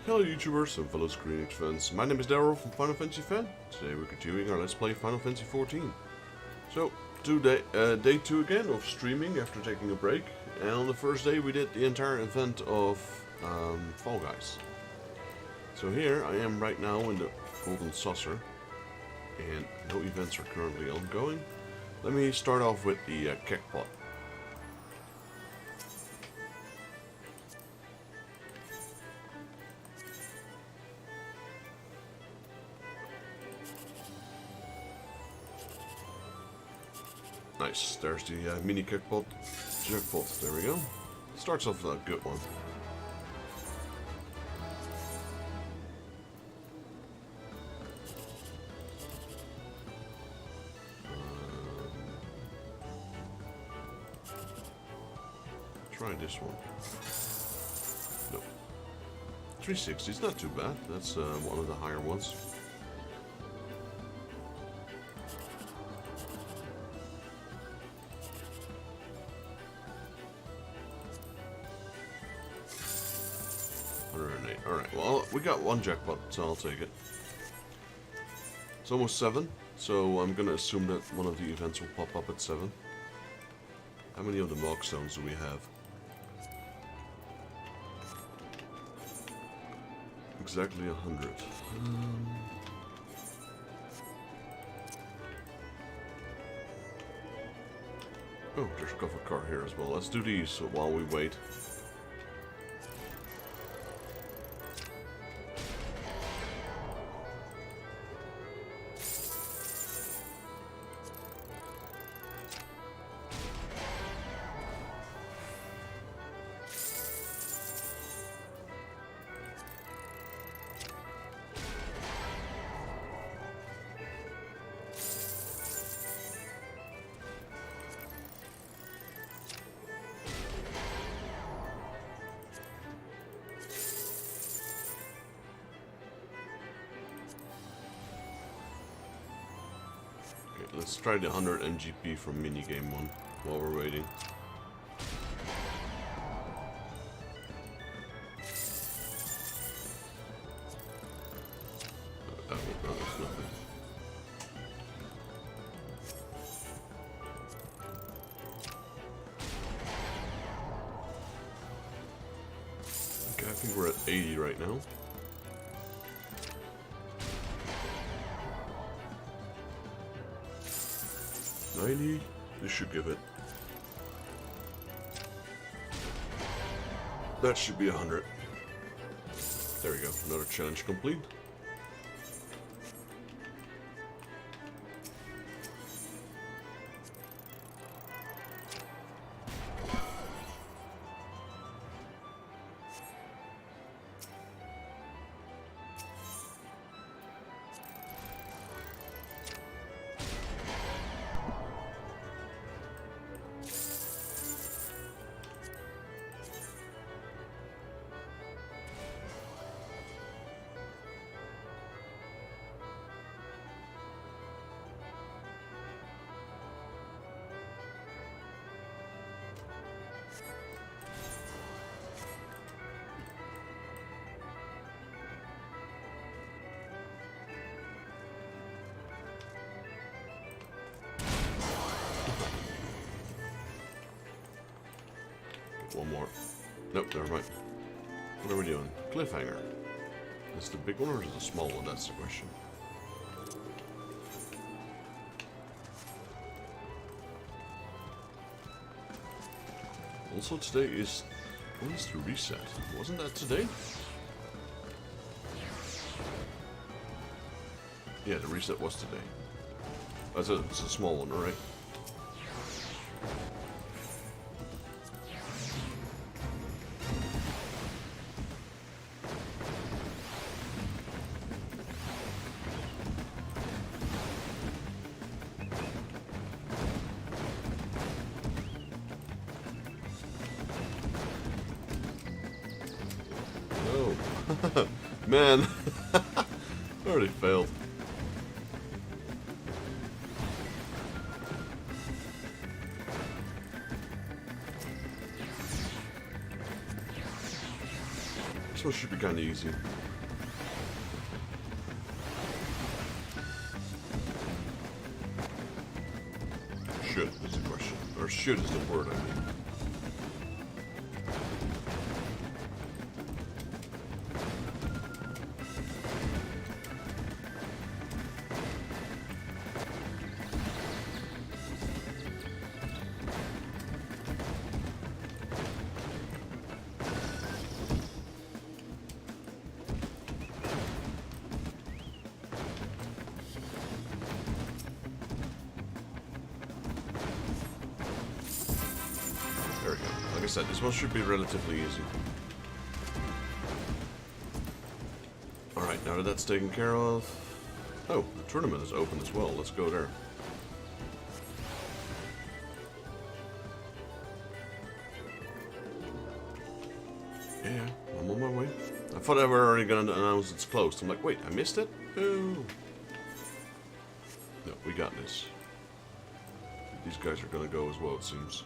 Hello YouTubers and fellow Square Enix fans, my name is Daryl from Final Fantasy Fan. Today we're continuing our Let's Play Final Fantasy XIV. So, day 2 again of streaming after taking a break, and on the first day we did the entire event of Fall Guys. So here I am right now in the Golden Saucer, and no events are currently ongoing. Let me start off with the Kekpot. Nice, there's the mini Kekpot jackpot, there we go. Starts off with a good one. Try this one. No. 360 is not too bad, that's one of the higher ones. Alright, well, we got one jackpot, so I'll take it. It's almost 7, so I'm gonna assume that one of the events will pop up at 7. How many of the Mog Stones do we have? Exactly 100. Oh, there's a cover car here as well. Let's do these while we wait. Let's try the 100 MGP from minigame 1 while we're waiting. That was nothing. Okay, I think we're at 80 right now. 90, this should give it. That should be 100. There we go, another challenge complete. One more. Nope, never mind. What are we doing? Cliffhanger. Is it the big one or is it the small one? That's the question. Also today is... When is the reset? Wasn't that today? Yeah, the reset was today. It's a small one, right? Man, already failed. this one should be kind of easy. Should is the question. Or should is the word, I mean. There we go. Like I said, this one should be relatively easy. Alright, now that that's taken care of... Oh, the tournament is open as well. Let's go there. Yeah, I'm on my way. I thought I were already going to announce it's closed. I'm like, wait, I missed it? Oh. No, we got this. These guys are going to go as well, it seems.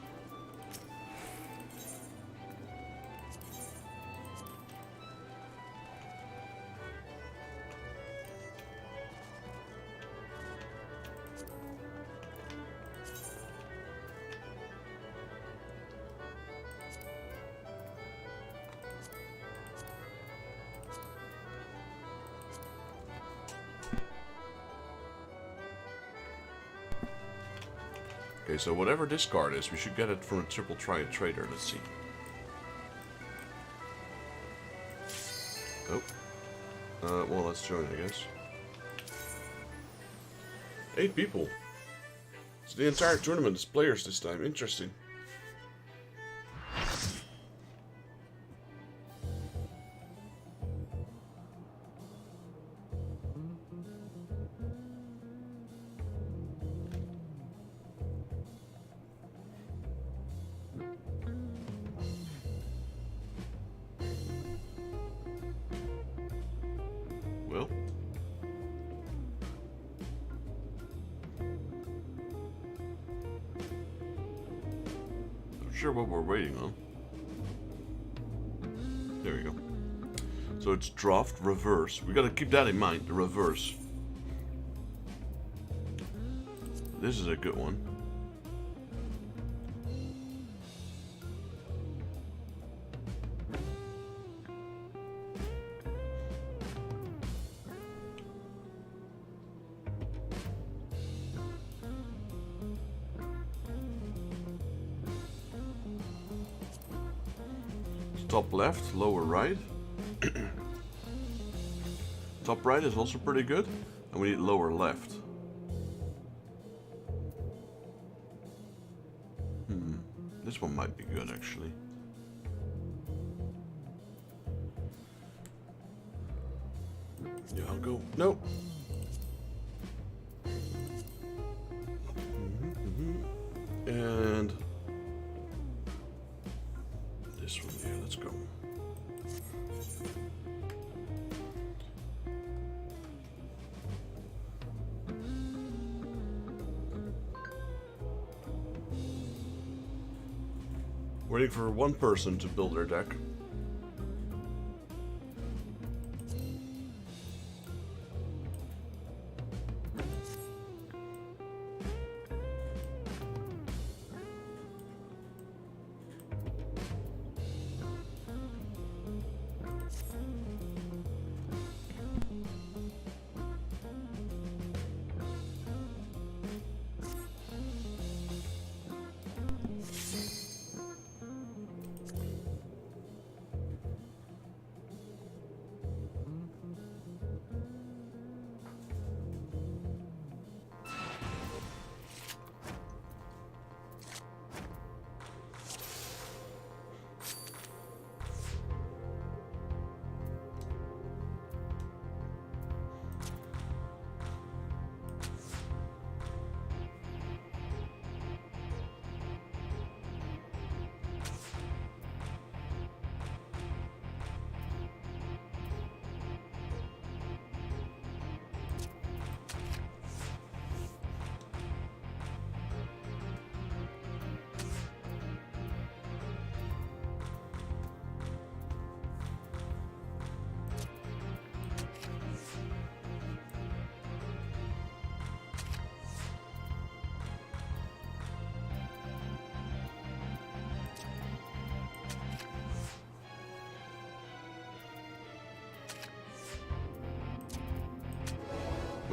Okay, so whatever this card is, we should get it from a triple triad trader. Let's see. Oh. Well, let's join, I guess. 8 people. So the entire tournament is players this time. Interesting. Well, not sure what we're waiting on. There we go. So it's draft, reverse. We gotta keep that in mind, the reverse. This is a good one. Top left, lower right. Top right is also pretty good. And we need lower left. This one might be good actually. Yeah, I'll go. Nope. And this one here, let's go. Waiting for one person to build their deck.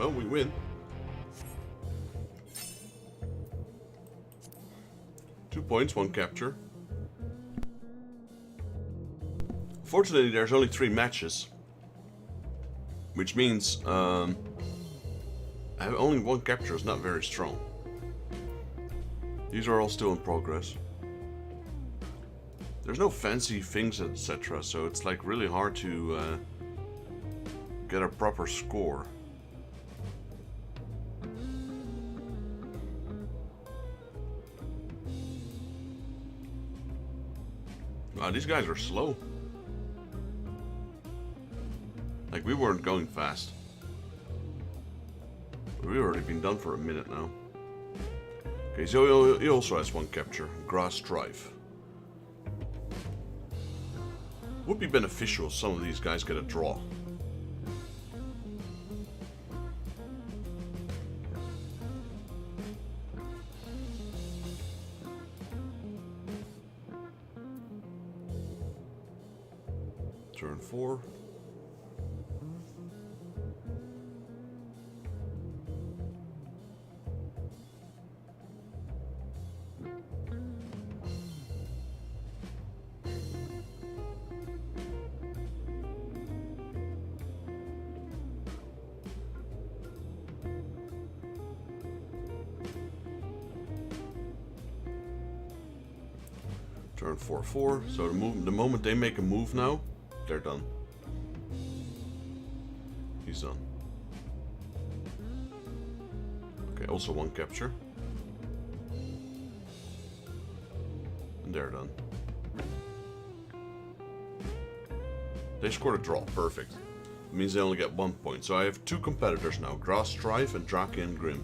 Well, we win. Two points, one capture. Fortunately, there's only 3 matches. Which means I have only 1 capture is not very strong. These are all still in progress. There's no fancy things, etc. So it's like really hard to get a proper score. Wow, these guys are slow. Like, we weren't going fast. We've already been done for a minute now. Okay, so he also has 1 capture. Grass Strife. Would be beneficial if some of these guys get a draw. Turn 4. Turn 4/4. So the moment they make a move now, they're done. He's done. Okay, also 1 capture. And they're done. They scored a draw. Perfect. It means they only get 1 point. So I have 2 competitors now. Grass Strife and Drakian Grim.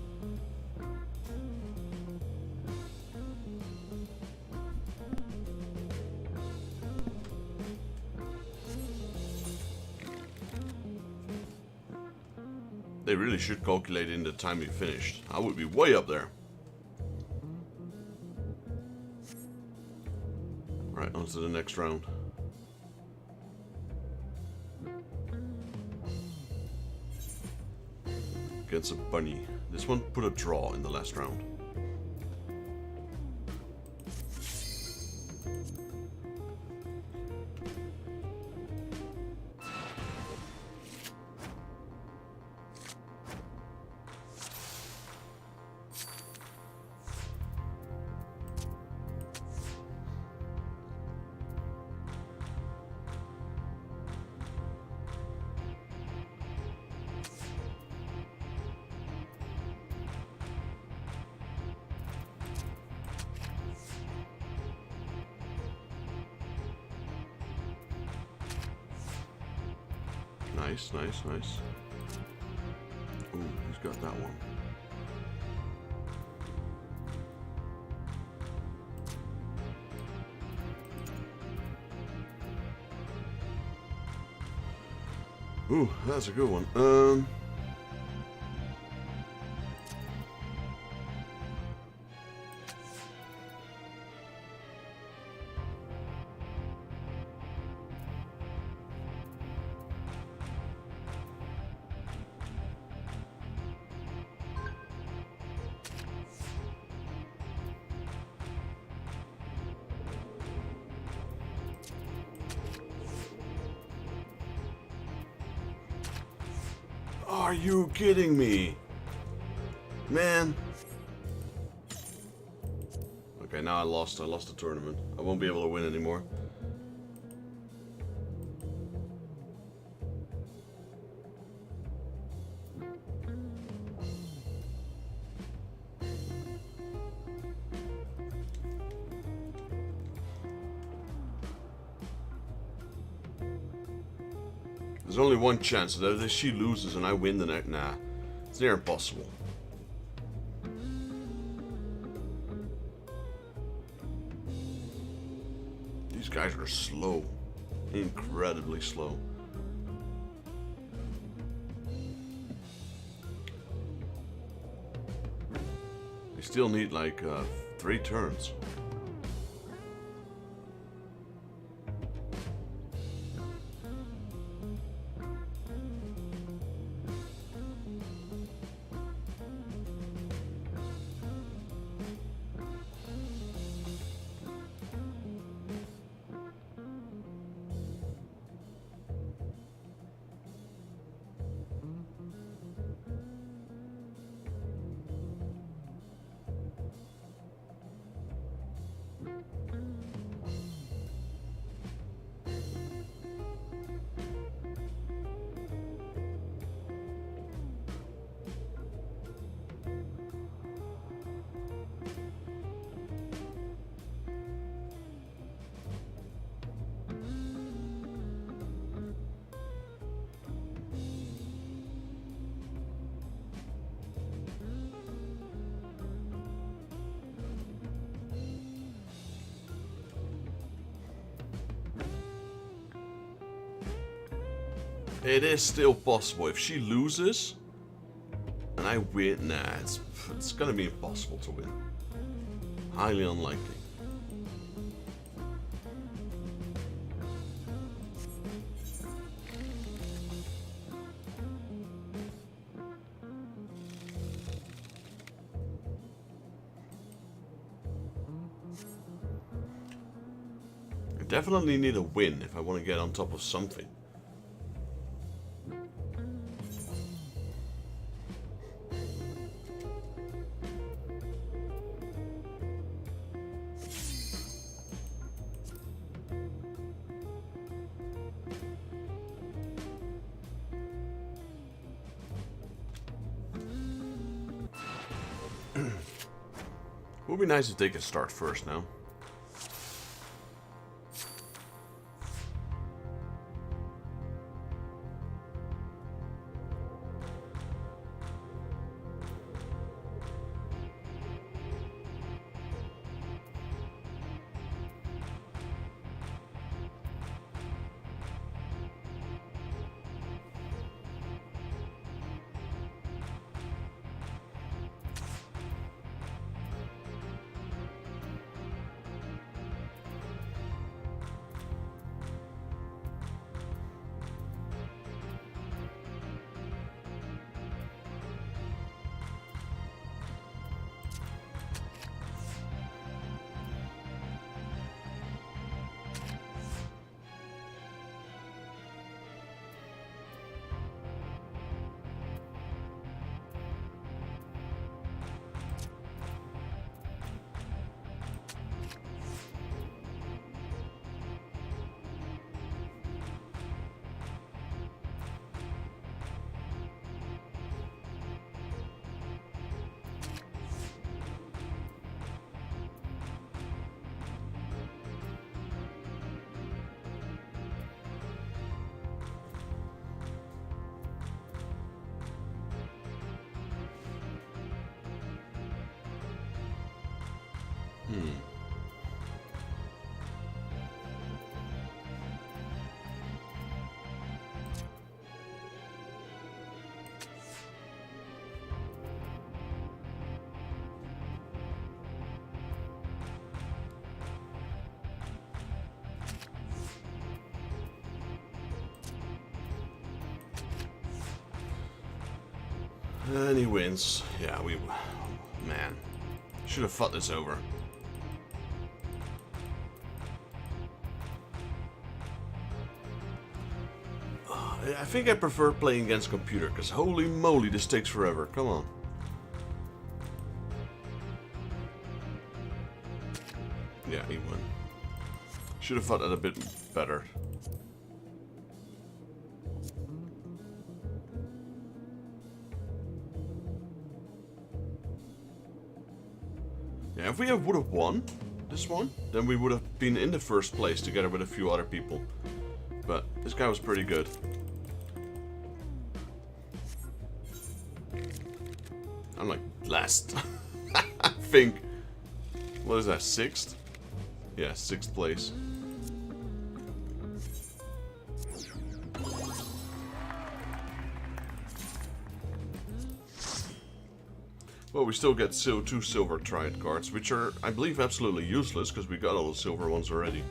They really should calculate in the time we finished. I would be way up there. Alright, on to the next round. Against a bunny. This one put a draw in the last round. Nice, nice, nice. Ooh, he's got that one. Ooh, that's a good one. Are you kidding me? Man. Okay, now I lost the tournament. I won't be able to win anymore. There's only one chance that if she loses and I win the next, nah, it's near impossible. These guys are slow, incredibly slow. They still need like 3 turns. It is still possible. If she loses and I win, nah, it's gonna be impossible to win. Highly unlikely. I definitely need a win if I want to get on top of something. Would be nice if they could start first now. And he wins. Yeah, man. Should have fought this over. I think I prefer playing against computer, because holy moly, this takes forever. Come on. Yeah, he won. Should have fought that a bit better. Yeah, if we would have won this one, then we would have been in the first place together with a few other people. But this guy was pretty good. I'm like last. I think. What is that, 6th? Yeah, 6th place. Well, we still get 2 silver triad cards, which are, I believe, absolutely useless, because we got all the silver ones already.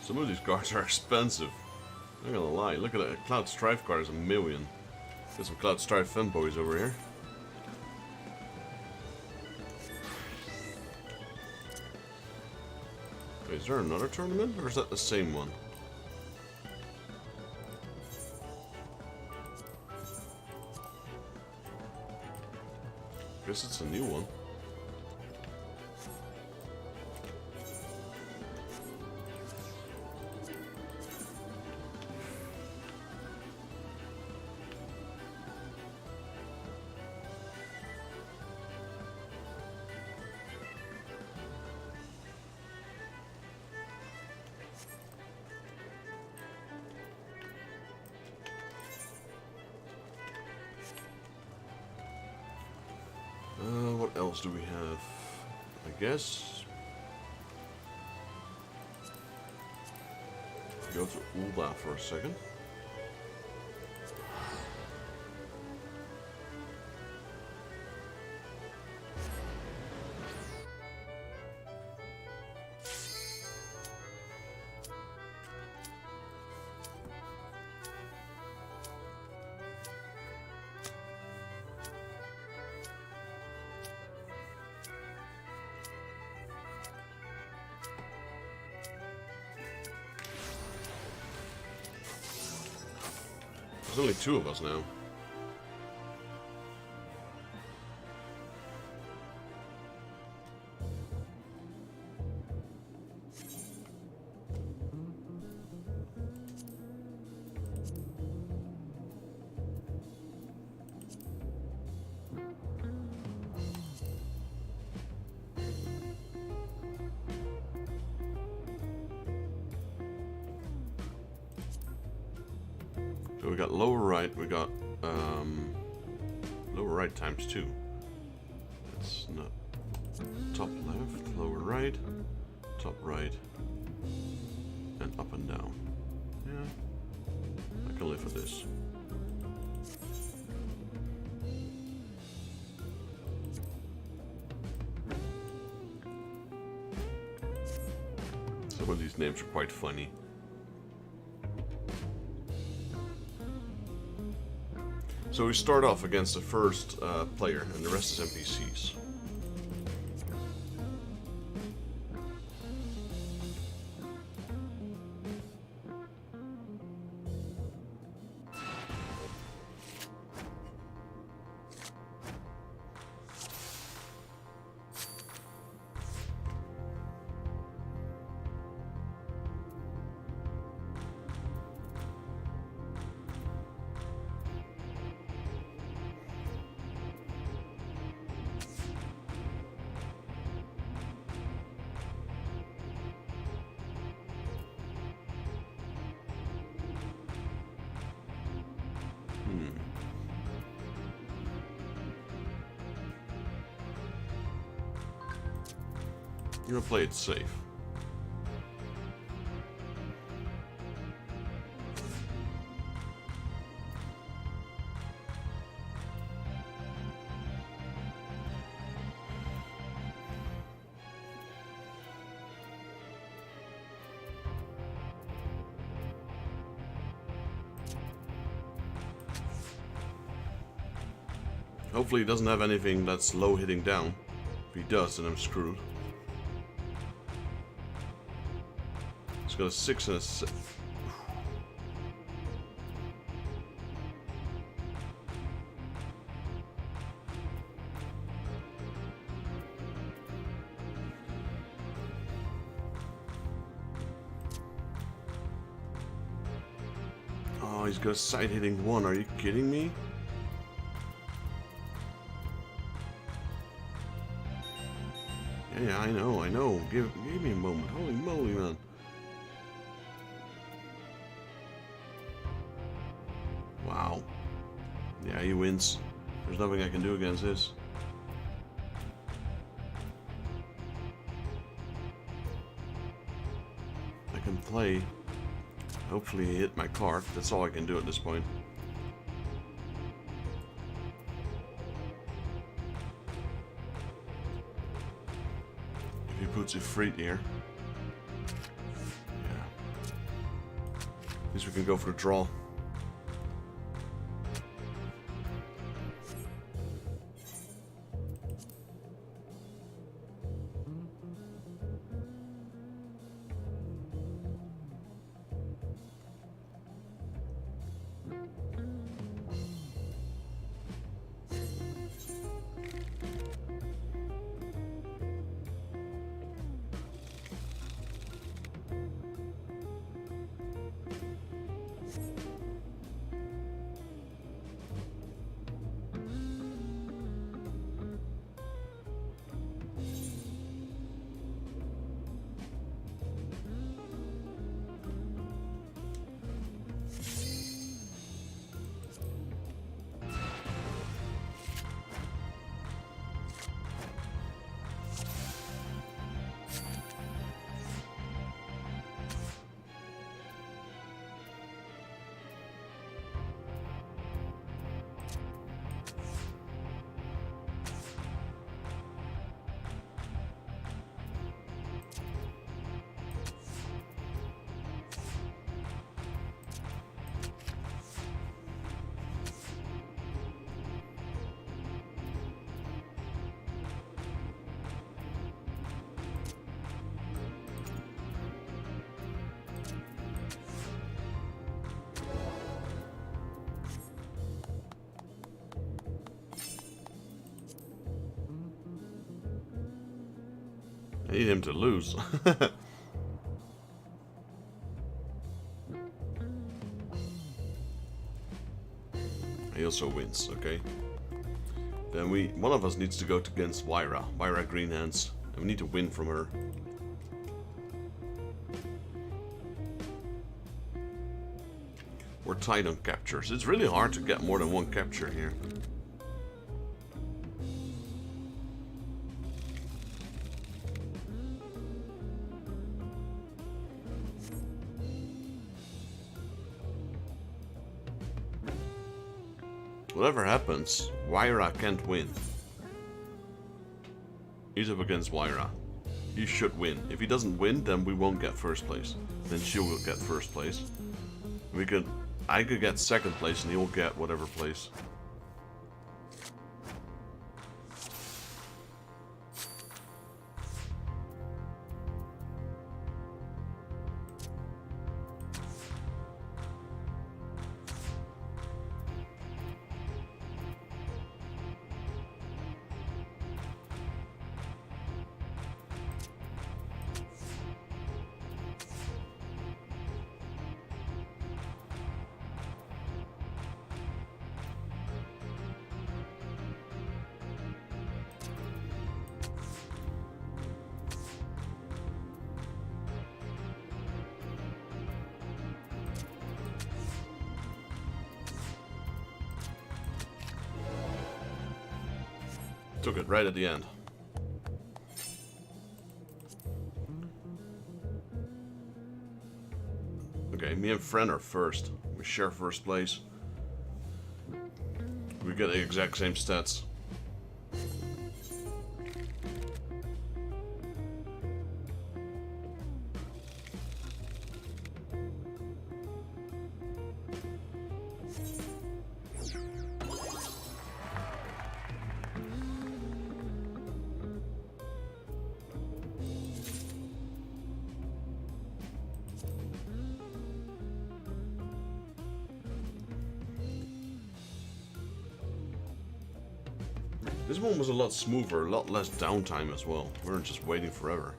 Some of these cards are expensive. I'm not gonna lie. Look at that. Cloud Strife card is $1 million. There's some Cloud Strife fanboys over here. Wait, is there another tournament, or is that the same one? Guess it's a new one. What else do we have? I guess go to Ulda for a second. There's only 2 of us now. So we got lower right, we got lower right times 2. That's not top left, lower right, top right, and up and down. Yeah, I can live with this. Some of these names are quite funny. So we start off against the first player, and the rest is NPCs. I'm gonna play it safe. Hopefully he doesn't have anything that's low hitting down. If he does, then I'm screwed. He's got a 6 and a 6. Oh, he's got a side hitting 1. Are you kidding me? Yeah, I know. Give me a moment. Holy moly, man. Wow. Yeah, he wins. There's nothing I can do against this. I can play. Hopefully he hit my card. That's all I can do at this point. If he puts a Freet here. Yeah. At least we can go for the draw. I need him to lose. He also wins, okay. Then one of us needs to go against Wyra. Wyra Green Hands. And we need to win from her. We're tight on captures. It's really hard to get more than one capture here. Whatever happens, Wyra can't win. He's up against Wyra. He should win. If he doesn't win, then we won't get first place. Then she will get first place. I could get second place and he'll get whatever place. Took it right at the end. Okay, me and Fren are first. We share first place. We get the exact same stats. This one was a lot smoother, a lot less downtime as well. We weren't just waiting forever.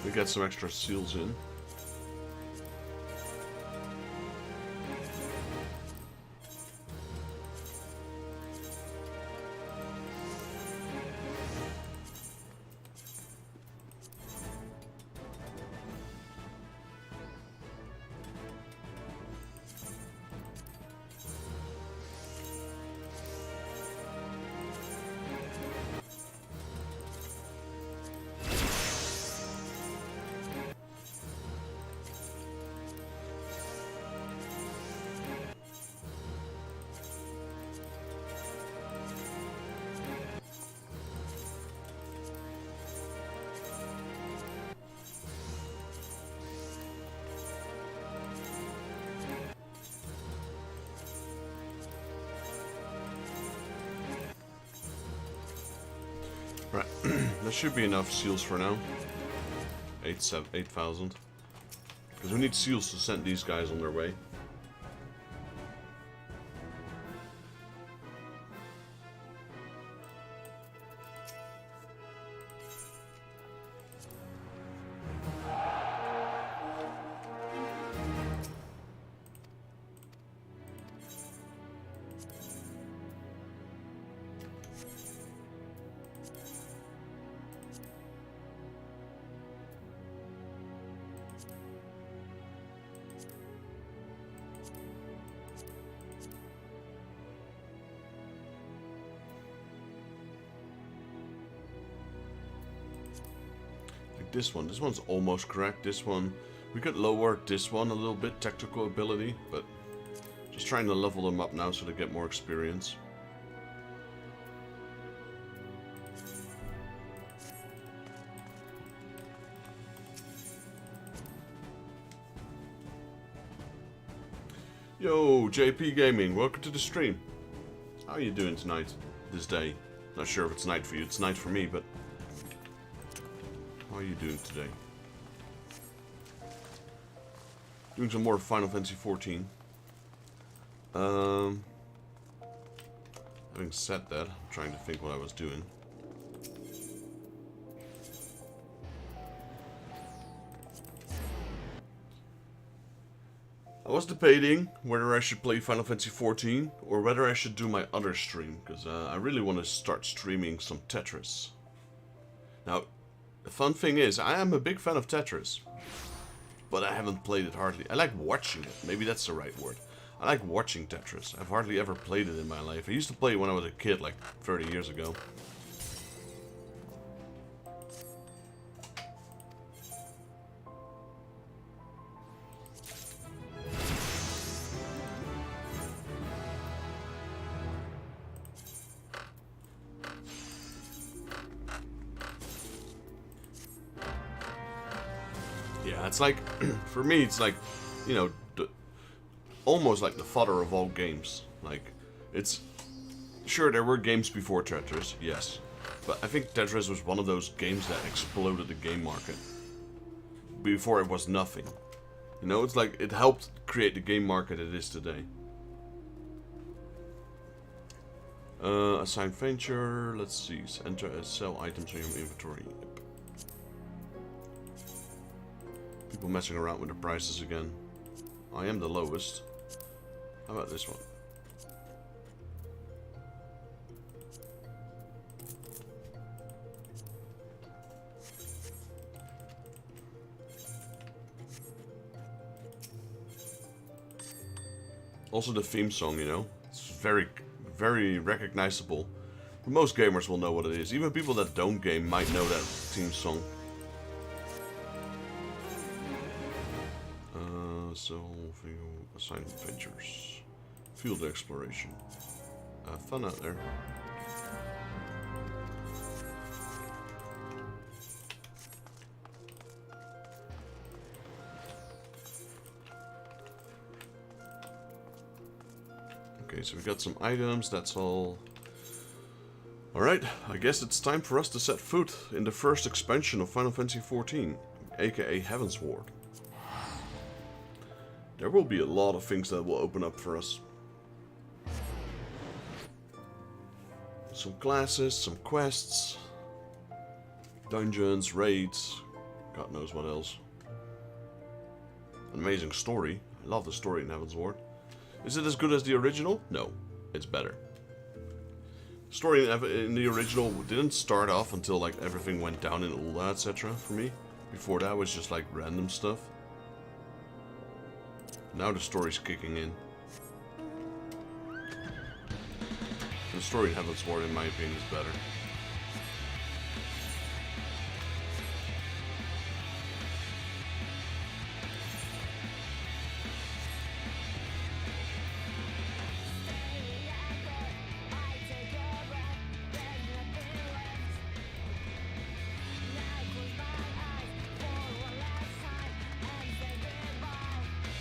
We get some extra seals in. Right, there should be enough seals for now. 8,000. Because we need seals to send these guys on their way. This one's almost correct. This one, we could lower this one a little bit, technical ability, but just trying to level them up now so they get more experience. Yo, JP Gaming, welcome to the stream. How are you doing tonight, this day? Not sure if it's night for you, it's night for me, but how are you doing today? Doing some more Final Fantasy XIV. Having said that, I'm trying to think what I was doing. I was debating whether I should play Final Fantasy XIV or whether I should do my other stream, because I really want to start streaming some Tetris. Now, the fun thing is, I am a big fan of Tetris, but I haven't played it hardly. I like watching it, maybe that's the right word. I like watching Tetris. I've hardly ever played it in my life. I used to play it when I was a kid, like 30 years ago. It's like, for me, it's like, you know, almost like the father of all games. Like, it's, sure, there were games before Tetris, yes. But I think Tetris was one of those games that exploded the game market. Before it was nothing. You know, it's like, it helped create the game market it is today. Assign venture, let's see, enter sell items in your inventory. People messing around with the prices again. I am the lowest. How about this one? Also the theme song, you know? It's very, very recognizable. Most gamers will know what it is. Even people that don't game might know that theme song. So, assign adventures. Field exploration. Fun out there. Okay, so we got some items, that's all. Alright, I guess it's time for us to set foot in the first expansion of Final Fantasy XIV, aka Heaven's Ward. There will be a lot of things that will open up for us. Some classes, some quests, dungeons, raids, God knows what else. An amazing story. I love the story in Heavensward. Is it as good as the original? No, it's better. Story in the original didn't start off until like everything went down in Ul'dah, etc. for me. Before that was just like random stuff. Now the story's kicking in. The story in Heavensward, in my opinion, is better.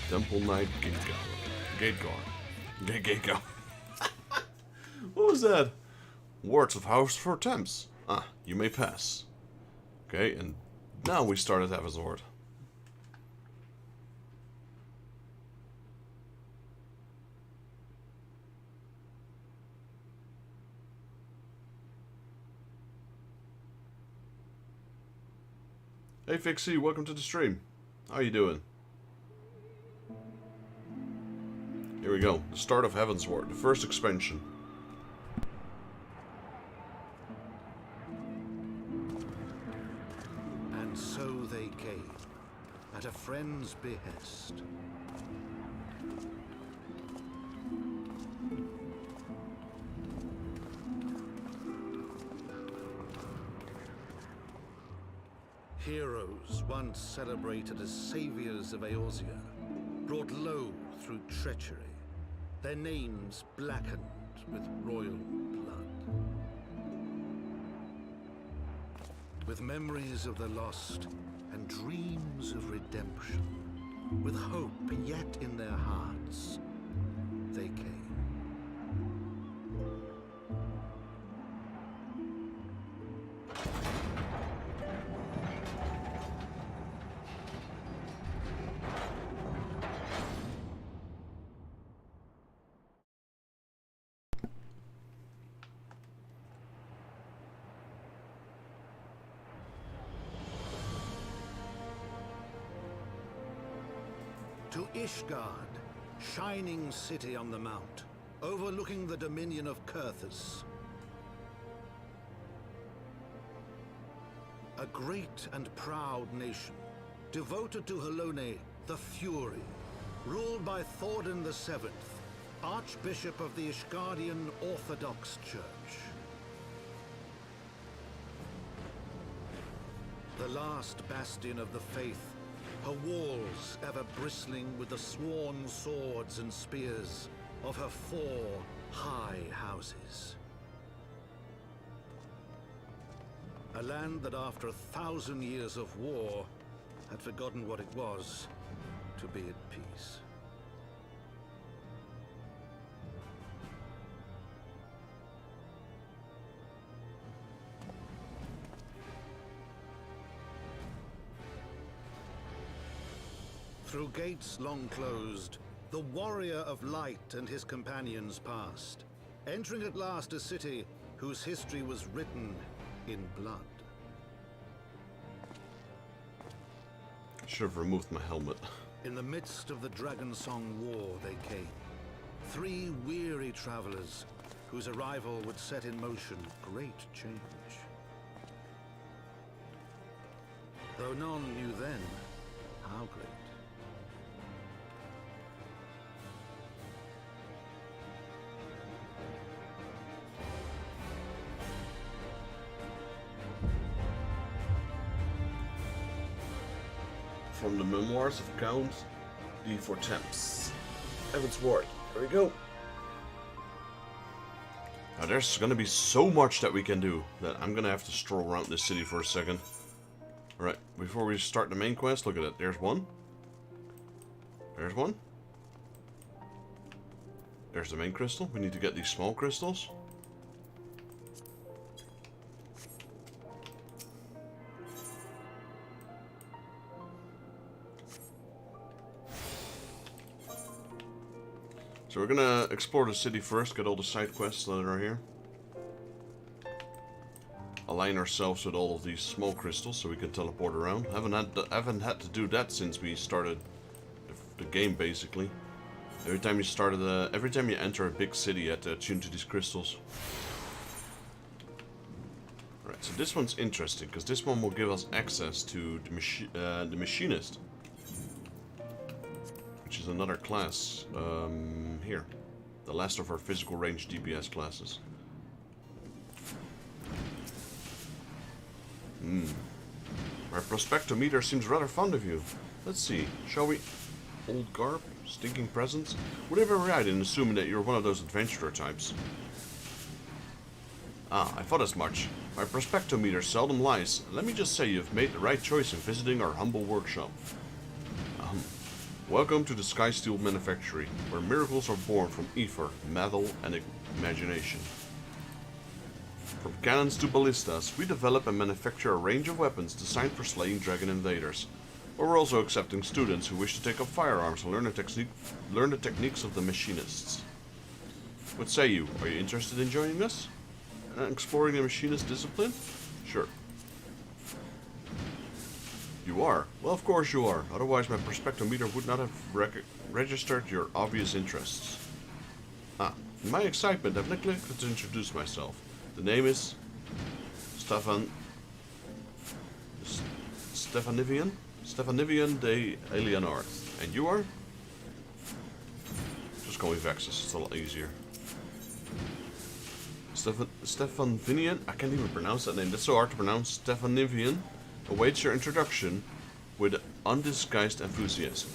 Temple Knight Gateguard. What was that? Words of house for temps. Ah, you may pass. Okay, and now we start at Heavensward. Hey Fixie, welcome to the stream. How you doing? Here we go, the start of Heavensward, the first expansion. And so they came, at a friend's behest. Heroes once celebrated as saviors of Eorzea, brought low through treachery, their names blackened with royal blood. With memories of the lost and dreams of redemption, with hope yet in their hearts, they came. To Ishgard, shining city on the mount, overlooking the dominion of Kurthus. A great and proud nation, devoted to Halone, the Fury, ruled by Thordan VII, Archbishop of the Ishgardian Orthodox Church. The last bastion of the faith, her walls ever bristling with the sworn swords and spears of her 4 high houses. A land that after 1,000 years of war had forgotten what it was to be at peace. Through gates long closed, the warrior of light and his companions passed, entering at last a city whose history was written in blood. Should have removed my helmet. In the midst of the Dragonsong War they came, 3 weary travelers whose arrival would set in motion great change. Though none knew then how great. From the memoirs of Count D. for Temps. Heavensward. There we go. Now there's gonna be so much that we can do that I'm gonna have to stroll around this city for a second. Alright, before we start the main quest, look at it. There's one. There's one. There's the main crystal. We need to get these small crystals. So we're gonna explore the city first, get all the side quests that are here. A align ourselves with all of these small crystals so we can teleport around. Haven't had to do that since we started the game, basically. Every time you enter a big city, you have to attune to these crystals. Alright, so this one's interesting, because this one will give us access to the machinist. Which is another class, here. The last of our physical range DPS classes. My prospectometer seems rather fond of you. Let's see, shall we? Old garb? Stinking presents? Would I be right in assuming that you're one of those adventurer types? Ah, I thought as much. My prospectometer seldom lies. Let me just say you've made the right choice in visiting our humble workshop. Welcome to the Sky Steel Manufactory, where miracles are born from ether, metal, and imagination. From cannons to ballistas, we develop and manufacture a range of weapons designed for slaying dragon invaders. But we're also accepting students who wish to take up firearms and learn the techniques of the machinists. What say you? Are you interested in joining us? And exploring the machinist discipline? Sure. You are? Well, of course you are. Otherwise my prospectometer would not have registered your obvious interests. In my excitement, I've neglected to introduce myself. The name is Stefanivian de Alienart. And you are? Just call me Vexus, it's a lot easier. Stefanivian? I can't even pronounce that name, that's so hard to pronounce. Stefanivian awaits your introduction with undisguised enthusiasm.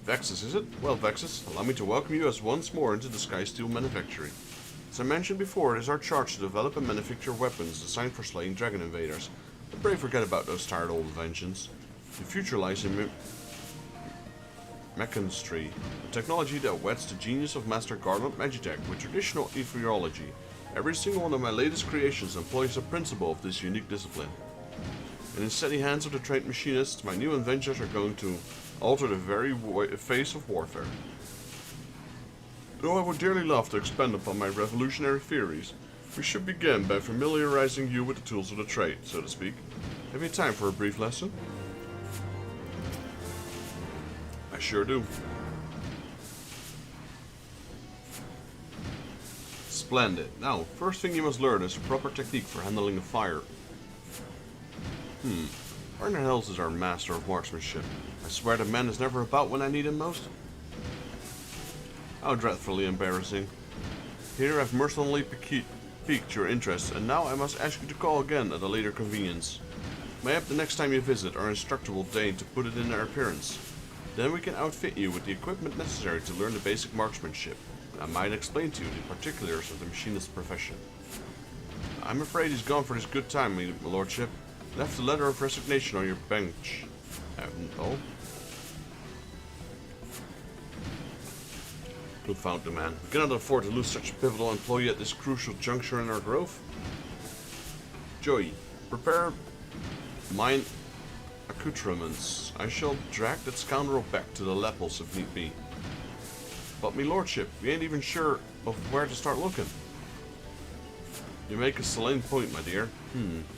Vexus, is it? Well, Vexus, allow me to welcome you as once more into the Sky Steel Manufactory. As I mentioned before, it is our charge to develop and manufacture weapons designed for slaying dragon invaders. But pray forget about those tired old inventions. The future lies in mechanistry, a technology that weds the genius of Master Garlean Empire with traditional ethereology. Every single one of my latest creations employs a principle of this unique discipline. In the steady hands of the trained machinists, my new inventions are going to alter the very face of warfare. Though I would dearly love to expand upon my revolutionary theories, we should begin by familiarizing you with the tools of the trade, so to speak. Have you time for a brief lesson? I sure do. Splendid. Now, first thing you must learn is a proper technique for handling a fire. Where in the hell is our master of marksmanship? I swear the man is never about when I need him most. How dreadfully embarrassing. Here I've mercilessly piqued your interest, and now I must ask you to call again at a later convenience. Mayhap the next time you visit, our instructor will deign to put it in their appearance. Then we can outfit you with the equipment necessary to learn the basic marksmanship. I might explain to you the particulars of the machinist profession. I'm afraid he's gone for this good time, my lordship. Left a letter of resignation on your bench. Oh? Confound the man. We cannot afford to lose such a pivotal employee at this crucial juncture in our growth. Joey, prepare mine accoutrements. I shall drag that scoundrel back to the Lepels if need be. But me lordship, we ain't even sure of where to start looking. You make a salient point, my dear.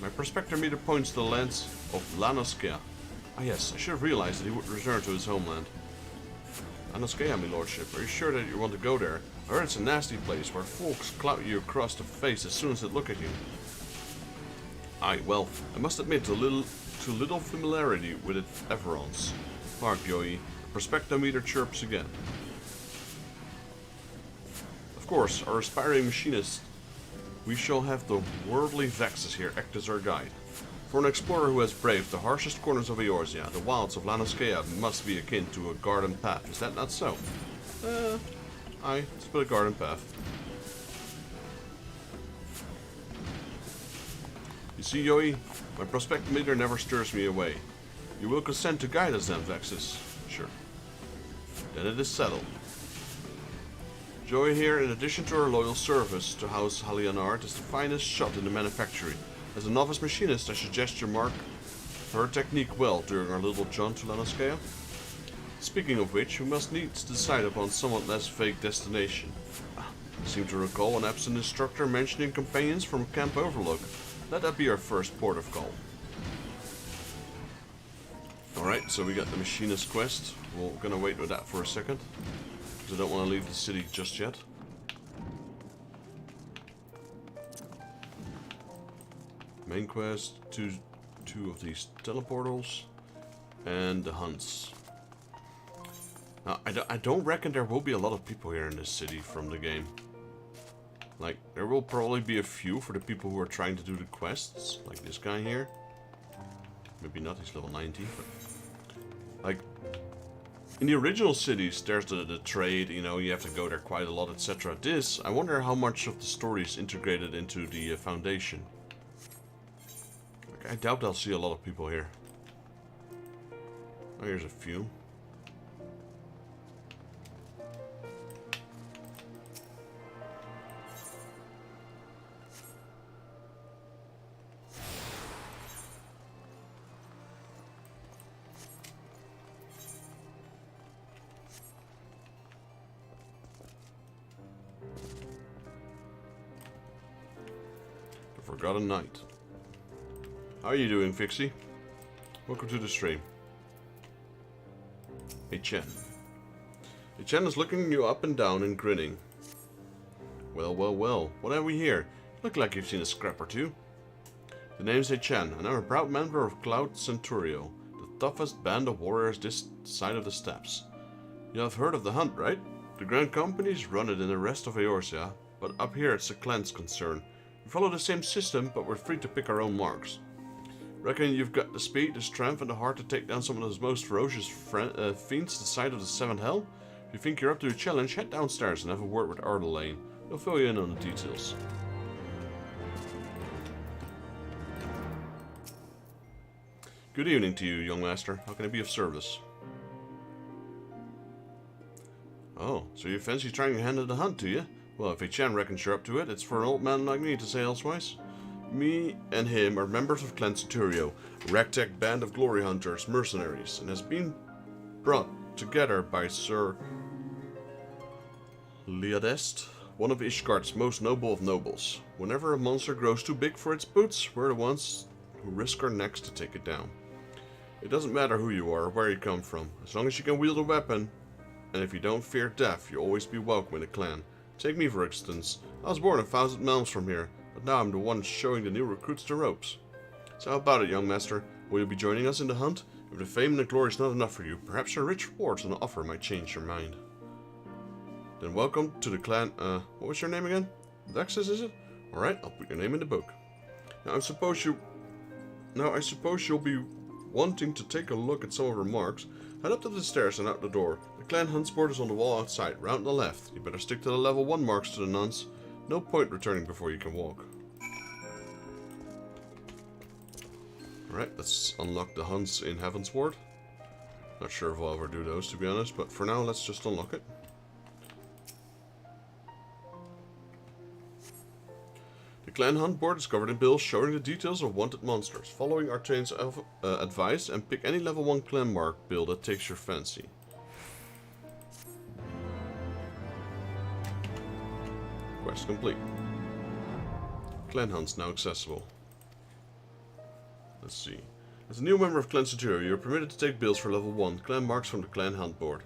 My prospectometer points to the lands of Lanoskea. Ah yes, I should have realized that he would return to his homeland. Lanoskea, my lordship, are you sure that you want to go there? I heard it's a nasty place where folks clout you across the face as soon as they look at you. Aye, well, I must admit to little familiarity with it Everons. Hark, Yoey, the prospectometer chirps again. Of course, our aspiring machinist. We shall have the worldly Vexus here act as our guide. For an explorer who has braved the harshest corners of Eorzea, the wilds of Lanoskea must be akin to a garden path. Is that not so? Aye, it's but a garden path. You see, Yoey, my prospectometer never stirs me away. You will consent to guide us then, Vexus? Sure. Then it is settled. Joey here, in addition to her loyal service to House Halianard, is the finest shot in the manufactory. As a novice machinist, I suggest you mark her technique well during our little jaunt to Lanoskea. Speaking of which, we must needs decide upon somewhat less vague destination. Seem to recall an absent instructor mentioning companions from Camp Overlook. Let that be our first port of call. Alright, so we got the machinist quest. We're gonna wait with that for a second, because I don't want to leave the city just yet. Main quest, two of these teleportals, and the hunts. Now, I don't reckon there will be a lot of people here in this city from the game. Like, there will probably be a few for the people who are trying to do the quests, like this guy here. Maybe not, he's level 90, but... Like, in the original cities, there's the trade, you know, you have to go there quite a lot, etc. This, I wonder how much of the story is integrated into the foundation. Like, I doubt I'll see a lot of people here. Oh, here's a few. Forgotten Knight. How are you doing, Fixie? Welcome to the stream. Hey Chen. Hey Chen is looking you up and down and grinning. Well, well, well. What have we here? Look like you've seen a scrap or two. The name's Hey Chen, and I'm a proud member of Cloud Centurio, the toughest band of warriors this side of the steppes. You have heard of the hunt, right? The Grand Companies run it in the rest of Eorzea, but up here it's the clan's concern. We follow the same system, but we're free to pick our own marks. Reckon you've got the speed, the strength, and the heart to take down some of those most ferocious fiends this side of the Seventh Hell? If you think you're up to the challenge, head downstairs and have a word with Ardelaine. He'll fill you in on the details. Good evening to you, young master. How can I be of service? Oh, so you fancy trying your hand at the hunt, do you? Well, if Chen reckons you're up to it, it's for an old man like me to say elsewise. Me and him are members of Clan Centurio, a ragtag band of glory hunters, mercenaries, and has been brought together by Sir Liadest, one of Ishgard's most noble of nobles. Whenever a monster grows too big for its boots, we're the ones who risk our necks to take it down. It doesn't matter who you are or where you come from, as long as you can wield a weapon, and if you don't fear death, you'll always be welcome in the clan. Take me for instance. I was born 1,000 miles from here, but now I'm the one showing the new recruits the ropes. So how about it, young master? Will you be joining us in the hunt? If the fame and the glory is not enough for you, perhaps a rich reward and offer might change your mind. Then welcome to the clan, what was your name again? Vexus, is it? Alright, I'll put your name in the book. Now I suppose you'll be wanting to take a look at some of her marks. Head up to the stairs and out the door. The clan hunts board is on the wall outside, round to the left. You better stick to the level 1 marks to the nuns. No point returning before you can walk. Alright, let's unlock the hunts in Heaven's Ward. Not sure if I'll ever do those, to be honest, but for now let's just unlock it. The clan hunt board is covered in bills showing the details of wanted monsters. Following Artane's advice, and pick any level 1 clan mark bill that takes your fancy. Quest complete. Clan hunts now accessible. Let's see. As a new member of Clan Centurio, you are permitted to take bills for level 1 clan marks from the clan hunt board.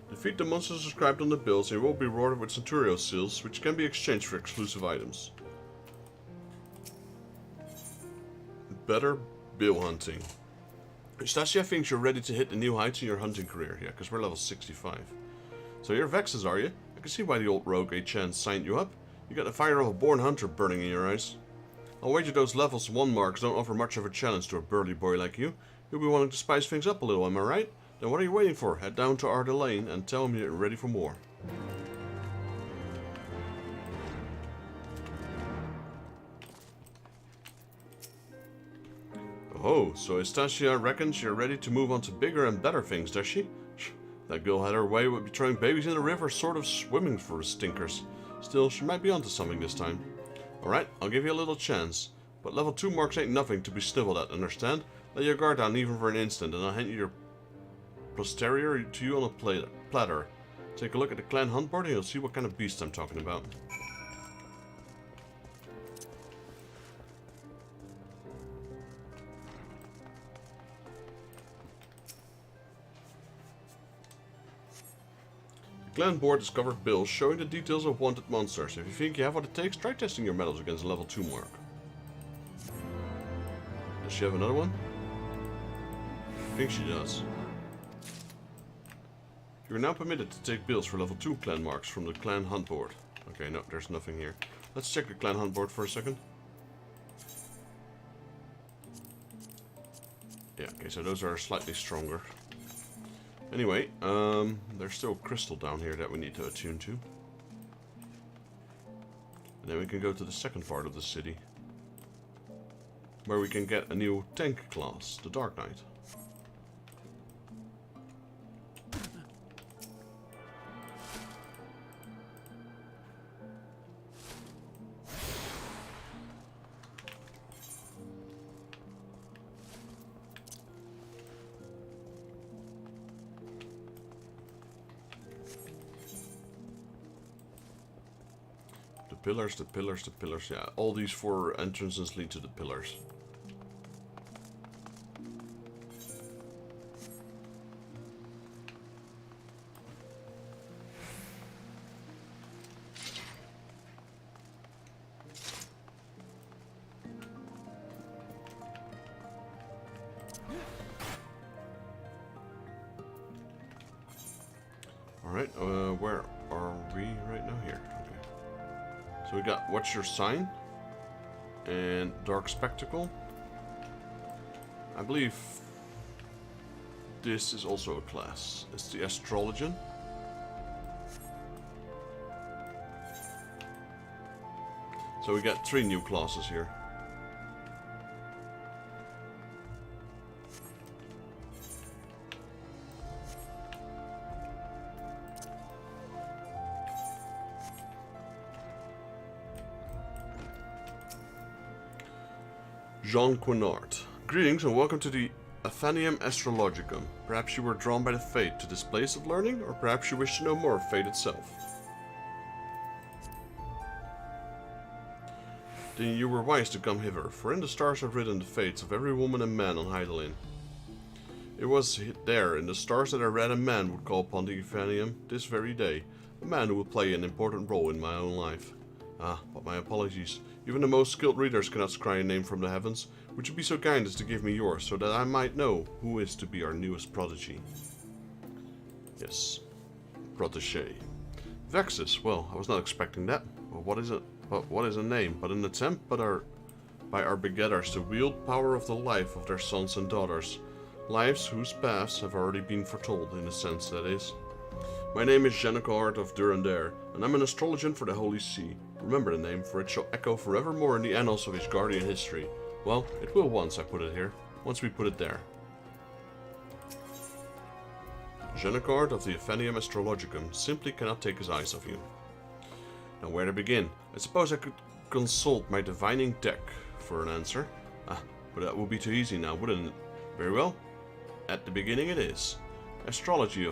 Defeat the monsters described on the bills and you will be rewarded with Centurio seals, which can be exchanged for exclusive items. Better bill hunting. Stasia thinks you're ready to hit the new heights in your hunting career. Yeah, because we're level 65. So you're Vexus, are you? I can see why the old rogue A-Chan signed you up. You got the fire of a born hunter burning in your eyes. I'll wager those levels 1 marks don't offer much of a challenge to a burly boy like you. You'll be wanting to spice things up a little, am I right? Then what are you waiting for? Head down to Ardelaine and tell him you're ready for more. Oh, so Estacia reckons you're ready to move on to bigger and better things, does she? That girl had her way with throwing babies in the river, sort of swimming for the stinkers. Still, she might be onto something this time. Alright, I'll give you a little chance. But level 2 marks ain't nothing to be snivelled at, understand? Lay your guard down even for an instant, and I'll hand you your posterior to you on a platter. Take a look at the clan hunt board and you'll see what kind of beast I'm talking about. Clan board discovered bills showing the details of wanted monsters. If you think you have what it takes, try testing your metals against a level 2 mark. Does she have another one? I think she does. You are now permitted to take bills for level 2 clan marks from the clan hunt board. Okay, no, there's nothing here. Let's check the clan hunt board for a second. Yeah, okay, so those are slightly stronger. Anyway, there's still crystal down here that we need to attune to. And then we can go to the second part of the city, where we can get a new tank class, the Dark Knight. The pillars, yeah. All these 4 entrances lead to the pillars. Alright, where are we right now? Here. So we got What's Your Sign and Dark Spectacle. I believe this is also a class. It's the Astrologian. So we got 3 new classes here. Jean Quinart. Greetings and welcome to the Athenium Astrologicum. Perhaps you were drawn by the fate to this place of learning, or perhaps you wish to know more of fate itself. Then you were wise to come hither, for in the stars are written the fates of every woman and man on Hydaelyn. It was there in the stars that I read a man would call upon the Athenium this very day, a man who would play an important role in my own life. Ah, but my apologies. Even the most skilled readers cannot scry a name from the heavens. Would you be so kind as to give me yours, so that I might know who is to be our newest prodigy? Yes. Protégé. Vexus. Well, I was not expecting that. But what is it? But what is a name? But an attempt by our begetters to wield power of the life of their sons and daughters. Lives whose paths have already been foretold, in a sense, that is. My name is Jennicard of Durandare, and I'm an astrologian for the Holy See. Remember the name, for it shall echo forevermore in the annals of his guardian history. Well, it will once I put it here. Once we put it there. Jennicard of the Athenium Astrologicum simply cannot take his eyes off you. Now where to begin? I suppose I could consult my divining deck for an answer. Ah, but that would be too easy now, wouldn't it? Very well. At the beginning it is. Astrology,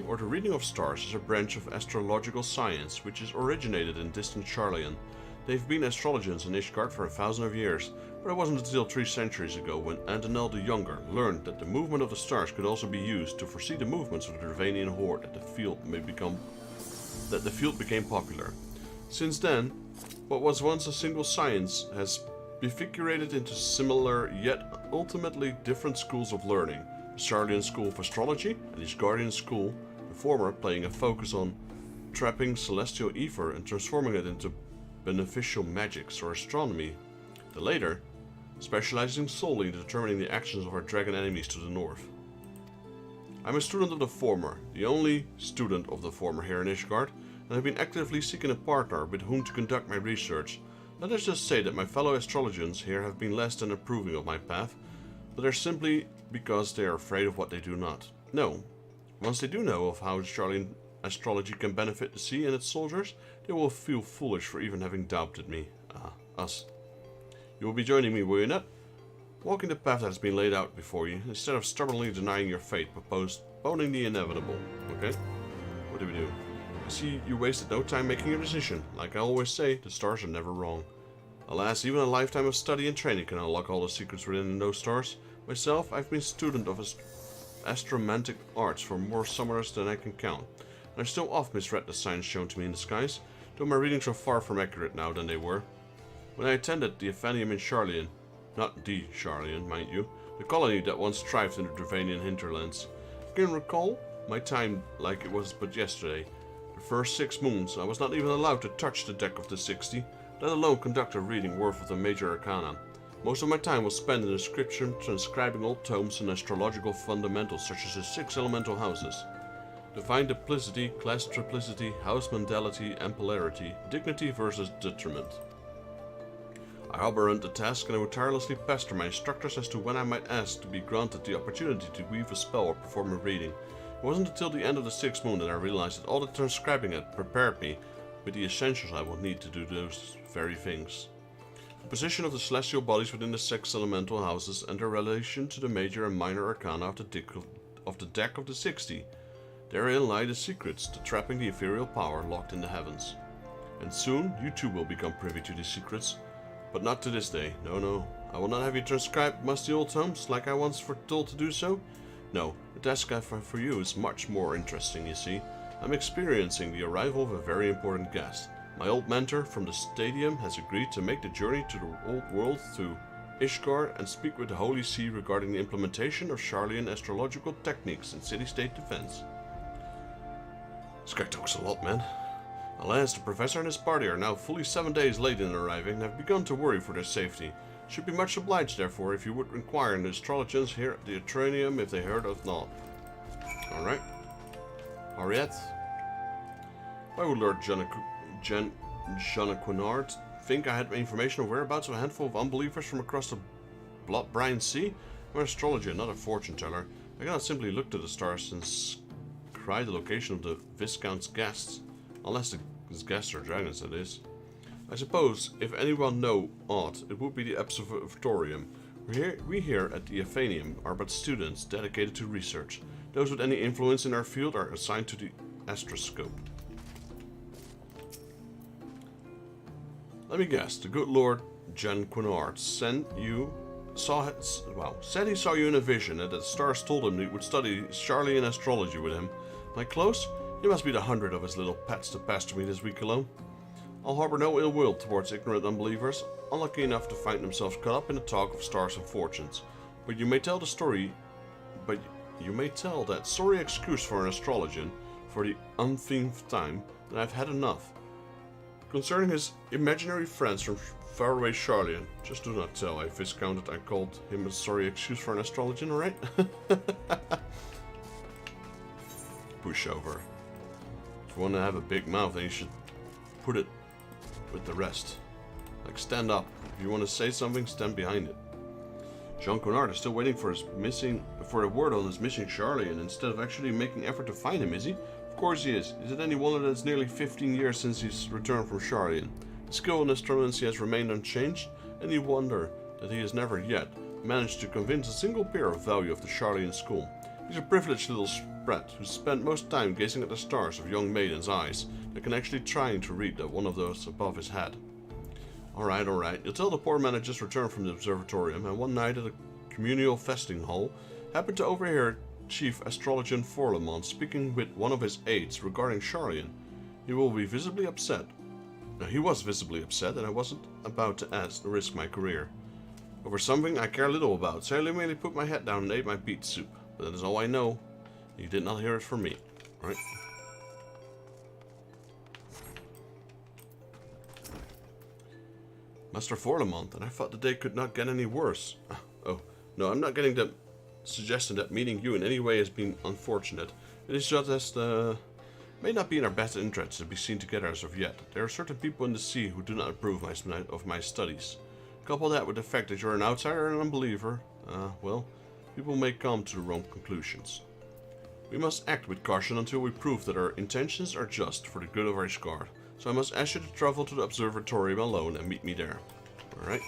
or the reading of stars, is a branch of astrological science which is originated in distant Charlean. They've been astrologians in Ishgard for 1,000 years, but it wasn't until 3 centuries ago when Antonel the Younger learned that the movement of the stars could also be used to foresee the movements of the Dravanian horde that the field became popular. Since then, what was once a single science has bifurcated into similar yet ultimately different schools of learning. The Charlean School of Astrology and the Ishgardian School, the former playing a focus on trapping celestial ether and transforming it into beneficial magics or astronomy. The later, specializing solely in determining the actions of our dragon enemies to the north. I'm a student of the former, the only student of the former here in Ishgard, and have been actively seeking a partner with whom to conduct my research. Let us just say that my fellow astrologians here have been less than approving of my path, but they're simply because they are afraid of what they do not. No, once they do know of how Charlean astrology can benefit the sea and its soldiers, they will feel foolish for even having doubted me. Us. You will be joining me, will you not? Walking the path that has been laid out before you, instead of stubbornly denying your fate, but postponing the inevitable. Okay? What do we do? I see you wasted no time making your decision. Like I always say, the stars are never wrong. Alas, even a lifetime of study and training can unlock all the secrets within those stars. Myself, I've been student of astromantic arts for more summoners than I can count, and I still oft misread the signs shown to me in the skies, though my readings are far from accurate now than they were. When I attended the Athenaeum in Garlean, not the Garlean, mind you, the colony that once thrived in the Dravanian hinterlands, I can recall my time like it was but yesterday. The first 6 moons I was not even allowed to touch the deck of the 60, let alone conduct a reading worth of the major arcana. Most of my time was spent in inscription, transcribing old tomes and astrological fundamentals such as the 6 elemental houses. Divine duplicity, class triplicity, house mandality, and polarity, dignity versus detriment. I overrun the task, and I would tirelessly pester my instructors as to when I might ask to be granted the opportunity to weave a spell or perform a reading. It wasn't until the end of the 6th moon that I realized that all the transcribing had prepared me with the essentials I would need to do those very things. The position of the celestial bodies within the 6 elemental houses and their relation to the major and minor arcana of the deck of the 60. Therein lie the secrets to trapping the ethereal power locked in the heavens. And soon you too will become privy to these secrets. But not to this day. No. I will not have you transcribe musty old tomes like I once foretold to do so. No, the task I have for you is much more interesting, you see. I'm experiencing the arrival of a very important guest. My old mentor from the stadium has agreed to make the journey to the old world through Ishgard and speak with the Holy See regarding the implementation of Garlean astrological techniques in city-state defense. This guy talks a lot, man. Alas, the professor and his party are now fully 7 days late in arriving and have begun to worry for their safety. Should be much obliged, therefore, if you would inquire in the astrologians here at the Atrium if they heard of naught. Alright. Henriette. Why would Lord Janaquinard think I had information of whereabouts of a handful of unbelievers from across the blood-brine sea? I'm an astrologer, not a fortune teller. I cannot simply look to the stars and cry the location of the Viscount's guests. Unless his guests are dragons, that is. I suppose, if anyone know aught, it would be the Observatorium. We here at the Athenaeum are but students dedicated to research. Those with any influence in our field are assigned to the astroscope. Let me guess, the good Lord Janaquinard said he saw you in a vision and that the stars told him he would study Garlean astrology with him. Am I close? He must be the 100 of his little pets to pester me this week alone. I'll harbor no ill will towards ignorant unbelievers, unlucky enough to find themselves caught up in the talk of stars and fortunes. But you may tell that sorry excuse for an astrologian, for the umpteenth time, that I've had enough. Concerning his imaginary friends from faraway Garlean, just do not tell I viscounted I called him a sorry excuse for an astrologian, alright? Pushover. If you want to have a big mouth, then you should put it with the rest. Like, stand up. If you want to say something, stand behind it. Janaquinard is still waiting for a word on his missing Garlean instead of actually making effort to find him, is he? Of course he is. Is it any wonder that it's nearly 15 years since he's returned from Garlean? His skill in astromancy has remained unchanged, and you wonder that he has never yet managed to convince a single peer of value of the Garlean school. He's a privileged little sprat who spent most time gazing at the stars of young maidens' eyes that can actually trying to read that one of those above his head. Alright. You'll tell the poor man had just returned from the observatorium and one night at a communal festing hall happened to overhear Chief Astrologian Forlemont speaking with one of his aides regarding Garlean. He will be visibly upset. Now, he was visibly upset, and I wasn't about to risk my career over something I care little about, so I merely put my head down and ate my beet soup. But that is all I know. You did not hear it from me. Right? Master Forlemont, and I thought the day could not get any worse. Oh, no, I'm not getting the suggestion that meeting you in any way has been unfortunate. It is just may not be in our best interest to be seen together as of yet. There are certain people in the sea who do not approve of my studies. Couple that with the fact that you're an outsider and an unbeliever, well, people may come to the wrong conclusions. We must act with caution until we prove that our intentions are just for the good of our Ishgard. So I must ask you to travel to the observatorium alone and meet me there. Alright.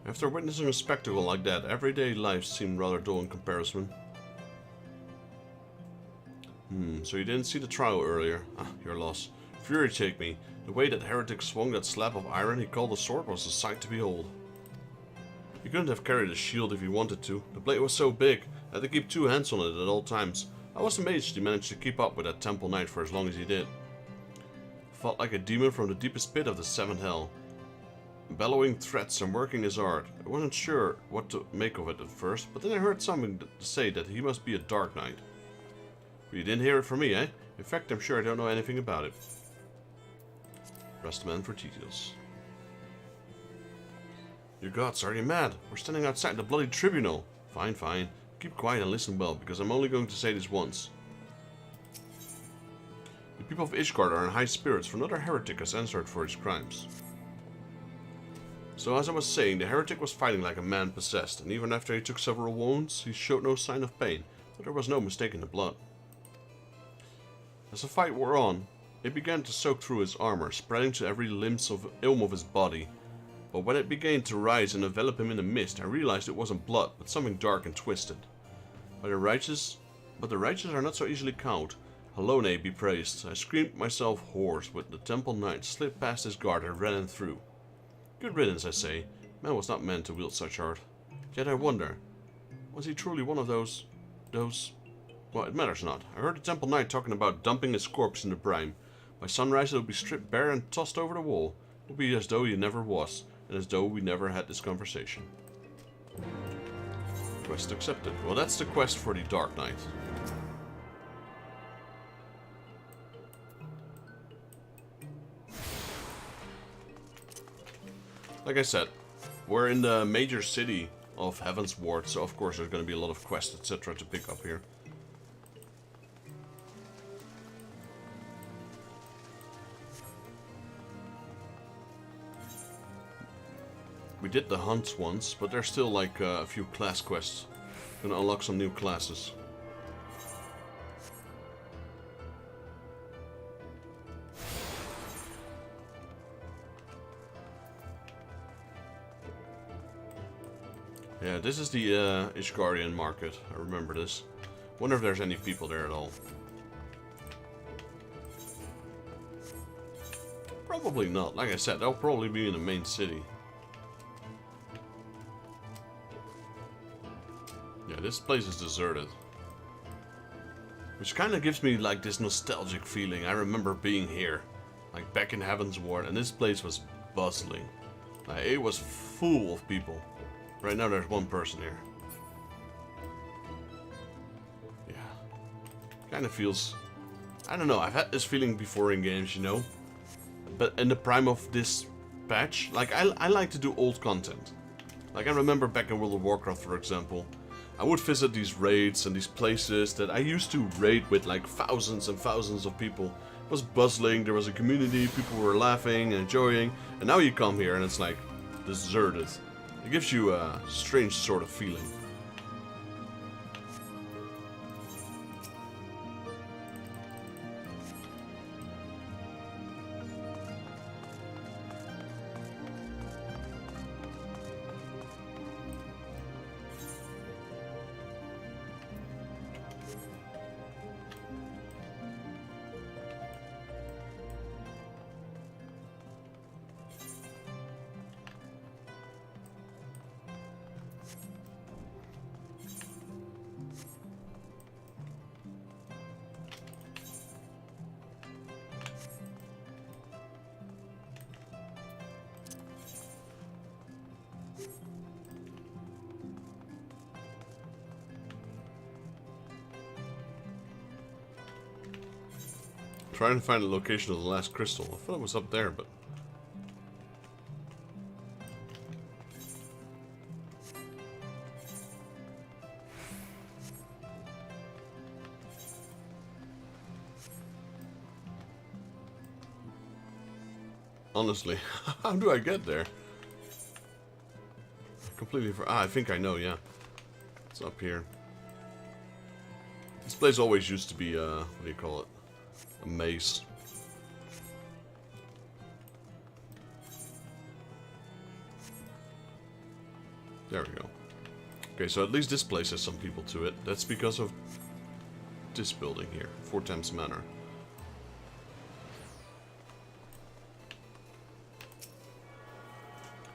After witnessing a spectacle like that, everyday life seemed rather dull in comparison. So you didn't see the trial earlier? Ah, your loss. Fury take me. The way that heretic swung that slab of iron he called a sword was a sight to behold. He couldn't have carried a shield if he wanted to. The blade was so big, I had to keep two hands on it at all times. I was amazed he managed to keep up with that temple knight for as long as he did. Fought like a demon from the deepest pit of the seventh hell. Bellowing threats and working his art. I wasn't sure what to make of it at first, but then I heard something say that he must be a dark knight. But you didn't hear it from me, eh? In fact, I'm sure I don't know anything about it. Press the man for details. You gods, are you mad? We're standing outside the bloody tribunal. Fine, fine. Keep quiet and listen well, because I'm only going to say this once. The people of Ishgard are in high spirits, for another heretic has answered for his crimes. So as I was saying, the heretic was fighting like a man possessed, and even after he took several wounds, he showed no sign of pain, but there was no mistaking the blood. As the fight wore on, it began to soak through his armor, spreading to every limb of his body. But when it began to rise and envelop him in a mist, I realized it wasn't blood, but something dark and twisted. But the righteous are not so easily cowed. Halone be praised. I screamed myself hoarse, with the temple knight slipped past his guard and ran him through. Good riddance, I say. Man was not meant to wield such art. Yet I wonder, was he truly one of those... Well, it matters not. I heard the temple knight talking about dumping his corpse in the brine. By sunrise it will be stripped bare and tossed over the wall. It will be as though he never was, and as though we never had this conversation. Quest accepted. Well, that's the quest for the Dark Knight. Like I said, we're in the major city of Heaven's Ward, so of course there's going to be a lot of quests, etc. to pick up here. We did the hunts once, but there's still like a few class quests. Gonna unlock some new classes. Yeah, this is the Ishgarian market. I remember this. Wonder if there's any people there at all. Probably not. Like I said, they'll probably be in the main city. Yeah, this place is deserted. Which kind of gives me like this nostalgic feeling. I remember being here, like back in Heaven's Ward, and this place was bustling. Like, it was full of people. Right now there's one person here. Yeah. Kind of feels... I don't know, I've had this feeling before in games, you know? But in the prime of this patch, like I like to do old content. Like I remember back in World of Warcraft, for example, I would visit these raids and these places that I used to raid with like thousands and thousands of people. It was bustling, there was a community, people were laughing and enjoying, and now you come here and it's like deserted. It gives you a strange sort of feeling. Trying to find the location of the last crystal. I thought it was up there, but... honestly, how do I get there? Completely I think I know, yeah. It's up here. This place always used to be, what do you call it? A maze. There we go. Okay, so at least this place has some people to it. That's because of this building here, Fort Thames Manor.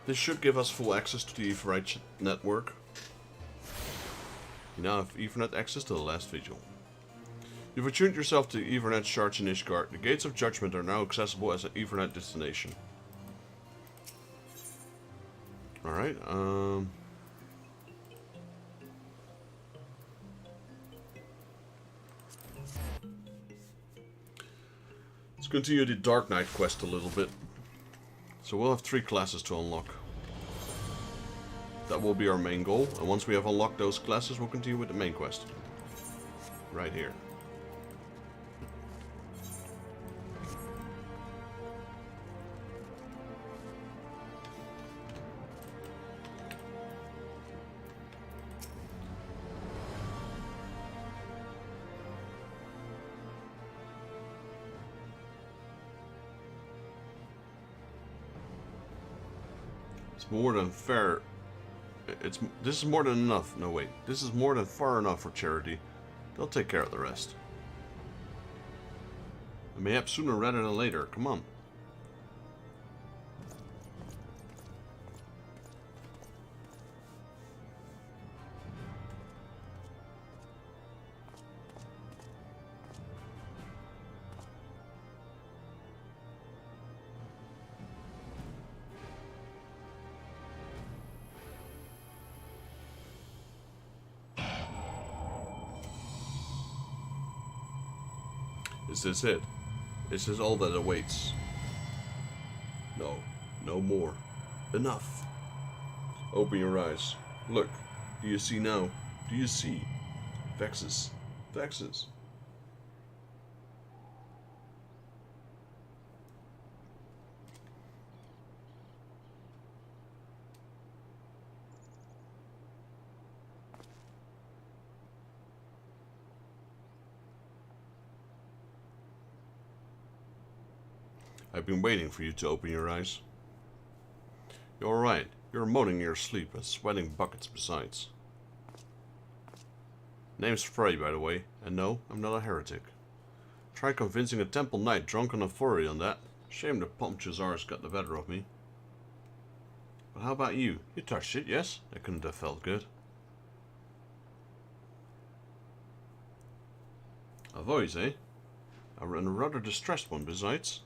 This should give us full access to the Etherite network. You now have Ethernet access to the last vigil. You've attuned yourself to Ethernet shards in Ishgard. The Gates of Judgment are now accessible as an Ethernet destination. Alright, let's continue the Dark Knight quest a little bit. So we'll have 3 classes to unlock. That will be our main goal, and once we have unlocked those classes, we'll continue with the main quest. Right here. It's more than fair. This is more than enough. No, wait. This is more than far enough for charity. They'll take care of the rest. And mayhaps sooner rather than later. Come on. Is this it? Is this all that awaits? No, no more. Enough. Open your eyes. Look. Do you see now? Do you see? Vexes. Vexes. I've been waiting for you to open your eyes. You're right. You're moaning in your sleep and sweating buckets besides. Name's Frey, by the way, and no, I'm not a heretic. Try convincing a temple knight drunk on authority on that. Shame the Pumpchazars got the better of me. But how about you? You touched it, yes? That couldn't have felt good. A voice, eh? And a rather distressed one, besides.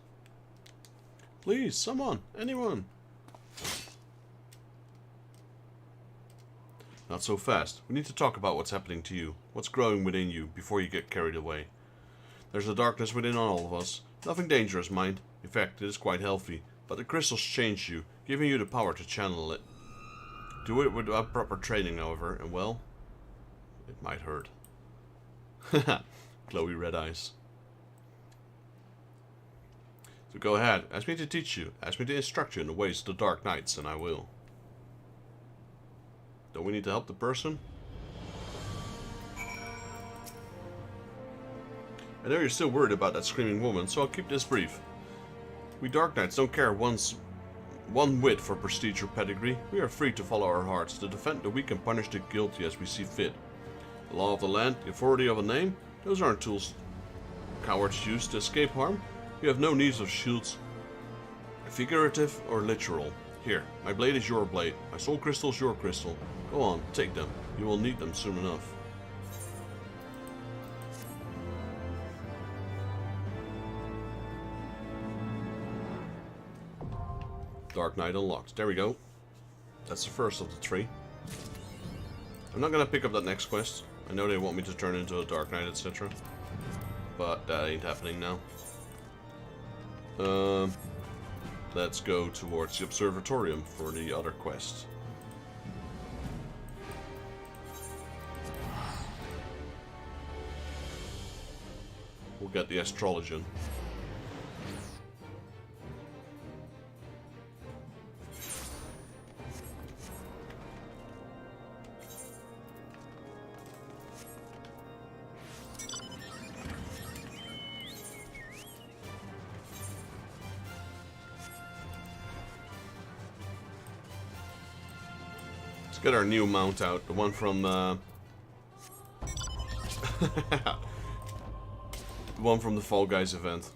Please, someone, anyone. Not so fast. We need to talk about what's happening to you. What's growing within you before you get carried away. There's a darkness within all of us. Nothing dangerous, mind. In fact, it is quite healthy. But the crystals changed you, giving you the power to channel it. Do it without proper training, however, and well, it might hurt. Haha, glowy red eyes. So go ahead, ask me to teach you, ask me to instruct you in the ways of the Dark Knights, and I will. Don't we need to help the person? I know you're still worried about that screaming woman, so I'll keep this brief. We Dark Knights don't care one whit for prestige or pedigree. We are free to follow our hearts, to defend the weak and punish the guilty as we see fit. The law of the land, the authority of a name, those aren't tools cowards use to escape harm. We have no needs of shields, figurative or literal. Here, my blade is your blade, my soul crystal is your crystal. Go on, take them. You will need them soon enough. Dark Knight unlocked. There we go. That's the first of the 3. I'm not gonna pick up that next quest. I know they want me to turn into a Dark Knight, etc. But that ain't happening now. Let's go towards the Observatorium for the other quest. We'll get the Astrologian. Get our new mount out, the one from the one from the Fall Guys event.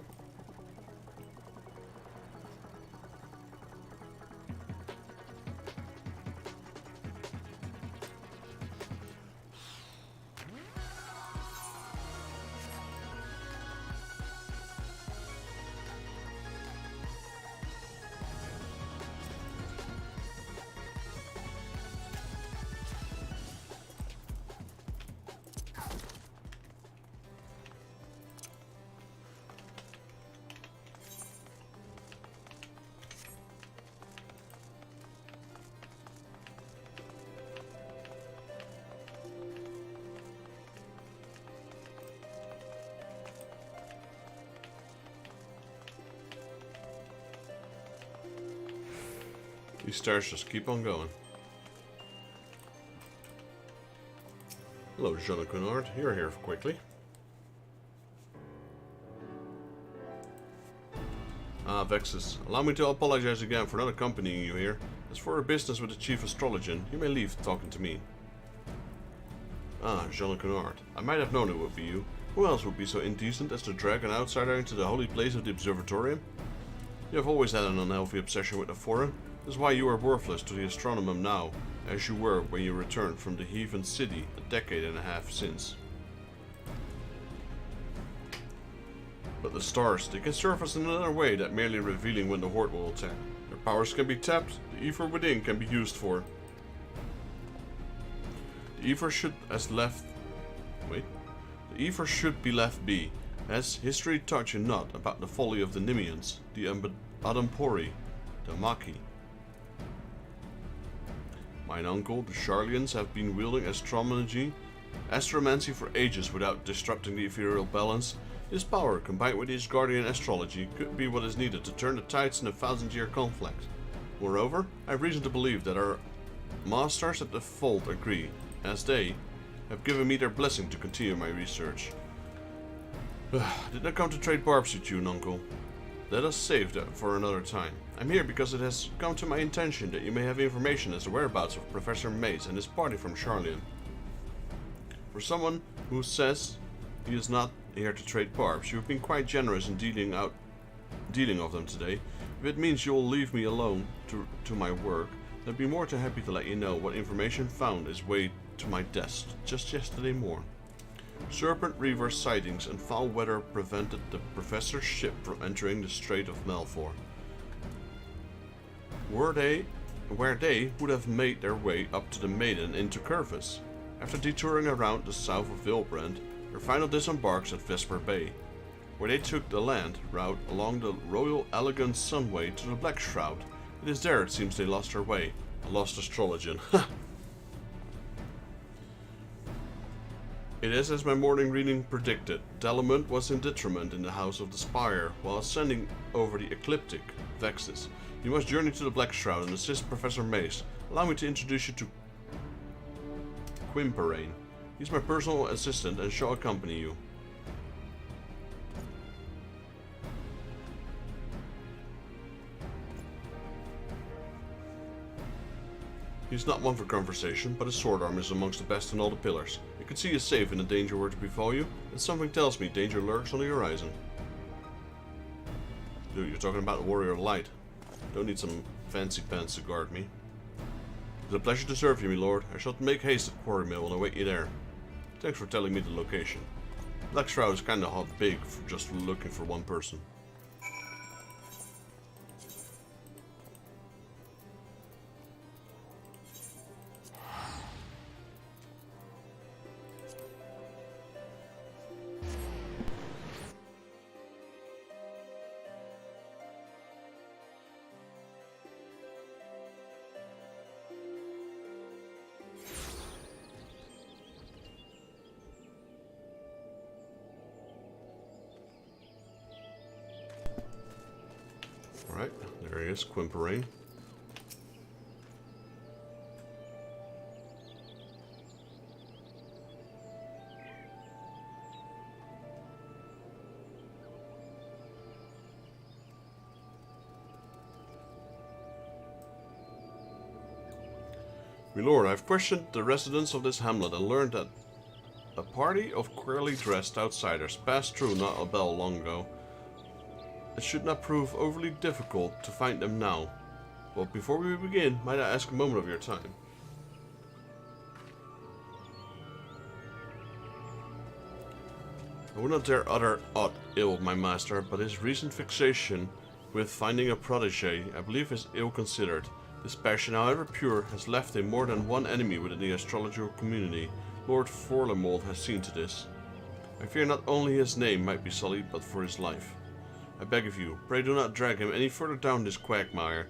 These stars just keep on going. Hello, Jean Cunard. You're here quickly. Ah, Vexus. Allow me to apologize again for not accompanying you here. As for a business with the Chief Astrologian, you may leave talking to me. Ah, Jean Cunard. I might have known it would be you. Who else would be so indecent as to drag an outsider into the holy place of the Observatorium? You have always had an unhealthy obsession with the foreign. This is why you are worthless to the astronomer now, as you were when you returned from the heathen city a decade and a half since. But the stars, they can serve us in another way than merely revealing when the Horde will attack. Their powers can be tapped, the ether within can be used for. The ether should be left be, as history taught you not about the folly of the Nimians, the Adampori, the Maki. Mine uncle, the Charlians, have been wielding astromancy for ages without disrupting the ethereal balance. His power, combined with his guardian astrology, could be what is needed to turn the tides in a 1000-year conflict. Moreover, I have reason to believe that our masters at the Fold agree, as they have given me their blessing to continue my research. Did not come to trade barbs with you, uncle. Let us save that for another time. I'm here because it has come to my attention that you may have information as to the whereabouts of Professor Mace and his party from Charlian. For someone who says he is not here to trade barbs, you have been quite generous in dealing of them today. If it means you will leave me alone to my work, then I'd be more than happy to let you know what information found its way to my desk just yesterday morning. Serpent Reaver sightings and foul weather prevented the professor's ship from entering the Strait of Malfor, where they would have made their way up to the Maiden into Curvis. After detouring around the south of Vilbrand, their final disembarks at Vesper Bay, where they took the land route along the Royal Elegant Sunway to the Black Shroud. It is there it seems they lost their way. A lost astrologian. It is as my morning reading predicted. Dalamud was in detriment in the House of the Spire, while ascending over the ecliptic Vexus. You must journey to the Black Shroud and assist Professor Mace. Allow me to introduce you to Quimperane. He's my personal assistant and shall accompany you. He's not one for conversation, but his sword arm is amongst the best in all the pillars. You could see he is safe in the danger were to befall you, and something tells me danger lurks on the horizon. Dude, you're talking about the Warrior of Light. Don't need some fancy pants to guard me. It's a pleasure to serve you, my lord. I shall make haste at Quarry Mill and await you there. Thanks for telling me the location. Black Shroud is kinda hot big for just looking for one person. Alright, there he is, Quimperane. My lord, I have questioned the residents of this hamlet and learned that a party of queerly dressed outsiders passed through not a bell long ago. It should not prove overly difficult to find them now. But before we begin, might I ask a moment of your time? I would not dare utter aught ill of my master, but his recent fixation with finding a protege, I believe, is ill-considered. This passion, however pure, has left him more than one enemy within the astrological community. Lord Forlemold has seen to this. I fear not only his name might be sullied, but for his life. I beg of you, pray do not drag him any further down this quagmire.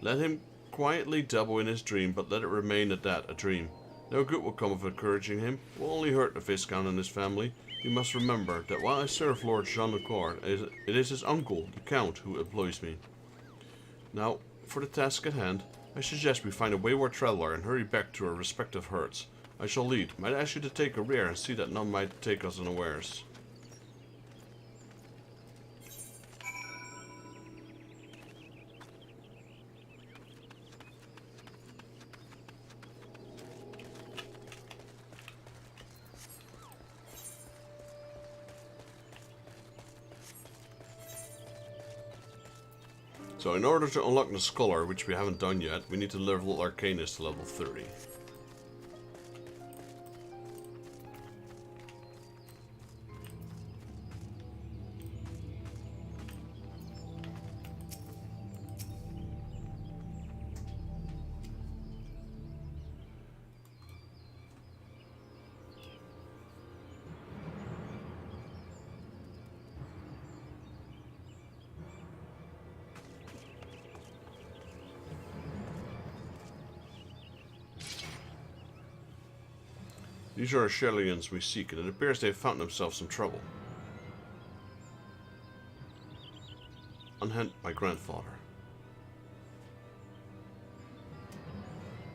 Let him quietly dabble in his dream, but let it remain at that, a dream. No good will come of encouraging him. It will only hurt the Viscount and his family. You must remember that while I serve Lord Jean de Court, it is his uncle, the Count, who employs me. Now, for the task at hand, I suggest we find a wayward traveler and hurry back to our respective herds. I shall lead. Might I ask you to take a rear and see that none might take us unawares. So in order to unlock the Scholar, which we haven't done yet, we need to level Arcanist to level 30. These are Shelians we seek, and it appears they have found themselves some trouble. Unhand my grandfather.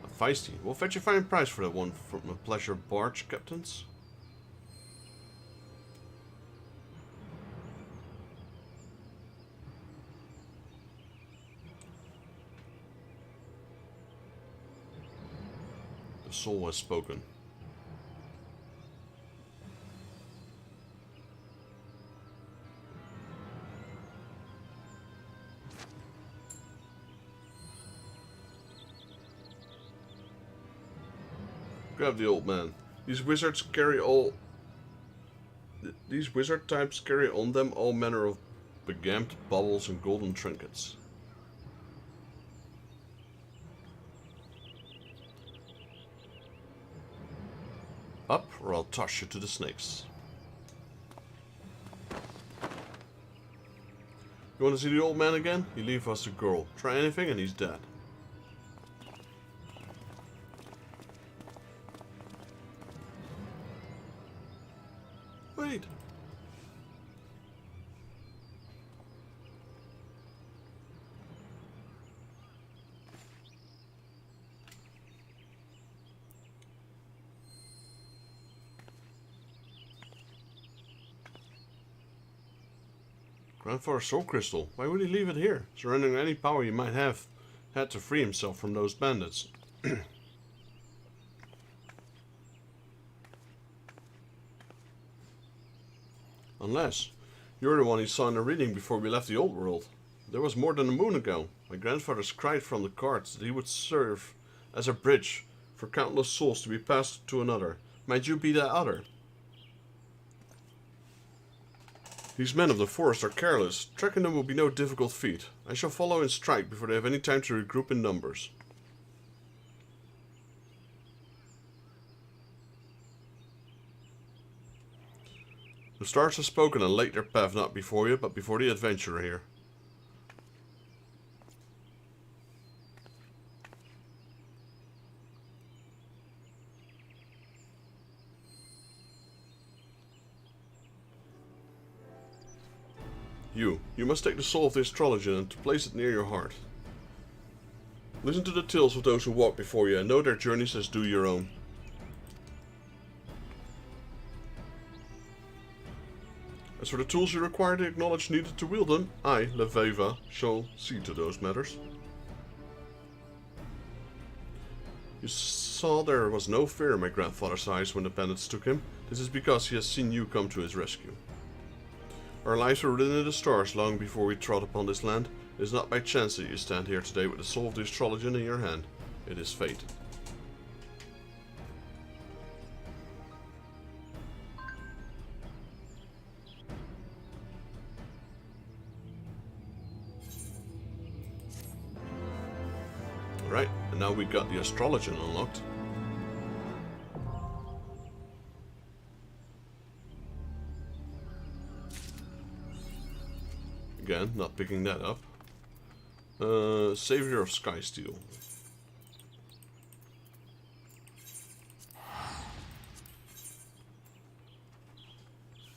A feisty. We'll fetch a fine price for that one from a pleasure barge, captains. The soul has spoken. Grab the old man. These wizard types carry on them all manner of begammed baubles and golden trinkets. Up, or I'll toss you to the snakes. You want to see the old man again? He leave us a girl. Try anything and he's dead. Wait. Grandfather's soul crystal. Why would he leave it here? Surrendering any power he might have had to free himself from those bandits. Unless you're the one he saw in the reading before we left the old world. There was more than a moon ago. My grandfather cried from the carts that he would serve as a bridge for countless souls to be passed to another. Might you be that other? These men of the forest are careless. Tracking them will be no difficult feat. I shall follow and strike before they have any time to regroup in numbers. The stars have spoken and laid their path not before you, but before the adventurer here. You must take the soul of the astrologer and to place it near your heart. Listen to the tales of those who walk before you and know their journeys as do your own. As for the tools you require to acknowledge needed to wield them, I, Leveva, shall see to those matters. You saw there was no fear in my grandfather's eyes when the bandits took him. This is because he has seen you come to his rescue. Our lives were written in the stars long before we trod upon this land. It is not by chance that you stand here today with the soul of the astrologer in your hand. It is fate. Right, and now we got the astrologer unlocked. Again, not picking that up. Savior of Skysteel.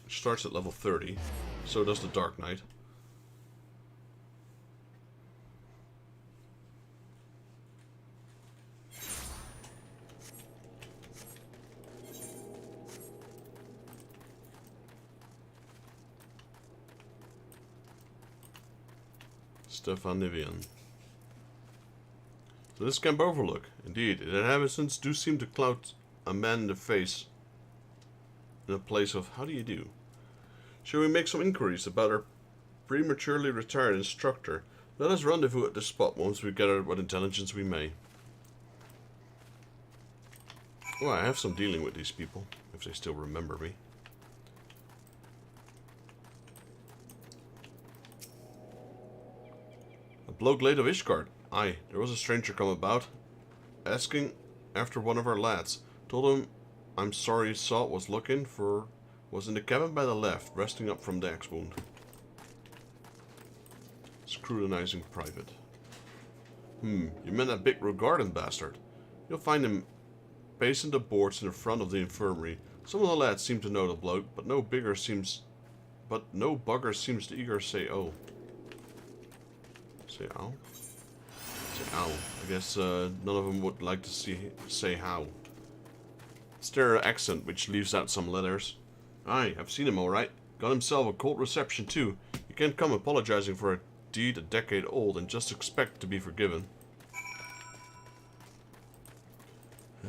Which starts at level 30. So does the Dark Knight. Stefan Nivian. So this Camp Overlook. Indeed, its inhabitants do seem to cloud a man in the face in a place of how do you do? Shall we make some inquiries about our prematurely retired instructor? Let us rendezvous at this spot once we gather what intelligence we may. Oh, I have some dealing with these people, if they still remember me. Blowglade of Ishgard. Aye, there was a stranger come about, asking after one of our lads. Told him I'm sorry saw was looking for was in the cabin by the left, resting up from the axe wound. Scrutinizing private. You meant that big Rogarden bastard. You'll find him pacing the boards in the front of the infirmary. Some of the lads seem to know the bloke, but no bugger seems to eager say oh. Say ow? Say ow. I guess none of them would like to say how. It's their accent which leaves out some letters. Aye, I've seen him alright. Got himself a cold reception too. You can't come apologizing for a deed a decade old and just expect to be forgiven.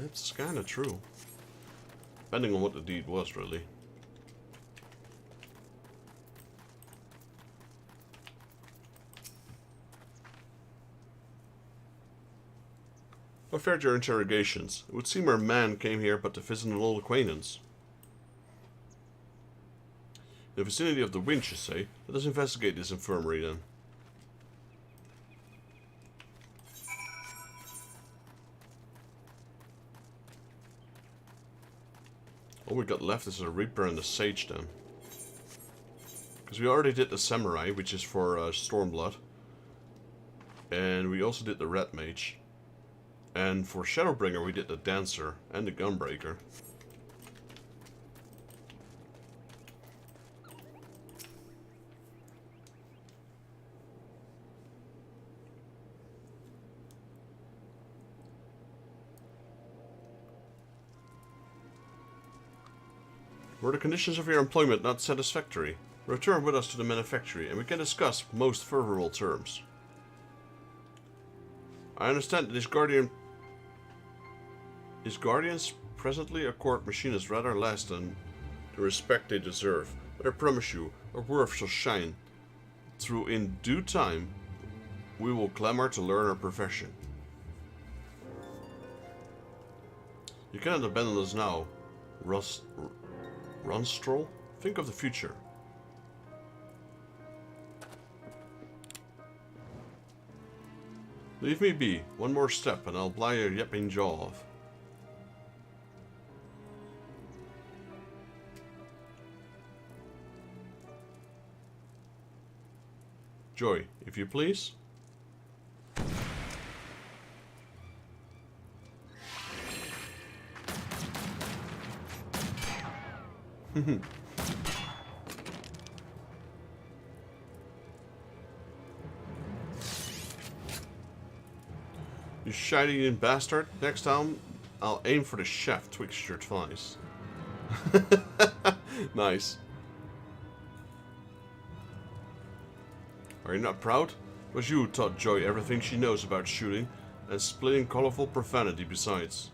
It's kinda true. Depending on what the deed was, really. What fared your interrogations? It would seem our man came here but to visit an old acquaintance. In the vicinity of the winch, you say? Let us investigate this infirmary then. All we got left is a Reaper and a Sage then. Because we already did the Samurai, which is for Stormblood. And we also did the Red Mage. And for Shadowbringer we did the Dancer and the Gunbreaker. Were the conditions of your employment not satisfactory? Return with us to the manufactory and we can discuss most favorable terms. I understand that his guardians presently accord machinists rather less than the respect they deserve, but I promise you, our worth shall shine through in due time. We will clamor to learn our profession. You cannot abandon us now, Runstrol. Think of the future. Leave me be. One more step and I'll bly your yapping jaw off. Joy, if you please. You shiny bastard. Next time, I'll aim for the shaft twixt your thighs. Nice. Are you not proud? It was you who taught Joy everything she knows about shooting, and splitting colorful profanity besides.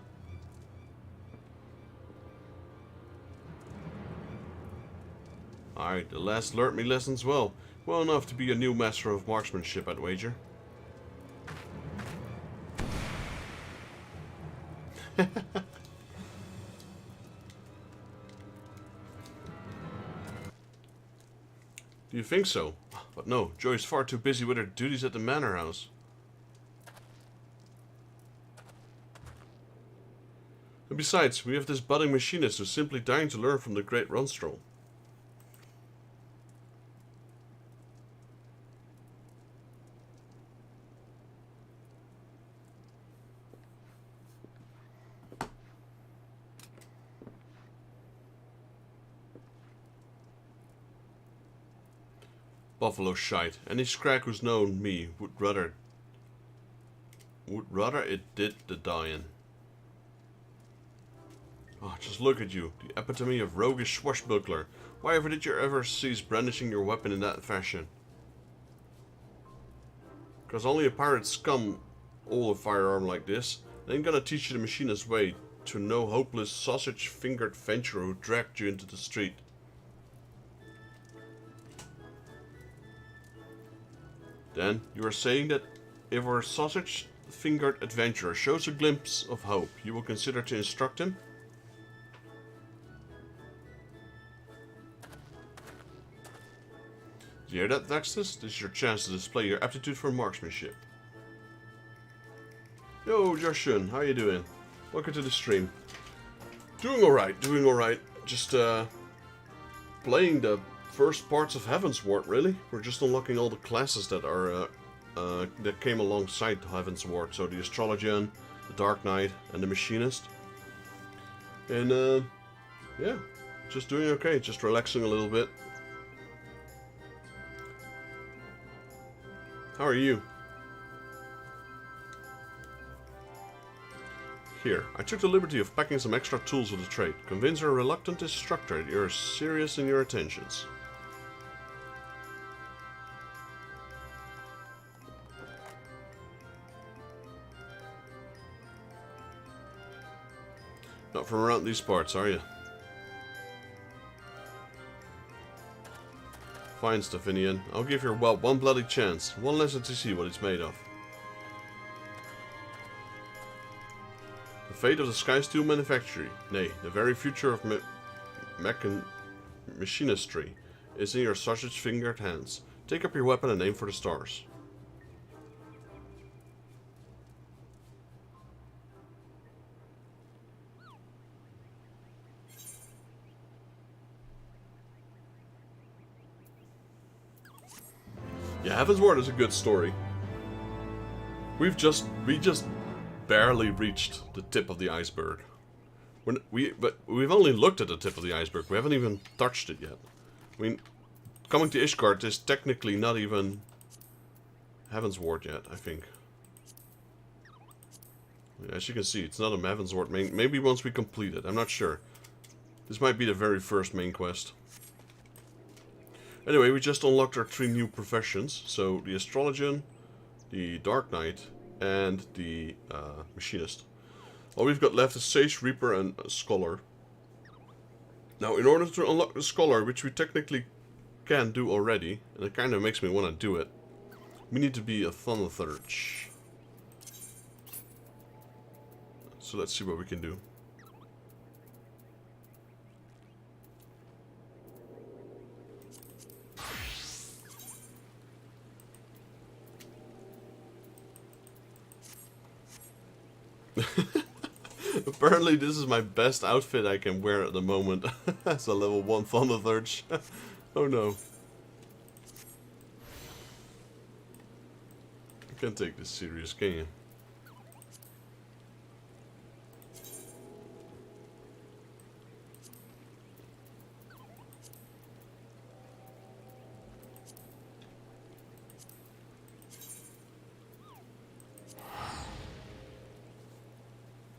Alright, the lass learnt me lessons well. Well enough to be a new master of marksmanship, I'd wager. Do you think so? But no, Joy's far too busy with her duties at the manor house. And besides, we have this budding machinist who's simply dying to learn from the great Runstrol. Buffalo shite. Any scrag who's known me would rather it did the dying. Oh, just look at you, the epitome of roguish swashbuckler. Why ever did you ever cease brandishing your weapon in that fashion? Cause only a pirate scum all a firearm like this. They ain't gonna teach you the machinist's way to no hopeless sausage-fingered venturer who dragged you into the street. Then, you are saying that if our sausage-fingered adventurer shows a glimpse of hope, you will consider to instruct him? Do you hear that, Vextus? This is your chance to display your aptitude for marksmanship. Yo, Joshun, how you doing? Welcome to the stream. Doing alright, doing alright. Just, playing the first parts of Heavensward, really. We're just unlocking all the classes that are that came alongside Heavensward. So the Astrologian, the Dark Knight, and the Machinist. And yeah, just doing okay, just relaxing a little bit. How are you? Here, I took the liberty of packing some extra tools of the trade. Convince our reluctant instructor that you're serious in your intentions. Not from around these parts, are you? Fine, Stephanian. I'll give your whelp one bloody chance. One lesson to see what it's made of. The fate of the Sky Steel manufactory, nay, the very future of machinistry, is in your sausage-fingered hands. Take up your weapon and aim for the stars. Yeah, Heavensward is a good story. We just barely reached the tip of the iceberg. But we've only looked at the tip of the iceberg. We haven't even touched it yet. I mean, coming to Ishgard is technically not even Heavensward yet, I think. As you can see, it's not a Heavensward main. Maybe once we complete it, I'm not sure. This might be the very first main quest. Anyway, we just unlocked our 3 new professions. So, the Astrologian, the Dark Knight, and the Machinist. All we've got left is Sage, Reaper, and Scholar. Now, in order to unlock the Scholar, which we technically can do already, and it kind of makes me want to do it, we need to be a Thunderthurge. So let's see what we can do. Apparently this is my best outfit I can wear at the moment as a level 1 Thunderthurge. Oh no. You can't take this serious, can you?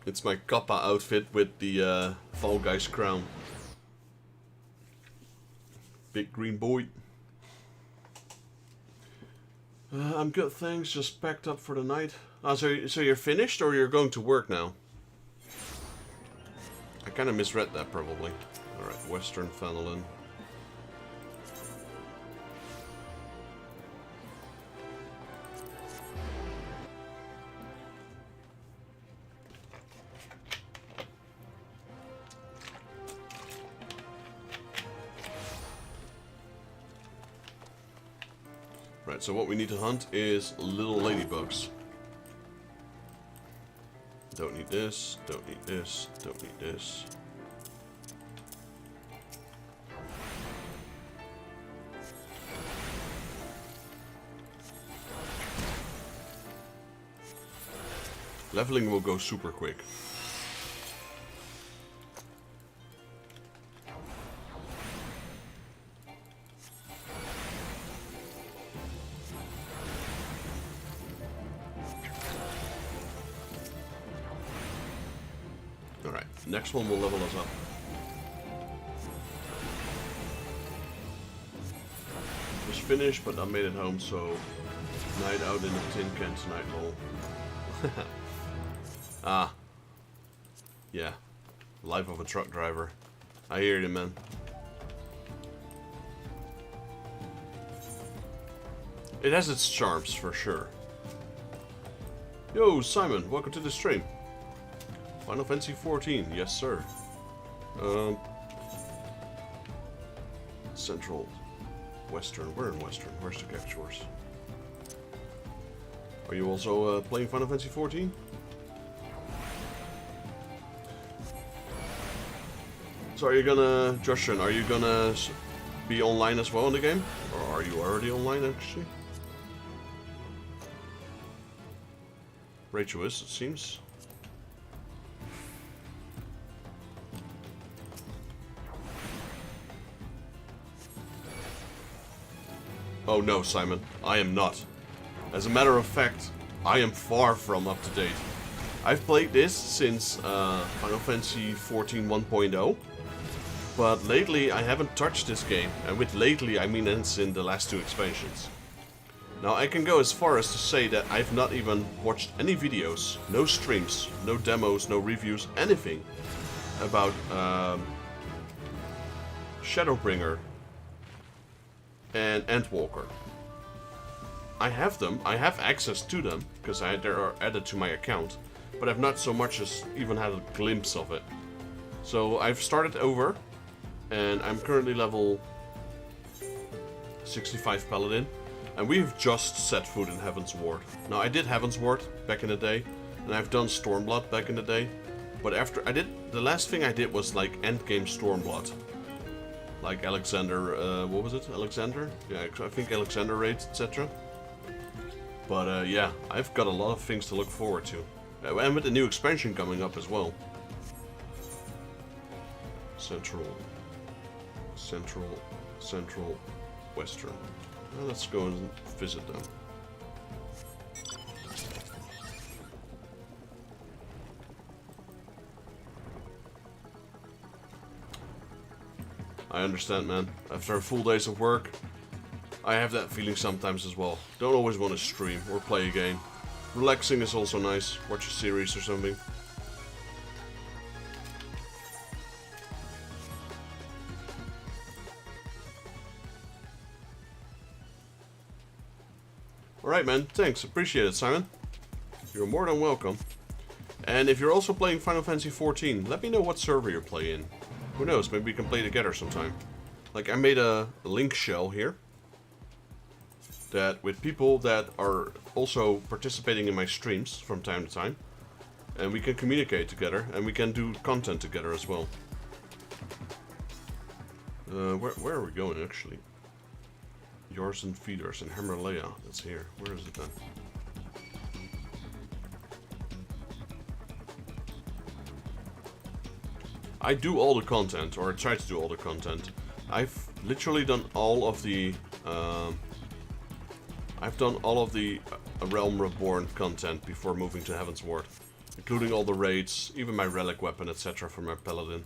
It's my Kappa outfit with the Fall Guys crown. Big green boy. I'm good, thanks. Just packed up for the night. So you're finished, or you're going to work now? I kind of misread that, probably. Alright, Western Fenelon. Right, so what we need to hunt is little ladybugs. Don't need this, don't need this, don't need this. Leveling will go super quick. Alright, next one will level us up. Just finished, but I made it home, so night out in the tin can tonight, lol. Ah. Yeah. Life of a truck driver. I hear you, man. It has its charms, for sure. Yo, Simon, welcome to the stream. Final Fantasy XIV, yes sir. Central, Western, we're in Western, where's the captures? Are you also playing Final Fantasy XIV? So are you gonna, Joshua, are you gonna be online as well in the game? Or are you already online actually? Rachel is, it seems. Oh no, Simon, I am not. As a matter of fact, I am far from up to date. I've played this since Final Fantasy XIV 1.0, but lately I haven't touched this game, and with lately I mean it's in the last two expansions. Now I can go as far as to say that I've not even watched any videos, no streams, no demos, no reviews, anything about Shadowbringer and Endwalker. I have them, I have access to them, because they are added to my account, but I've not so much as even had a glimpse of it. So I've started over, and I'm currently level 65 Paladin, and we've just set foot in Heaven's Ward. Now I did Heaven's Ward back in the day, and I've done Stormblood back in the day, but after the last thing I did was like endgame Stormblood. Like Alexander, what was it? Alexander? Yeah, I think Alexander raids, etc. But yeah, I've got a lot of things to look forward to. And with the new expansion coming up as well. Central, Western. Well, let's go and visit them. I understand, man. After a full days of work, I have that feeling sometimes as well. Don't always want to stream or play a game. Relaxing is also nice. Watch a series or something. Alright, man. Thanks. Appreciate it, Simon. You're more than welcome. And if you're also playing Final Fantasy XIV, let me know what server you're playing. Who knows, maybe we can play together sometime. Like, I made a link shell here. That with people that are also participating in my streams from time to time. And we can communicate together, and we can do content together as well. Where are we going, actually? Yours and Feeders and Hammerlea. That's here. Where is it then? I do all the content, or I try to do all the content. I've literally done all of the A Realm Reborn content before moving to Heaven's Ward, including all the raids, even my relic weapon, etc. for my paladin.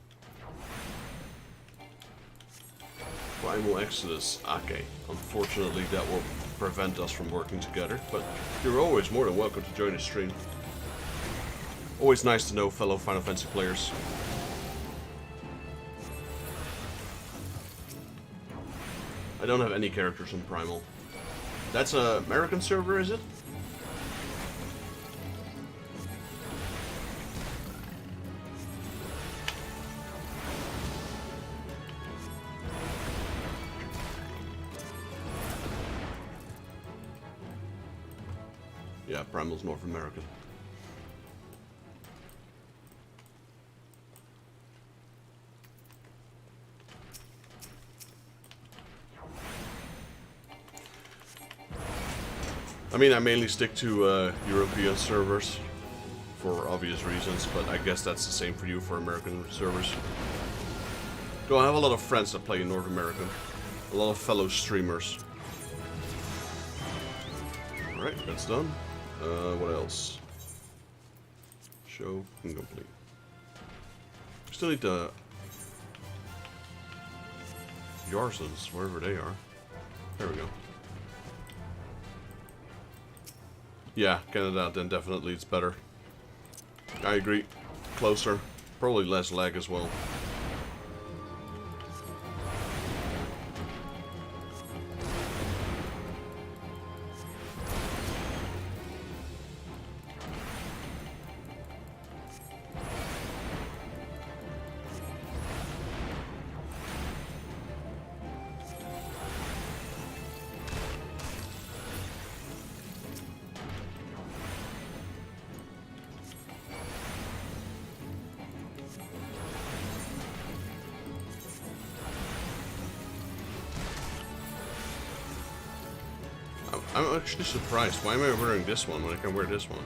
Primal Exodus. Okay, unfortunately that will prevent us from working together, but you're always more than welcome to join the stream. Always nice to know fellow Final Fantasy players. I don't have any characters on Primal. That's a American server, is it? Yeah, Primal's North American. I mean, I mainly stick to European servers for obvious reasons, but I guess that's the same for you for American servers. Though I have a lot of friends that play in North American. A lot of fellow streamers. Alright, that's done. What else? Show incomplete. Still need the Eorzeas, wherever they are. There we go. Yeah, Canada, then definitely it's better. I agree. Closer. Probably less lag as well. I'm actually surprised. Why am I wearing this one when I can wear this one?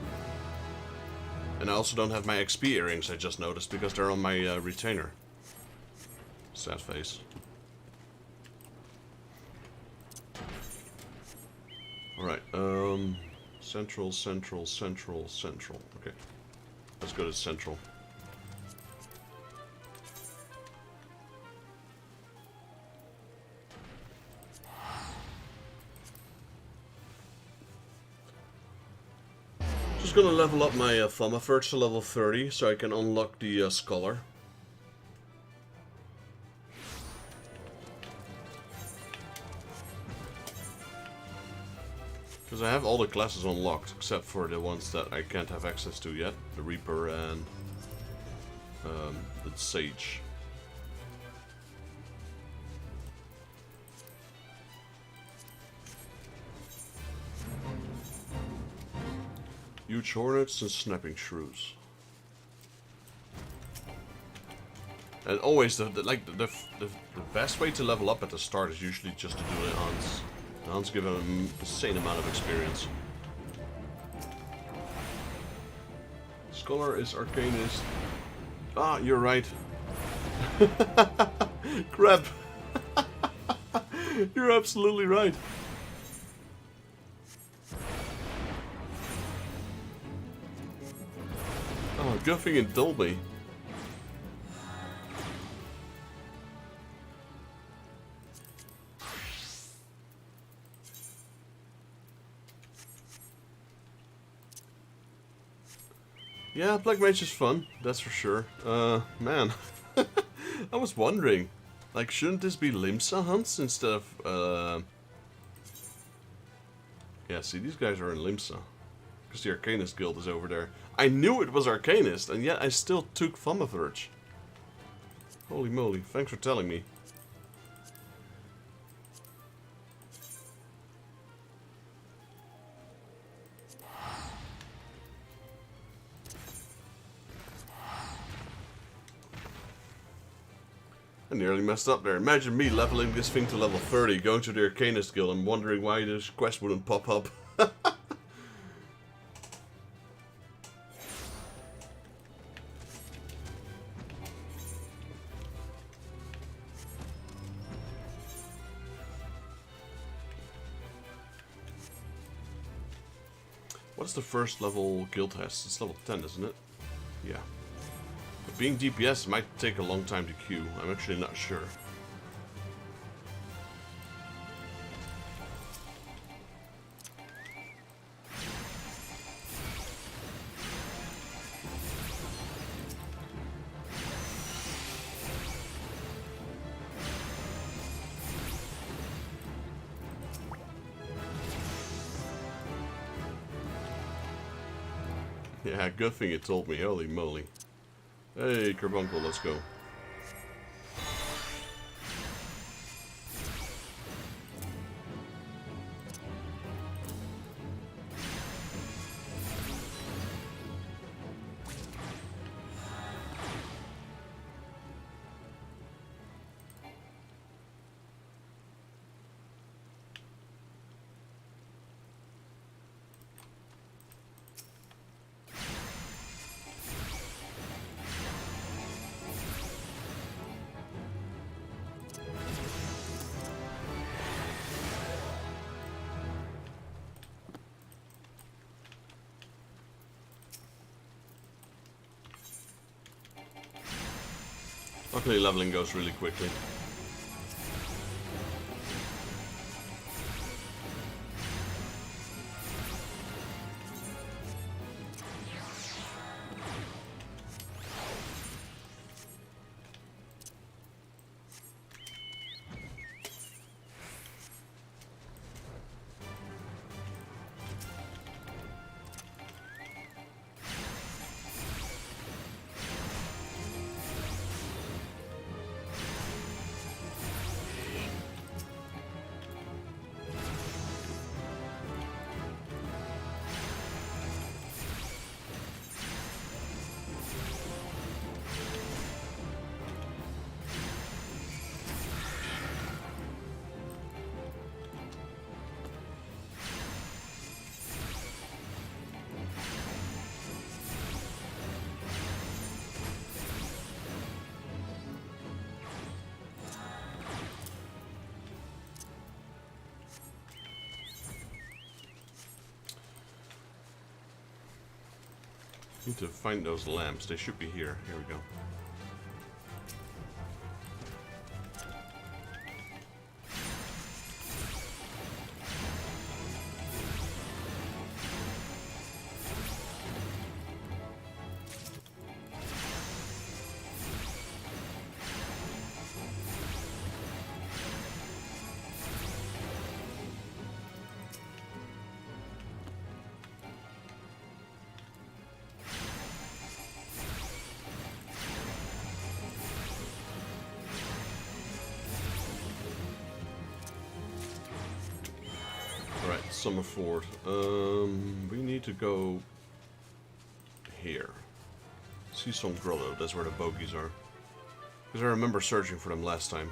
And I also don't have my XP earrings, I just noticed, because they're on my retainer. Sad face. Alright, Central, Central, Central, Central. Okay. Let's go to Central. Just gonna level up my Thumafurge to level 30 so I can unlock the Scholar. Because I have all the classes unlocked except for the ones that I can't have access to yet. The Reaper and the Sage. Huge Hornets and Snapping Shrews. And always the best way to level up at the start is usually just to do the Hunts. The Hunts give an insane amount of experience. Scholar is Arcanist. Ah, you're right. Crap. You're absolutely right. Oh, good thing it told me. Yeah, Black Mage is fun, that's for sure. Man. I was wondering, like, shouldn't this be Limsa hunts instead of, Yeah, see, these guys are in Limsa. Because the Arcanist Guild is over there. I knew it was Arcanist, and yet I still took Thumafurge. Holy moly, thanks for telling me. I nearly messed up there. Imagine me leveling this thing to level 30, going to the Arcanist Guild and wondering why this quest wouldn't pop up. What's the first level guild test? It's level 10, isn't it? Yeah. But being DPS might take a long time to queue. I'm actually not sure. Yeah, good thing you told me. Holy moly. Hey, Carbuncle, let's go. Luckily, leveling goes really quickly. Need to find those lamps. They should be here. Here we go. Alright, Summer Fort. We need to go here. See some Grotto, that's where the bogies are. Because I remember searching for them last time.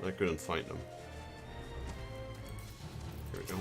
I couldn't find them. Here we go.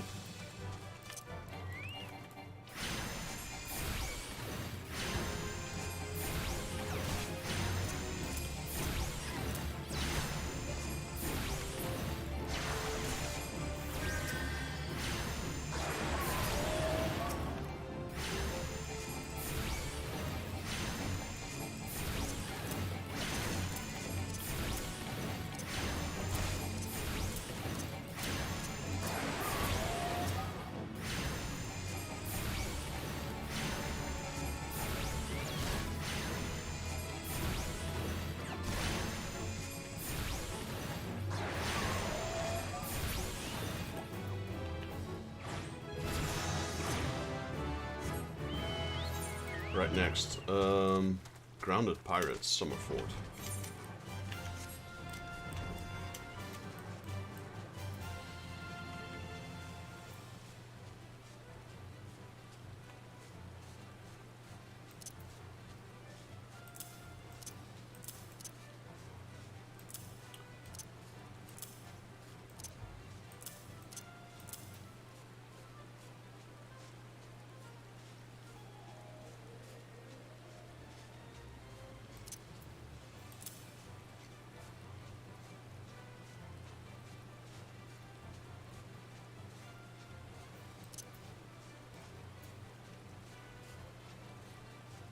Right next, Grounded Pirates, Summer Fort.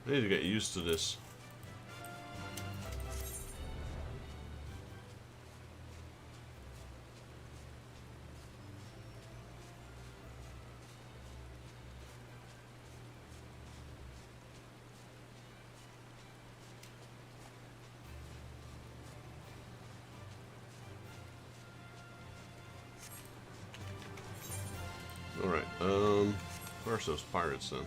I need to get used to this. Alright, where's those pirates then?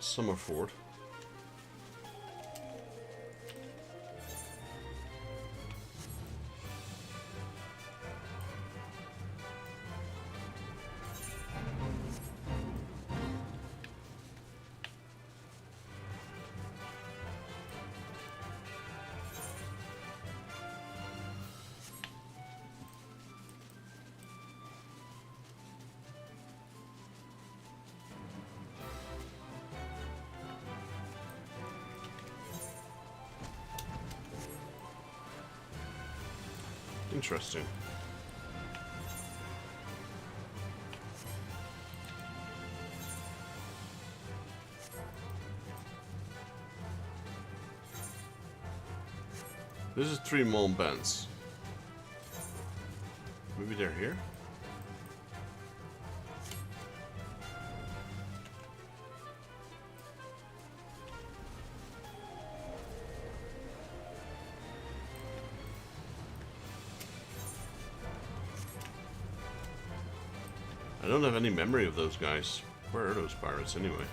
summer fort. Interesting. This is 3 Mon bands. Maybe they're here? I don't have any memory of those guys. Where are those pirates anyway?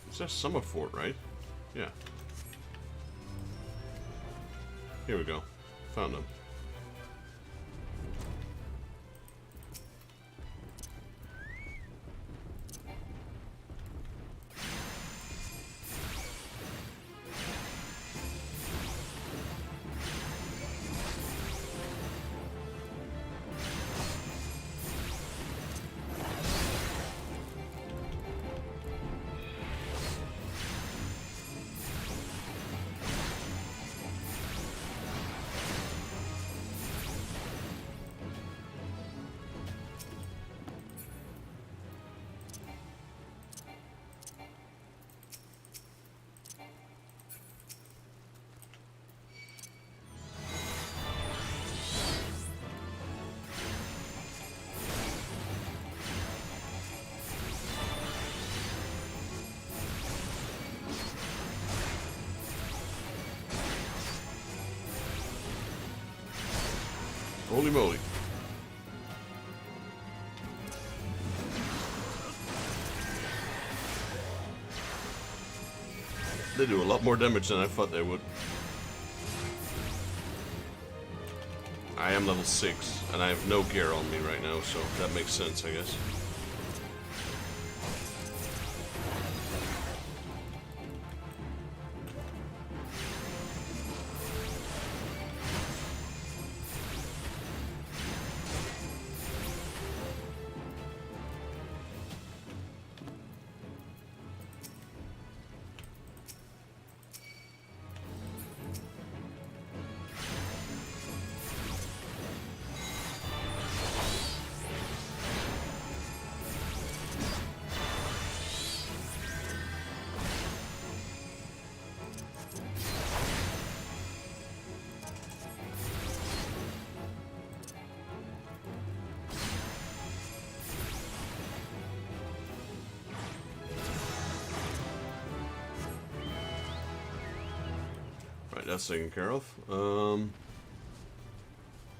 It's a summer fort, right? Yeah. Here we go. Found them. Holy moly. They do a lot more damage than I thought they would. I am level 6, and I have no gear on me right now, so that makes sense, I guess. That's taken care of.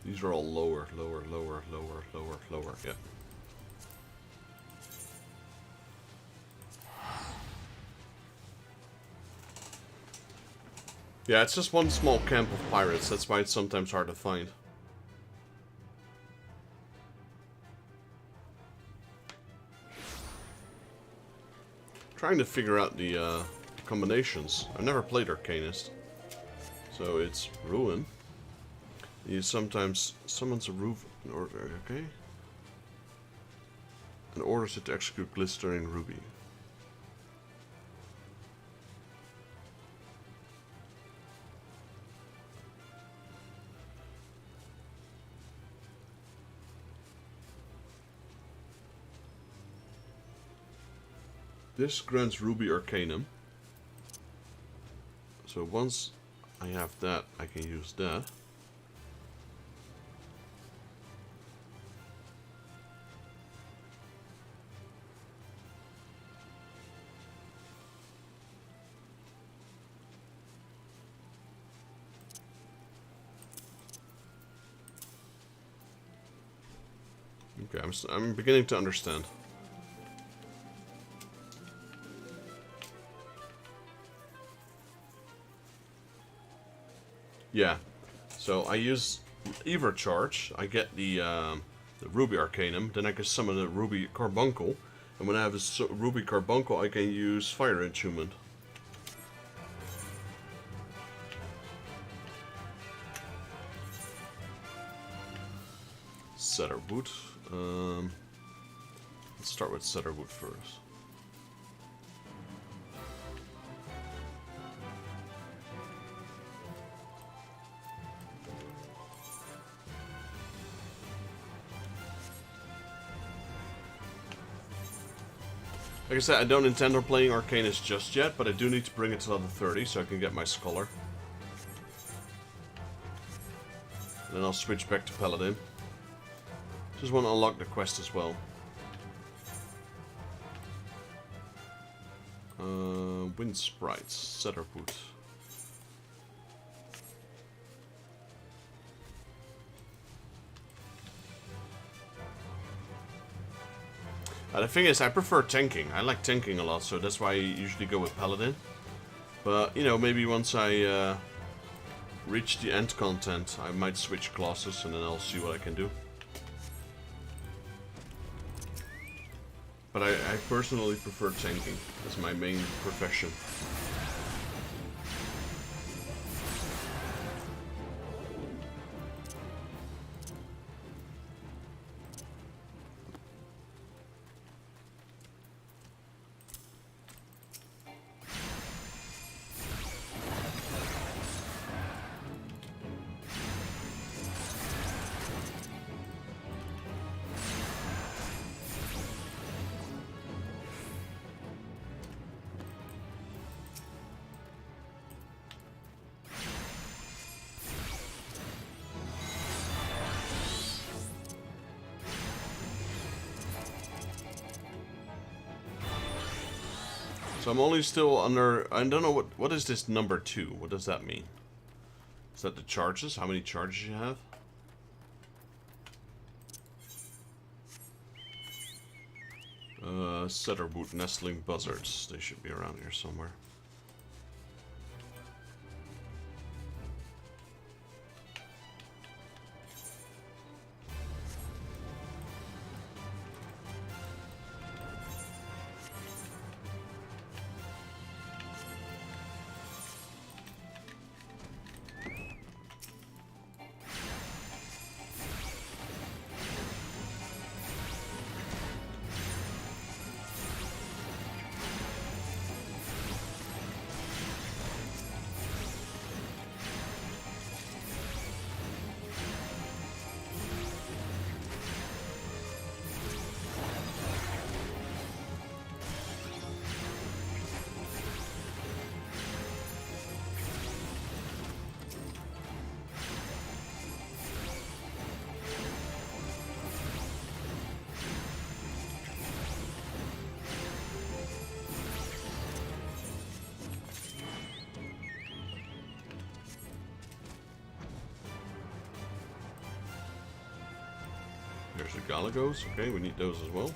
These are all lower. Yeah. Yeah, it's just one small camp of pirates. That's why it's sometimes hard to find. Trying to figure out the combinations. I've never played Arcanist. So it's Ruin. He sometimes summons a roof in order, okay? And orders it to execute Glistering Ruby. This grants Ruby Arcanum. So once I have that, I can use that. Okay, I'm beginning to understand. Yeah, so I use Evercharge. I get the Ruby Arcanum, then I can summon the Ruby Carbuncle, and when I have a Ruby Carbuncle, I can use Fire Attunement. Cedarwood. Let's start with Cedarwood first. Like I said, I don't intend on playing Arcanus just yet, but I do need to bring it to level 30 so I can get my Scholar. And then I'll switch back to Paladin. Just want to unlock the quest as well. Wind Sprites, Cedarwood. The thing is, I prefer tanking. I like tanking a lot, so that's why I usually go with Paladin. But, you know, maybe once I reach the end content, I might switch classes and then I'll see what I can do. But I personally prefer tanking as my main profession. So I'm only still under, I don't know what is this number 2? What does that mean? Is that the charges? How many charges you have? Cedarwood nestling buzzards. They should be around here somewhere. There's the Galagos. Okay, we need those as well.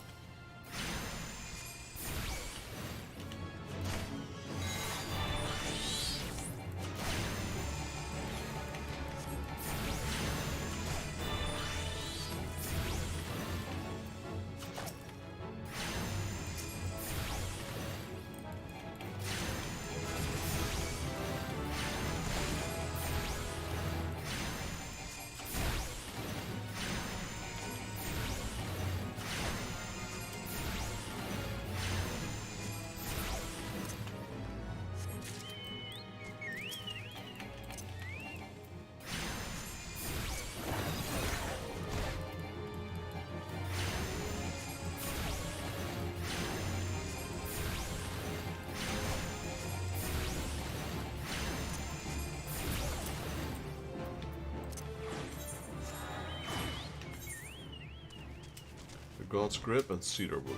God's Grip and Cedarwood.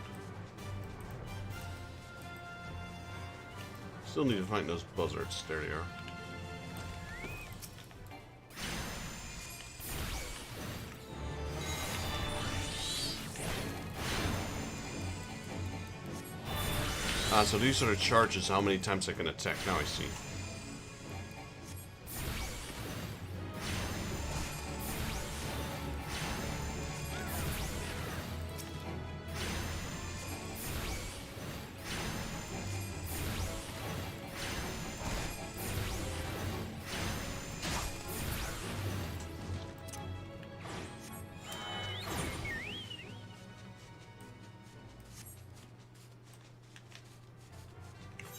Still need to find those buzzards. There they are. Ah, so these are the charges, how many times I can attack. Now I see.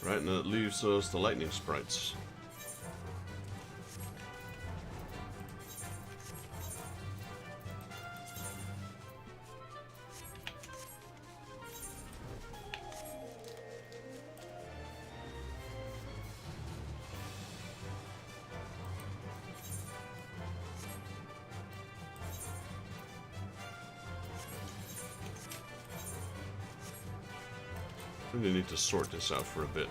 Right, and it leaves us the lightning sprites. I really need to sort this out for a bit.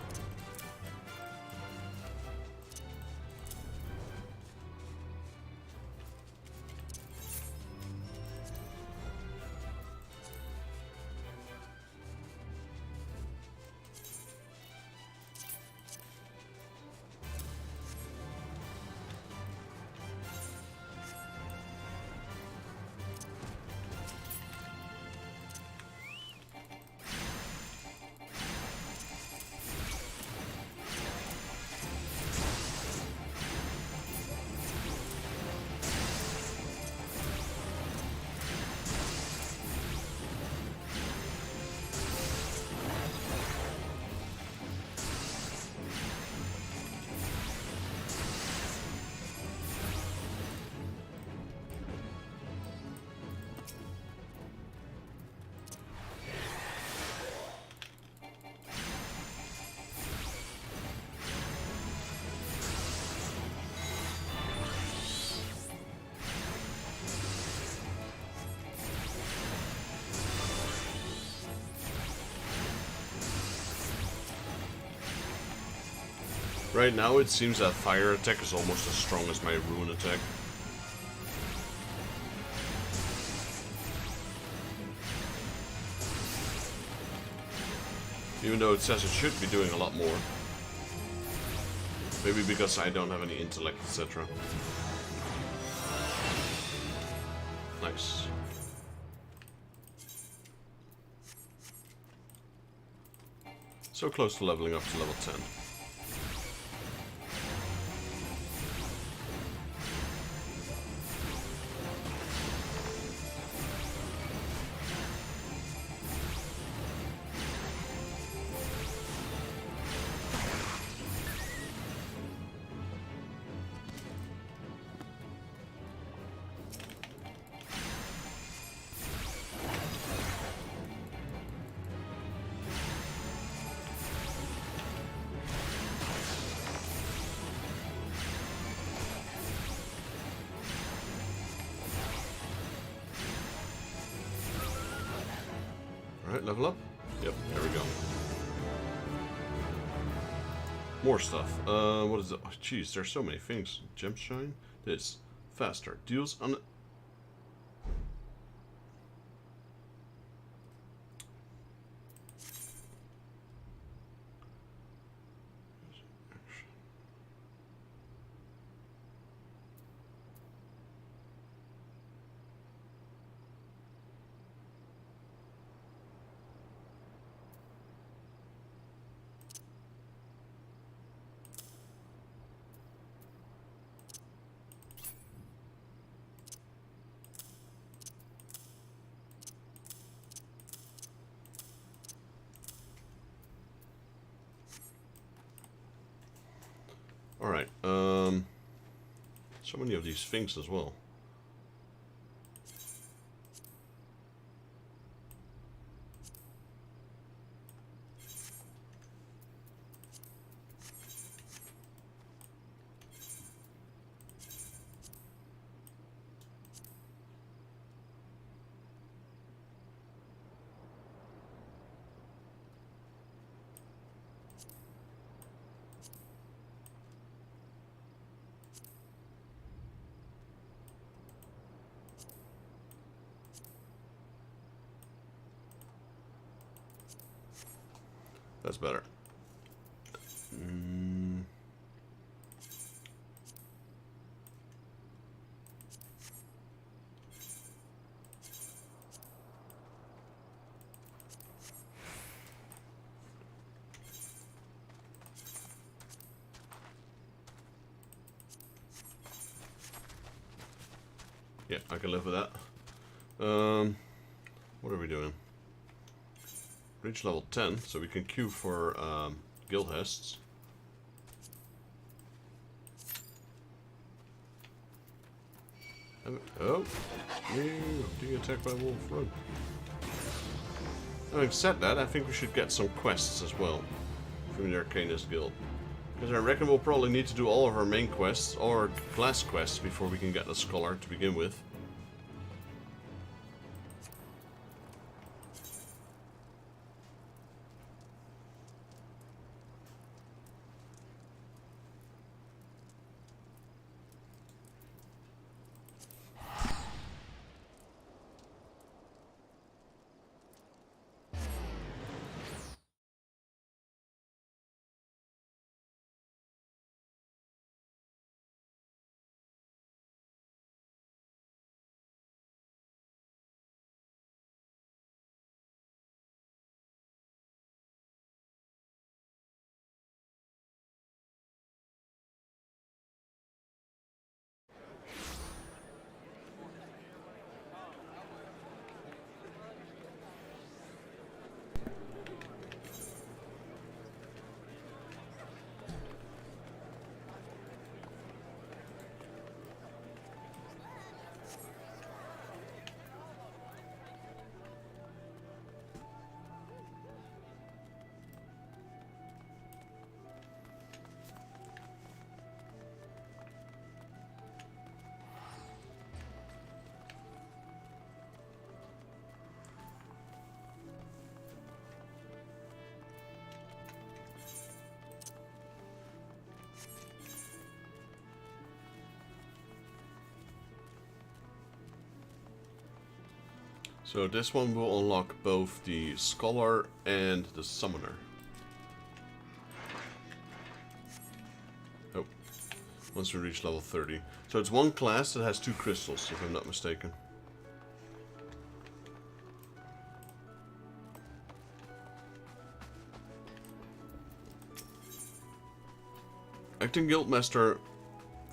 Right now it seems that fire attack is almost as strong as my ruin attack. Even though it says it should be doing a lot more. Maybe because I don't have any intellect, etc. Nice. So close to leveling up to level 10. Alright, level up? Yep, there we go. More stuff. What is it? Oh, jeez, there's so many things. Gem shine? This. Faster. Deals on... Alright, so many of these things as well. That's better. Yeah, I can live with that. What are we doing? Reach level 10, so we can queue for guild hests. Oh, being attacked by a wolf. Run. Having said that, I think we should get some quests as well from the Arcanist Guild. Because I reckon we'll probably need to do all of our main quests, or class quests, before we can get the Scholar to begin with. So this one will unlock both the Scholar and the Summoner. Oh, once we reach level 30. So it's one class that has 2 crystals, if I'm not mistaken. Acting Guildmaster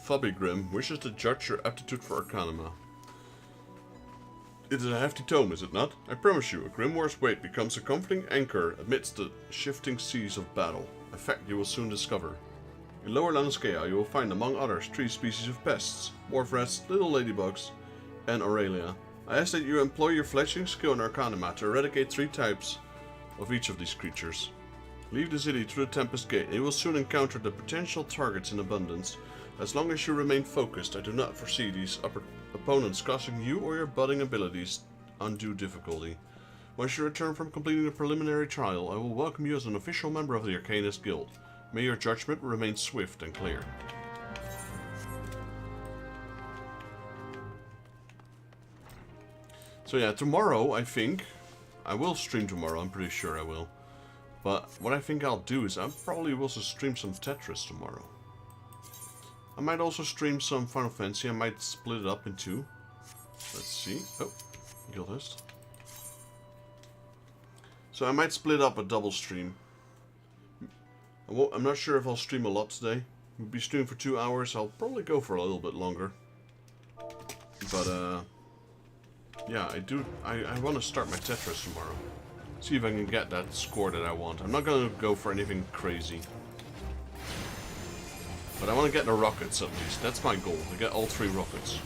Thubigrim wishes to judge your aptitude for Arcanima. It is a hefty tome, is it not? I promise you, a grimoire's weight becomes a comforting anchor amidst the shifting seas of battle, a fact you will soon discover. In Lower Lanskea you will find among others 3 species of pests, wharf rats, little ladybugs, and Aurelia. I ask that you employ your fledgling skill in Arcanima to eradicate 3 types of each of these creatures. Leave the city through the Tempest Gate and you will soon encounter the potential targets in abundance. As long as you remain focused, I do not foresee these opponents causing you or your budding abilities undue difficulty. Once you return from completing the preliminary trial, I will welcome you as an official member of the Arcanist Guild. May your judgment remain swift and clear. So yeah, tomorrow I think... I will stream tomorrow, I'm pretty sure I will. But what I think I'll do is I probably will also stream some Tetris tomorrow. I might also stream some Final Fantasy. I might split it up in 2. Let's see. Oh, guild host. So I might split up a double stream. I'm not sure if I'll stream a lot today. We'll be streaming for 2 hours. I'll probably go for a little bit longer. But yeah, I want to start my Tetris tomorrow. See if I can get that score that I want. I'm not gonna go for anything crazy. But I want to get the rockets at least. That's my goal, to get all 3 rockets.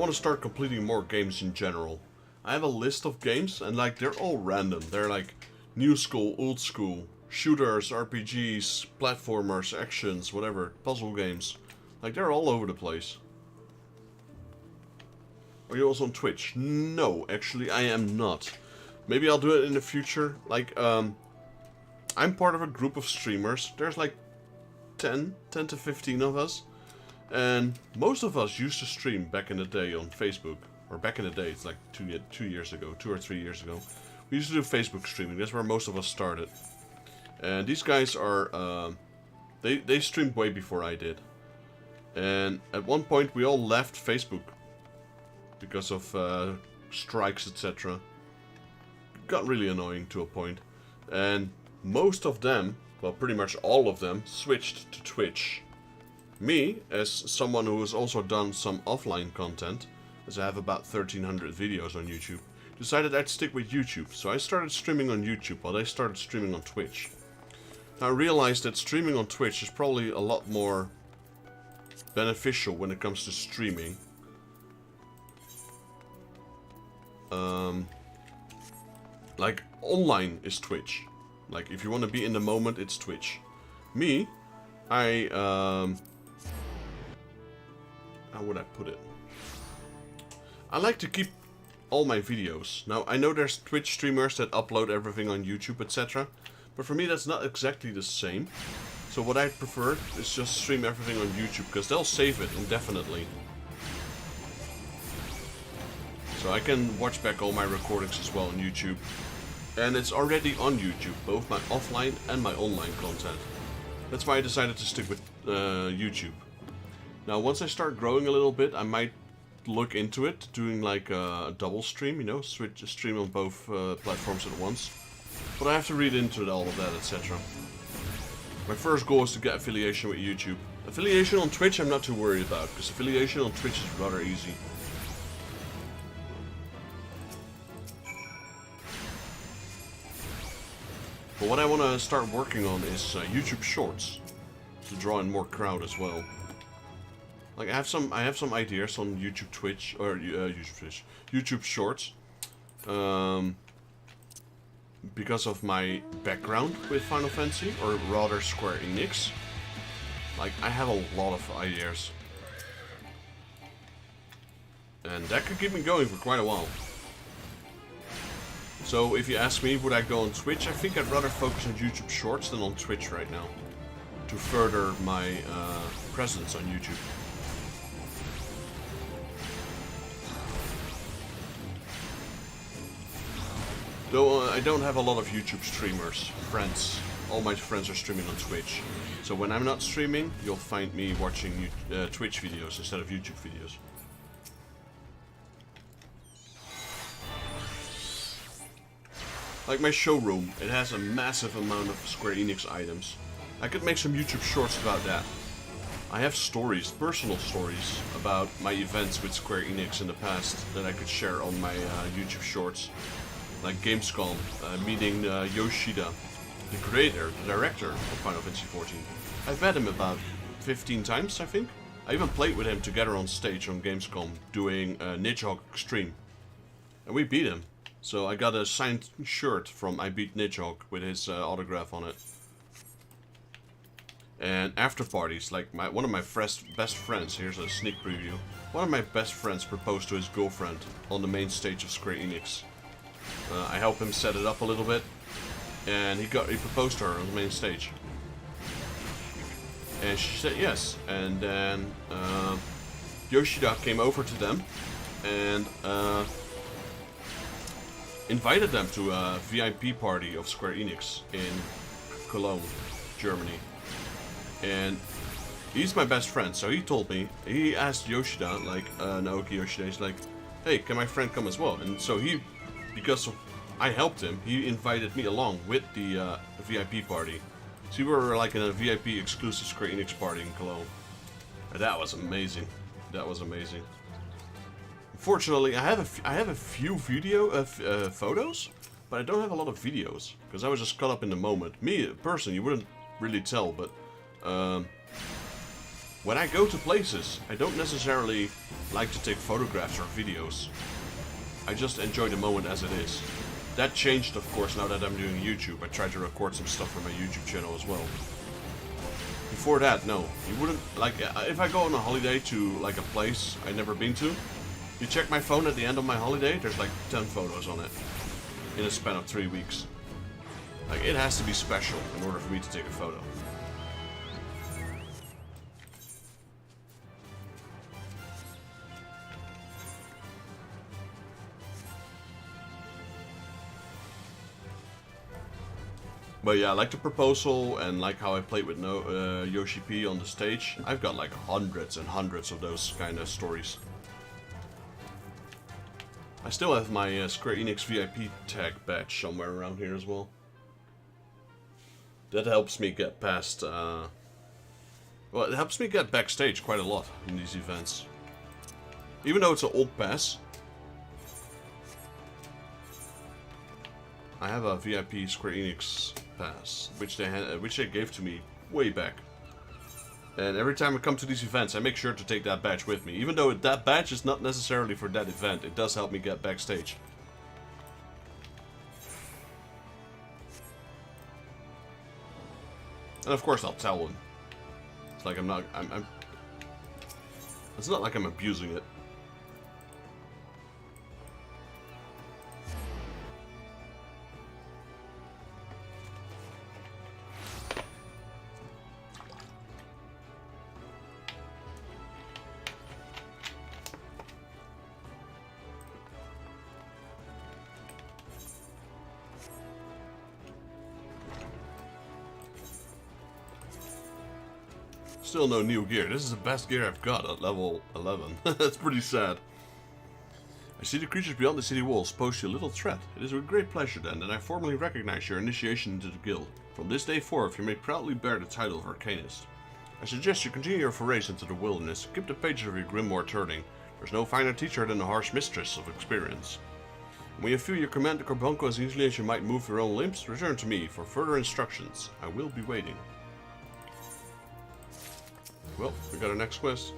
want to start completing more games in general. I have a list of games, and like they're all random. They're like new school, old school, shooters, RPGs, platformers, actions, whatever, puzzle games. Like they're all over the place. Are you also on Twitch? No, actually I am not. Maybe I'll do it in the future. Like, I'm part of a group of streamers. There's like 10 to 15 of us. And most of us used to stream back in the day on Facebook. Or back in the day, it's like 2 years ago, 2 or 3 years ago. We used to do Facebook streaming. That's where most of us started. And these guys are, they streamed way before I did. And at one point we all left Facebook. Because of strikes, etc. Got really annoying to a point. And most of them, well pretty much all of them, switched to Twitch. Me, as someone who has also done some offline content, as I have about 1300 videos on YouTube, decided I'd stick with YouTube. So I started streaming on YouTube while they started streaming on Twitch. Now I realized that streaming on Twitch is probably a lot more beneficial when it comes to streaming. Like online is Twitch. Like if you want to be in the moment, it's Twitch. Me, how would I put it? I like to keep all my videos. Now I know there's Twitch streamers that upload everything on YouTube, etc. But for me that's not exactly the same. So what I prefer is just stream everything on YouTube, because they'll save it indefinitely. So I can watch back all my recordings as well on YouTube. And it's already on YouTube, both my offline and my online content. That's why I decided to stick with YouTube. Now once I start growing a little bit, I might look into it, doing like a double stream, you know, stream on both platforms at once. But I have to read into all of that, etc. My first goal is to get affiliation with YouTube. Affiliation on Twitch I'm not too worried about, because affiliation on Twitch is rather easy. But what I want to start working on is YouTube Shorts, to draw in more crowd as well. Like I have some ideas on YouTube Twitch or YouTube Shorts, because of my background with Final Fantasy, or rather Square Enix. Like I have a lot of ideas, and that could keep me going for quite a while. So if you ask me, would I go on Twitch? I think I'd rather focus on YouTube Shorts than on Twitch right now, to further my presence on YouTube. Though I don't have a lot of YouTube streamers, friends. All my friends are streaming on Twitch. So when I'm not streaming, you'll find me watching Twitch videos instead of YouTube videos. Like my showroom, it has a massive amount of Square Enix items. I could make some YouTube shorts about that. I have stories, personal stories, about my events with Square Enix in the past that I could share on my YouTube shorts. Like Gamescom, meeting Yoshida, the creator, the director of Final Fantasy XIV. I've met him about 15 times, I think. I even played with him together on stage on Gamescom, doing Nidhogg Extreme. And we beat him. So I got a signed shirt from I Beat Nidhogg with his autograph on it. And after parties, like one of my best friends, here's a sneak preview. One of my best friends proposed to his girlfriend on the main stage of Square Enix. I helped him set it up a little bit, and he proposed to her on the main stage. And she said yes, and then Yoshida came over to them and invited them to a VIP party of Square Enix in Cologne, Germany. And he's my best friend, so he told me, he asked Yoshida, like Naoki Yoshida, he's like, hey, can my friend come as well? And so because I helped him, he invited me along with the VIP party. So we were like in a VIP exclusive Square Enix party in Cologne. And that was amazing. That was amazing. Unfortunately, I have a few photos, but I don't have a lot of videos because I was just caught up in the moment. Me, a person, you wouldn't really tell, but when I go to places, I don't necessarily like to take photographs or videos. I just enjoy the moment as it is. That changed, of course, now that I'm doing YouTube. I try to record some stuff for my YouTube channel as well. Before that, no. You wouldn't, like, if I go on a holiday to, like, a place I've never been to, you check my phone at the end of my holiday, there's like 10 photos on it. In a span of 3 weeks. Like, it has to be special in order for me to take a photo. But yeah, like the proposal and like how I played with Yoshi P on the stage, I've got like hundreds and hundreds of those kind of stories. I still have my Square Enix VIP tag badge somewhere around here as well. That helps me get past, well, it helps me get backstage quite a lot in these events. Even though it's an old pass, I have a VIP Square Enix pass, which they gave to me way back. And every time I come to these events, I make sure to take that badge with me. Even though that badge is not necessarily for that event, it does help me get backstage. And of course I'll tell them. It's like it's not like I'm abusing it. Still no new gear. This is the best gear I've got at level 11. That's pretty sad. I see the creatures beyond the city walls pose you a little threat. It is with great pleasure then that I formally recognize your initiation into the guild. From this day forth you may proudly bear the title of Arcanist. I suggest you continue your forays into the wilderness. Keep the pages of your grimoire turning. There's no finer teacher than the harsh mistress of experience. When you feel you command the carbuncle as easily as you might move your own limbs, return to me for further instructions. I will be waiting. Well, we got our next quest.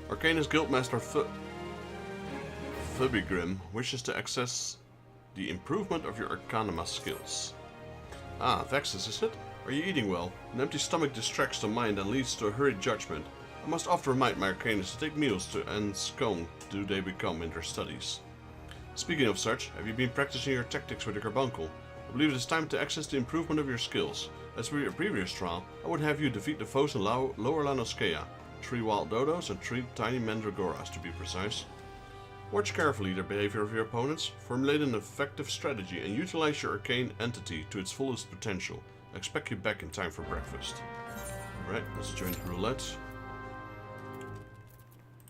Arcanist Guildmaster Fubigrim wishes to access the improvement of your Arcanima skills. Ah, Vexus, is it? Are you eating well? An empty stomach distracts the mind and leads to a hurried judgment. I must often remind my Arcanists to take meals and scone do they become in their studies. Speaking of such, have you been practicing your tactics with the carbuncle? I believe it is time to access the improvement of your skills. As for your previous trial, I would have you defeat the foes in Lower Lanoskea, 3 wild dodos and 3 tiny mandragoras to be precise. Watch carefully the behavior of your opponents, formulate an effective strategy and utilize your arcane entity to its fullest potential. I expect you back in time for breakfast. Alright, let's join the roulette.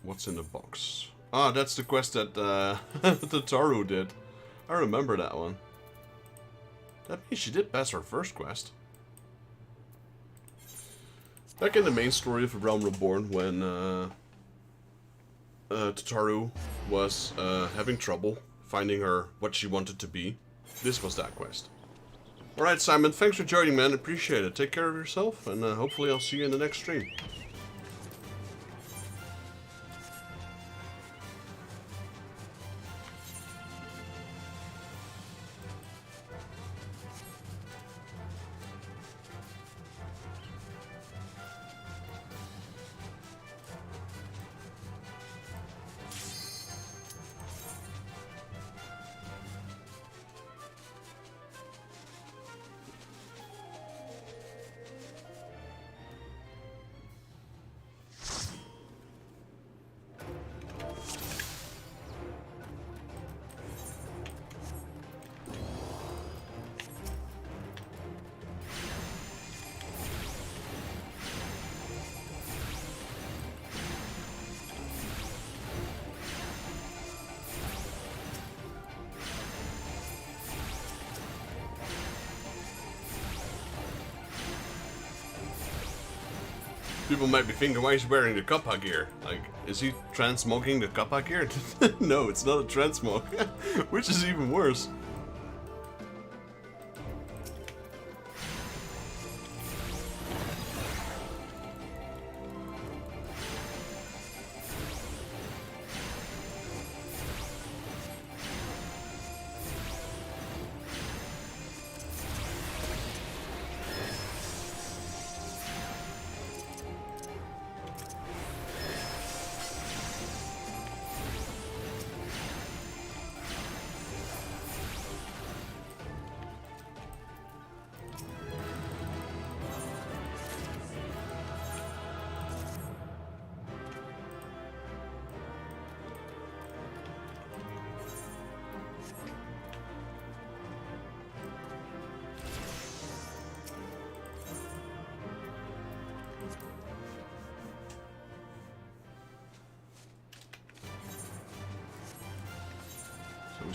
What's in the box? Ah, that's the quest that Tataru did. I remember that one. That means she did pass her first quest. Back in the main story of A Realm Reborn, when Tataru was having trouble finding her what she wanted to be, this was that quest. Alright Simon, thanks for joining man, appreciate it. Take care of yourself, and hopefully I'll see you in the next stream. People might be thinking, why is he wearing the Kappa gear? Like, is he transmogging the Kappa gear? No, it's not a transmog, which is even worse.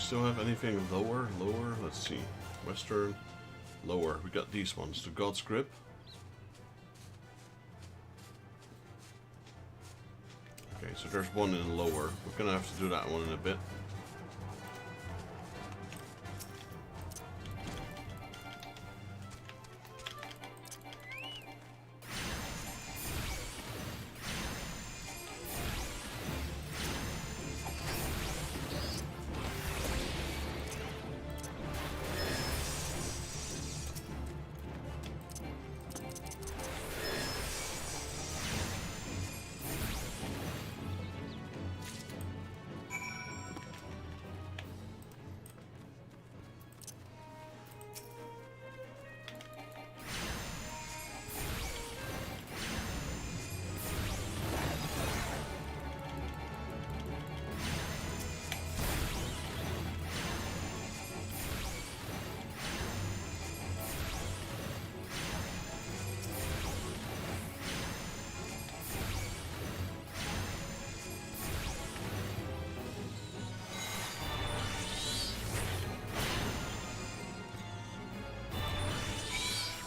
still have anything lower? Lower? Let's see. Western. Lower. We got these ones. The God's Grip. Okay, so there's one in lower. We're gonna have to do that one in a bit.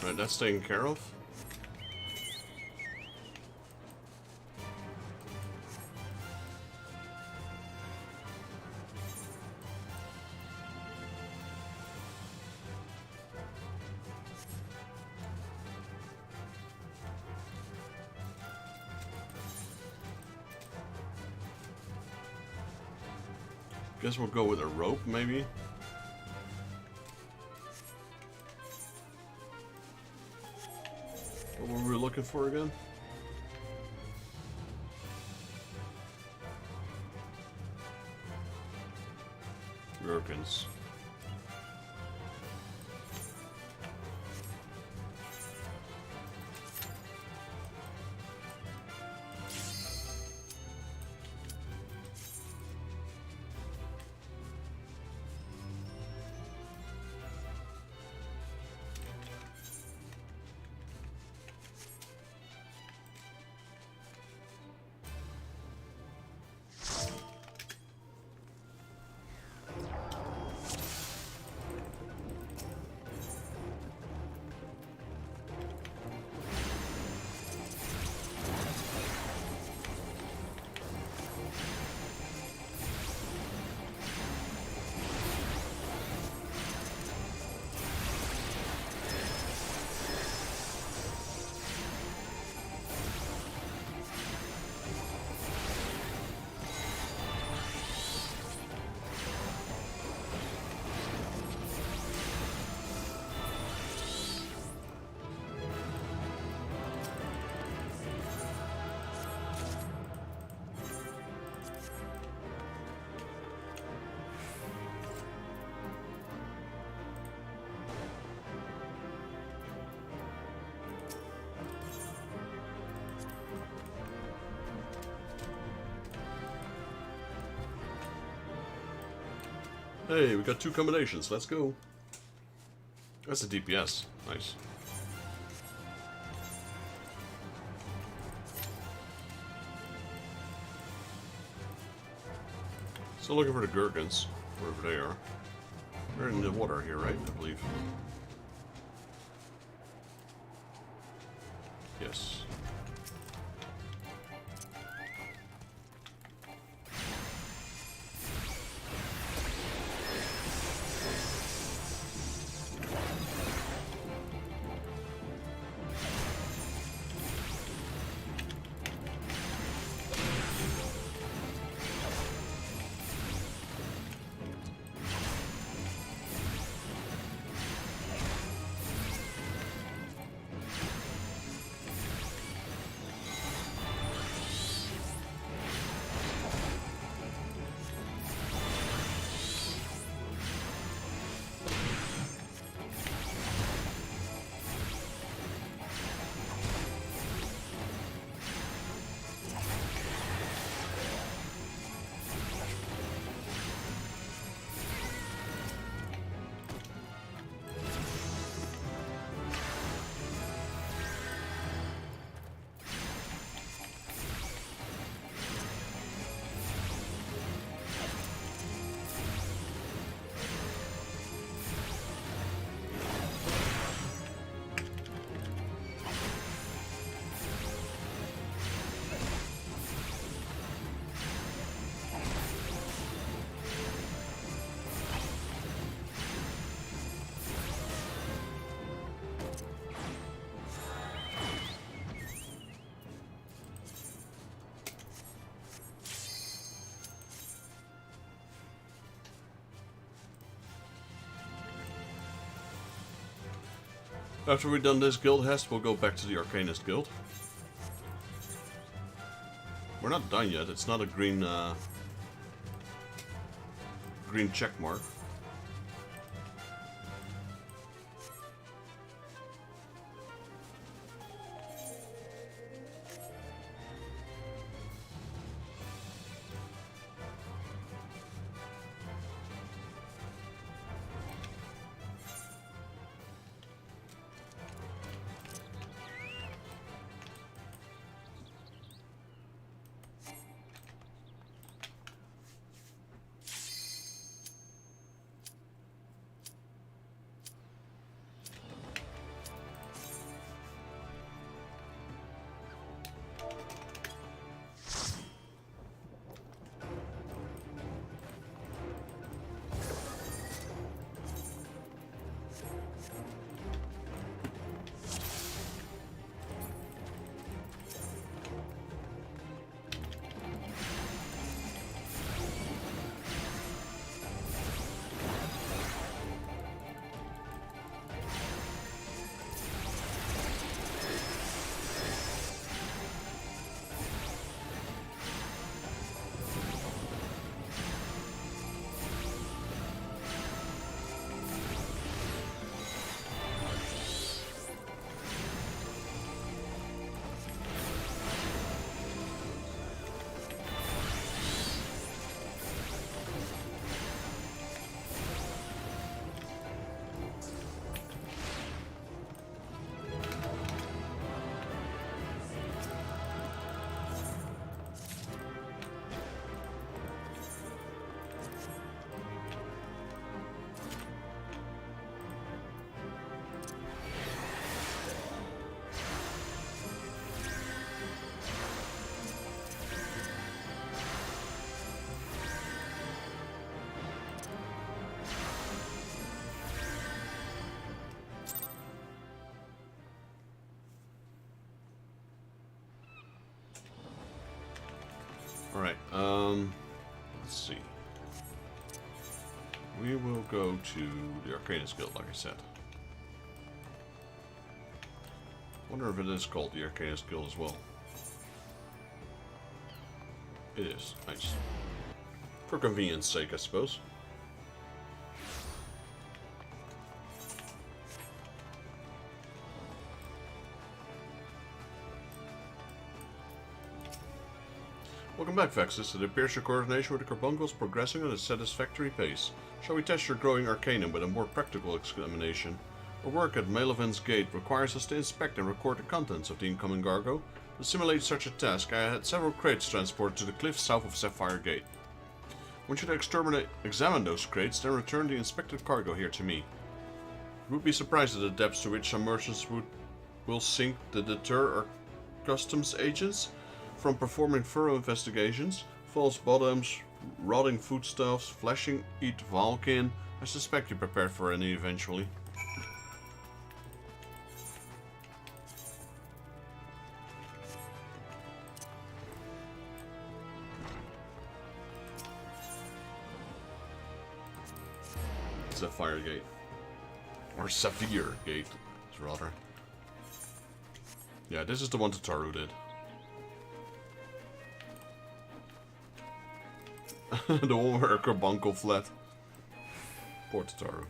Right, that's taken care of. Guess we'll go with a rope, maybe. What were we looking for again? Gherkins. Hey, we got 2 combinations. Let's go. That's a DPS. Nice. Still looking for the Gherkins, wherever they are. They're in the water here, right? I believe. Yes. After we've done this guild hest, we'll go back to the Arcanist guild. We're not done yet. It's not a green green check mark. Alright, let's see. We will go to the Arcanist Guild, like I said. Wonder if it is called the Arcanist Guild as well. It is. Nice. For convenience sake, I suppose. Welcome back, Vexus. It appears your coordination with the Carbuncle is progressing at a satisfactory pace. Shall we test your growing arcanum with a more practical examination? Our work at Malevin's Gate requires us to inspect and record the contents of the incoming cargo. To simulate such a task, I had several crates transported to the cliffs south of Sapphire Gate. Once you examine those crates, then return the inspected cargo here to me. You would be surprised at the depths to which some merchants will sink to deter our customs agents from performing thorough investigations. False bottoms, rotting foodstuffs, flashing eat Valkin. I suspect you're prepared for any eventually. Sapphire Gate. Or Sapphire Gate, rather. Yeah, this is the one Tataru did. The one where Carbuncle fled. Poor Tataru.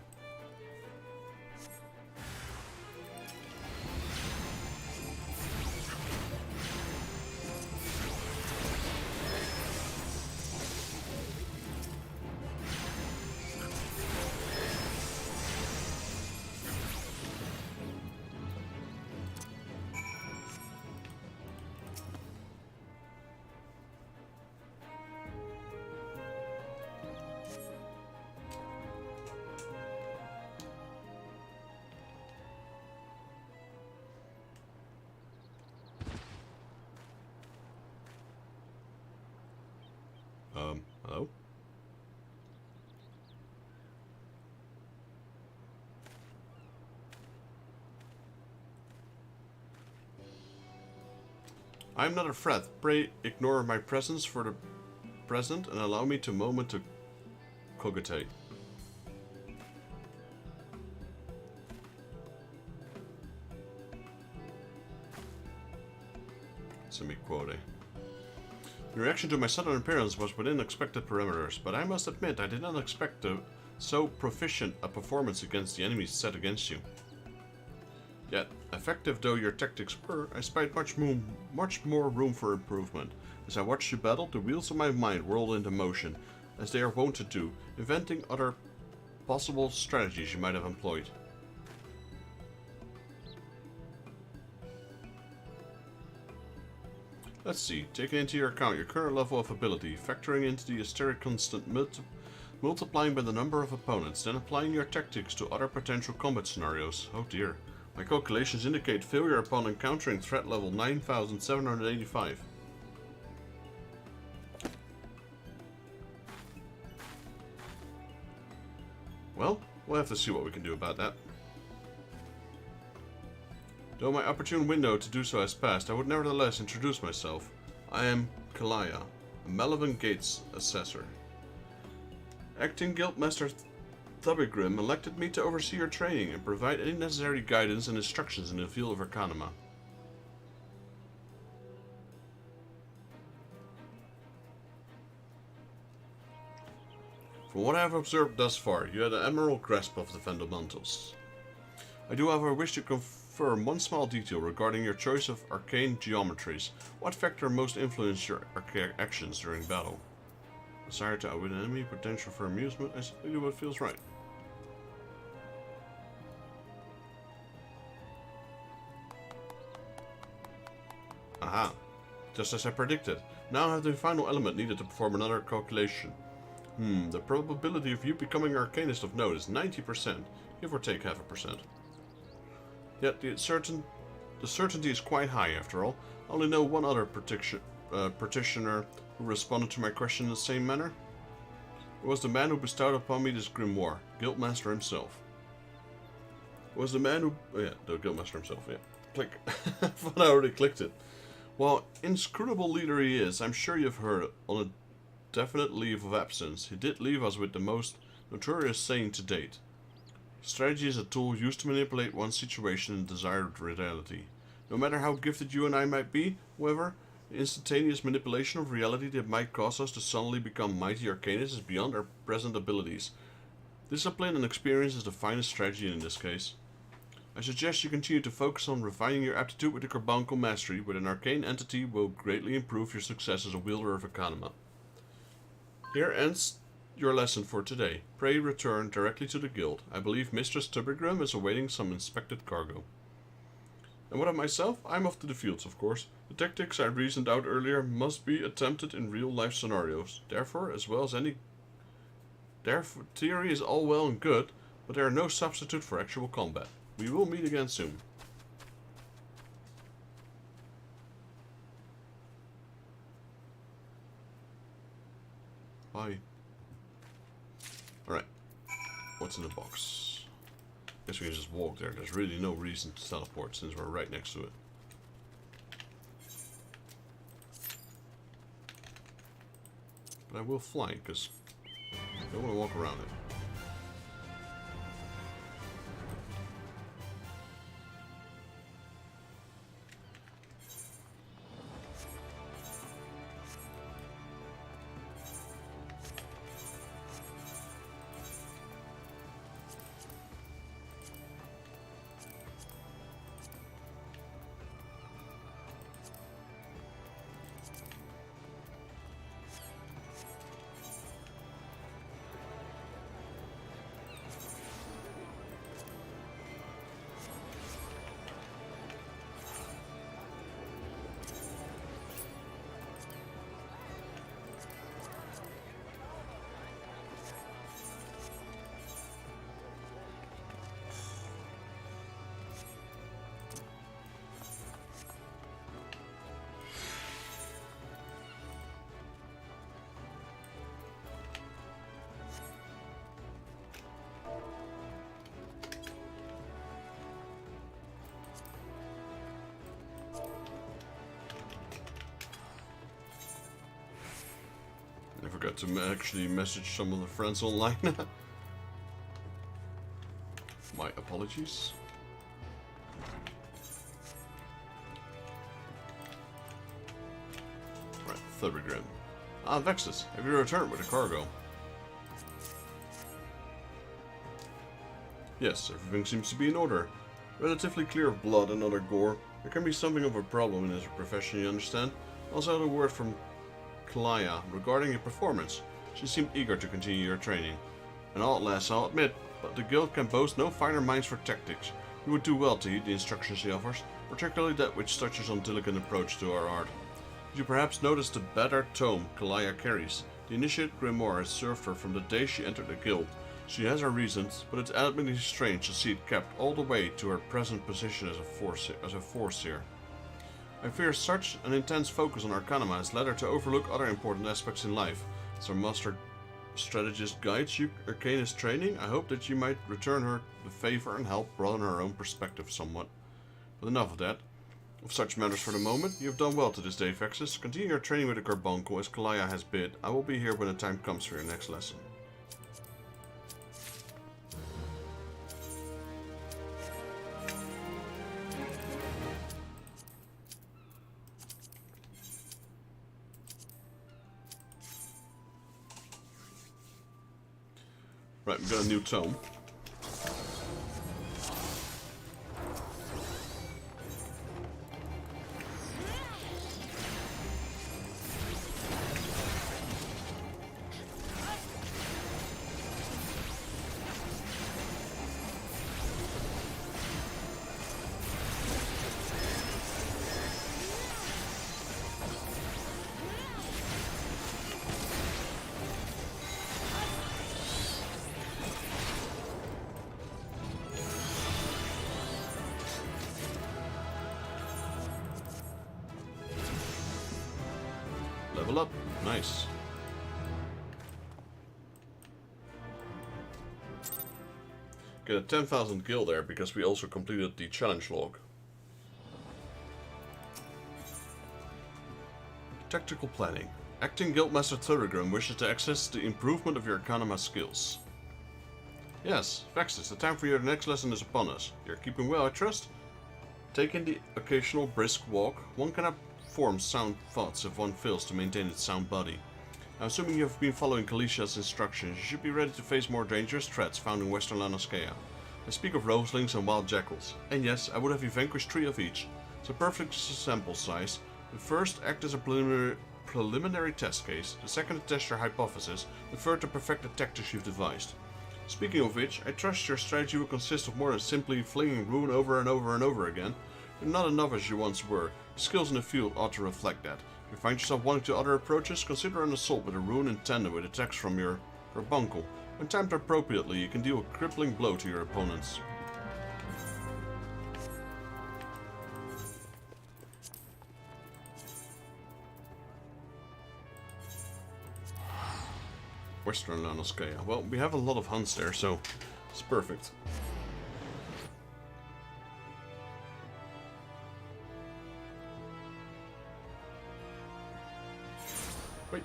Hello? I am not a threat. Pray ignore my presence for the present and allow me to moment to cogitate. semi-quote. The reaction to my sudden appearance was within expected parameters, but I must admit I did not expect so proficient a performance against the enemies set against you. Yet, effective though your tactics were, I spied much more room for improvement. As I watched you battle, the wheels of my mind whirled into motion, as they are wont to do, inventing other possible strategies you might have employed. Let's see, taking into your account your current level of ability, factoring into the asterisk constant, multiplying by the number of opponents, then applying your tactics to other potential combat scenarios. Oh dear. My calculations indicate failure upon encountering threat level 9785. Well, we'll have to see what we can do about that. Though my opportune window to do so has passed, I would nevertheless introduce myself. I am Kalaya, a Malevolent Gates assessor. Acting Guildmaster Thubigrim elected me to oversee your training and provide any necessary guidance and instructions in the field of Arcanima. From what I have observed thus far, you had an admirable grasp of the fundamentals. I do, however, wish to confirm one small detail regarding your choice of arcane geometries. What factor most influenced your actions during battle? Desire to outwit an enemy, potential for amusement, I simply do what feels right. Aha. Just as I predicted. Now I have the final element needed to perform another calculation. The probability of you becoming Arcanist of note is 90%, give or take 0.5%. Yet the certainty is quite high after all. I only know one other practitioner who responded to my question in the same manner. It was the man who bestowed upon me this grimoire, Guildmaster himself. It was the man who... Oh yeah, the Guildmaster himself, yeah. Click. I thought I already clicked it. While inscrutable leader he is, I'm sure you've heard, on a definite leave of absence, he did leave us with the most notorious saying to date. Strategy is a tool used to manipulate one's situation and desired reality. No matter how gifted you and I might be, however, the instantaneous manipulation of reality that might cause us to suddenly become mighty arcanists is beyond our present abilities. Discipline and experience is the finest strategy in this case. I suggest you continue to focus on refining your aptitude with the carbuncle mastery, with an arcane entity will greatly improve your success as a wielder of Arcanima. Here ends your lesson for today. Pray return directly to the guild. I believe Mistress Tubbergrim is awaiting some inspected cargo. And what of myself? I'm off to the fields, of course. The tactics I reasoned out earlier must be attempted in real-life scenarios. Therefore, as well as any... theory is all well and good, but there are no substitute for actual combat. We will meet again soon. Bye. Alright. What's in the box? Guess we can just walk there. There's really no reason to teleport since we're right next to it. But I will fly because I don't want to walk around it. I forgot to actually message some of the friends online. My apologies. Thurigrim. Ah, Vexus, have you returned with the cargo? Yes, everything seems to be in order. Relatively clear of blood and other gore. There can be something of a problem in this profession, you understand? Also had a word from Kalaya regarding your performance. She seemed eager to continue your training. An odd lass, I'll admit, but the guild can boast no finer minds for tactics. You would do well to heed the instructions she offers, particularly that which touches on delicate approach to our art. Did you perhaps notice the battered tome Kalaya carries? The initiate grimoire has served her from the day she entered the guild. She has her reasons, but it's admittedly strange to see it kept all the way to her present position as a forseer. I fear such an intense focus on Arcanima has led her to overlook other important aspects in life. As her master strategist guides you Arcanist training, I hope that you might return her the favor and help broaden her own perspective somewhat. But enough of that. Of such matters for the moment. You have done well to this day, Vexus. Continue your training with the Carbuncle as Kalaya has bid. I will be here when the time comes for your next lesson. Right, we got a new tome. Level up. Nice. Get a 10,000 gil there because we also completed the challenge log. Tactical planning. Acting Guildmaster Thurigrim wishes to access the improvement of your Arcanima skills. Yes, Vexus, the time for your next lesson is upon us. You're keeping well, I trust? Taking the occasional brisk walk, one cannot form sound thoughts if one fails to maintain its sound body. Now, assuming you have been following Kalicia's instructions, you should be ready to face more dangerous threats found in western Lanoskea. I speak of roselings and wild jackals. And yes, I would have you vanquish 3 of each. It's a perfect sample size. The first act as a preliminary test case, the second to test your hypothesis, the third to perfect the tactics you've devised. Speaking of which, I trust your strategy will consist of more than simply flinging rune over and over and over again. You're not a novice as you once were. Your skills in the field ought to reflect that. If you find yourself wanting to other approaches, consider an assault with a rune in tandem with attacks from your Carbuncle. When timed appropriately, you can deal a crippling blow to your opponents. Western Lanoskea. Well, we have a lot of hunts there, so it's perfect. Wait.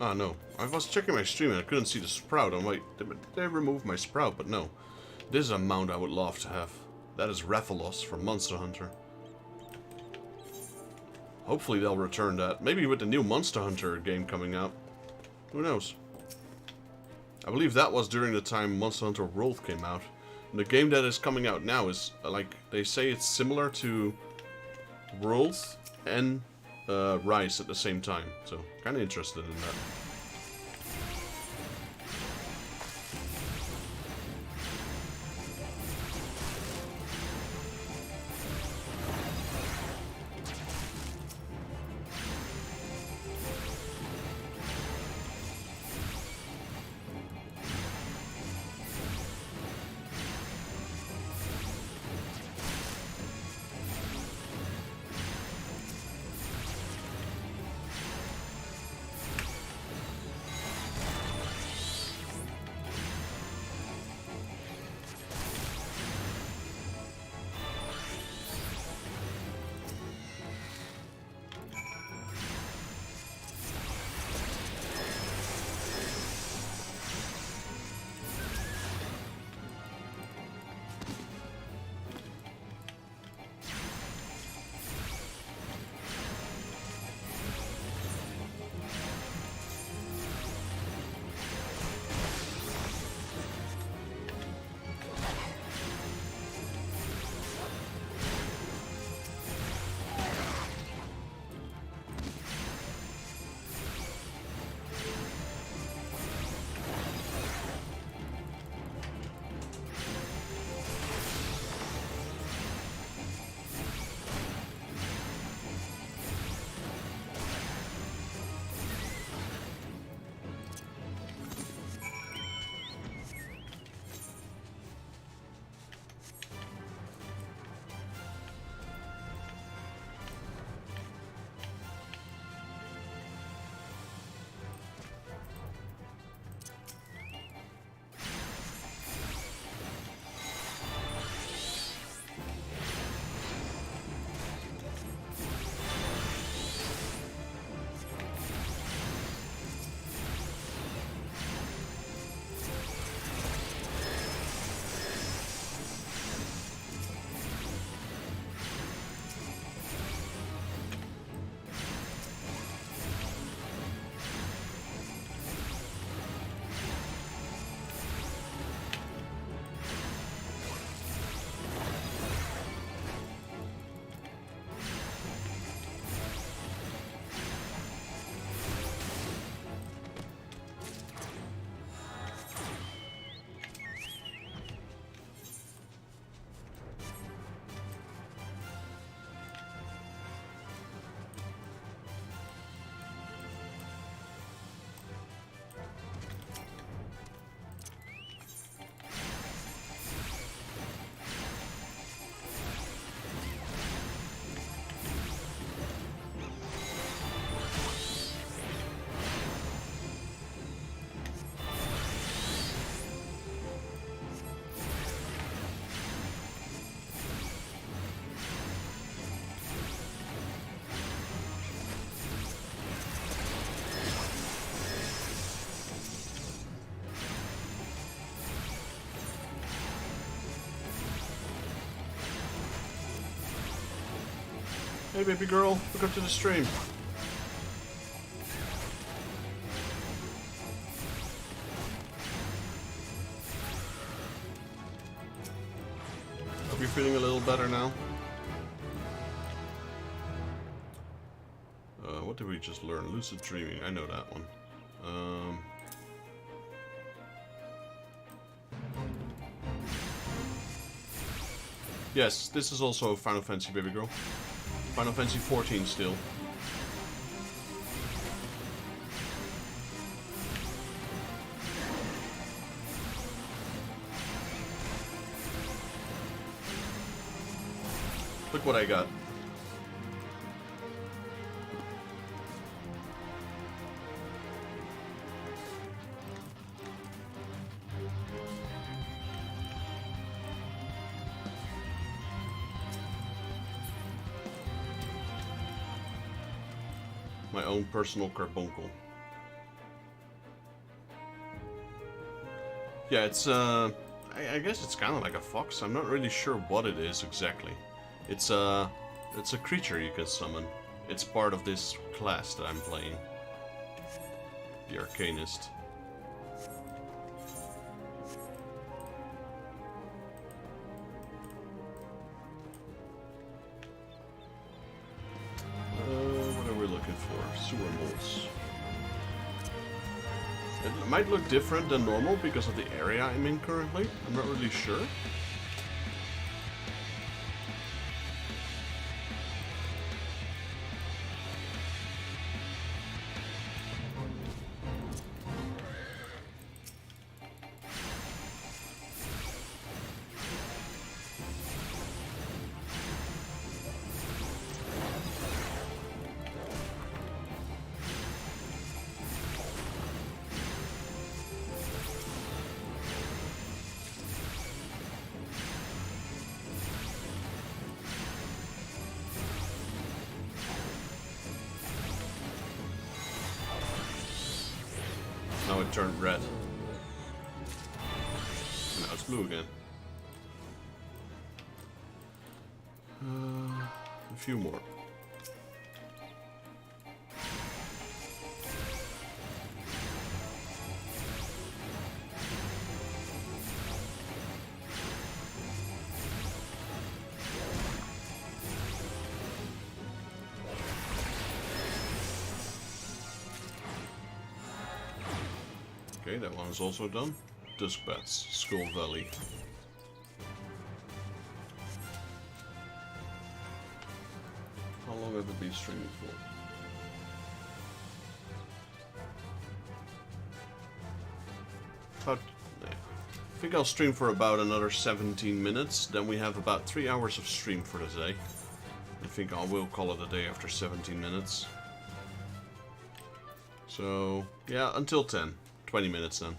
Ah, no. I was checking my stream and I couldn't see the sprout. I'm like, they removed my sprout, but no. This is a mount I would love to have. That is Rathalos from Monster Hunter. Hopefully they'll return that. Maybe with the new Monster Hunter game coming out. Who knows? I believe that was during the time Monster Hunter World came out. And the game that is coming out now is, like, they say it's similar to World and Rise at the same time. So, kind of interested in that. Hey baby girl, welcome to the stream. Hope you're feeling a little better now. What did we just learn? Lucid dreaming, I know that one. Yes, this is also Final Fantasy, baby girl. Final Fantasy XIV still. Look what I got. My own personal carbuncle. Yeah, it's I guess it's kind of like a fox. I'm not really sure what it is exactly. It's a creature you can summon. It's part of this class that I'm playing, the Arcanist. Sewer moles. It might look different than normal because of the area I'm in currently. I'm not really sure. Now it turned red. And now it's blue again. A few more. Okay, that one is also done. Dusk Bats, Skull Valley. How long have it been streaming for? I think I'll stream for about another 17 minutes. Then we have about 3 hours of stream for the day. I think I will call it a day after 17 minutes. So, yeah, until 10. 20 minutes then.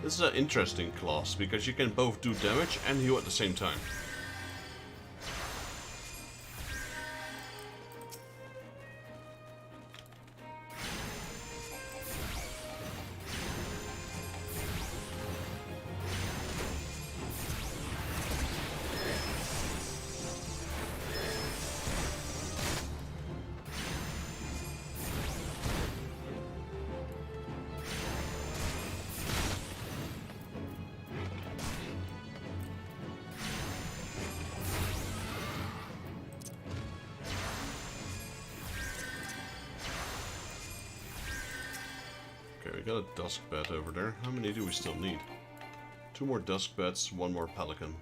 This is an interesting class because you can both do damage and heal at the same time. Okay, we got a dusk bed over there. How many do we still need? 2 more dusk beds, 1 more pelican.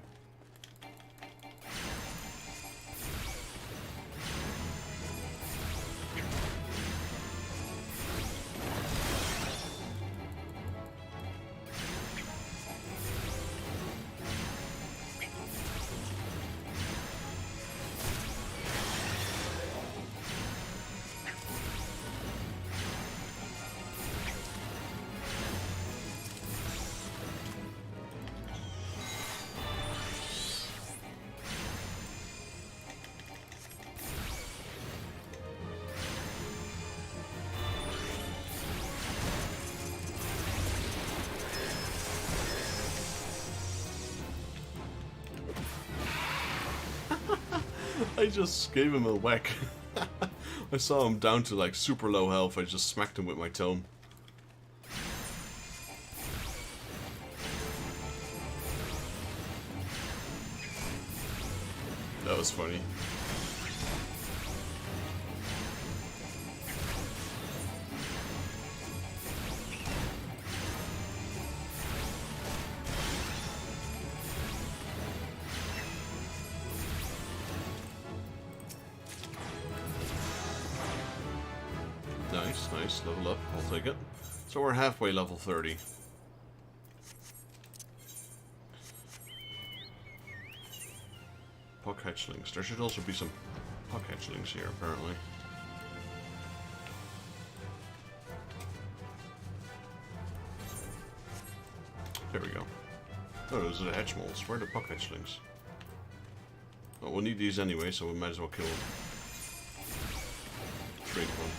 I just gave him a whack. I saw him down to like super low health. I just smacked him with my tome. That was funny. Nice, nice. Level up. I'll take it. So we're halfway level 30. Puck hatchlings. There should also be some puck hatchlings here, apparently. There we go. Oh, those are the hatch molds. Where are the puck hatchlings? Well, we'll need these anyway, so we might as well kill them. Trade one.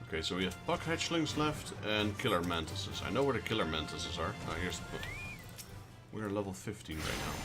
Okay, so we have puck hatchlings left and killer mantises. I know where the killer mantises are. Ah, here's the book. We're level 15 right now.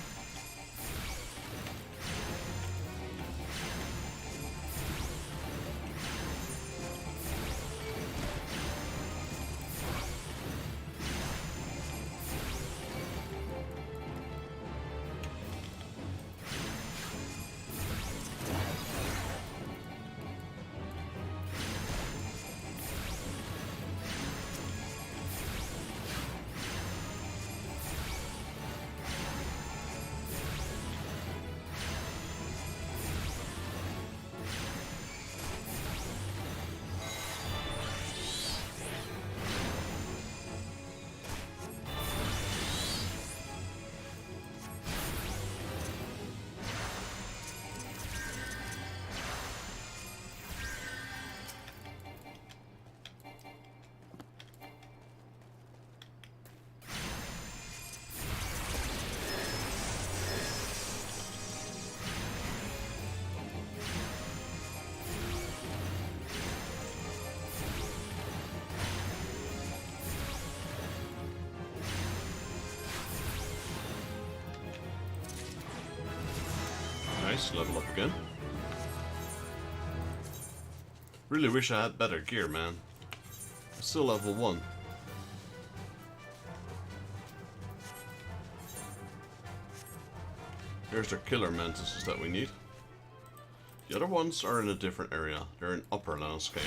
Nice, level up again. Really wish I had better gear, man. I'm still level 1. Here's the killer mantises that we need. The other ones are in a different area. They're in upper Lanskea.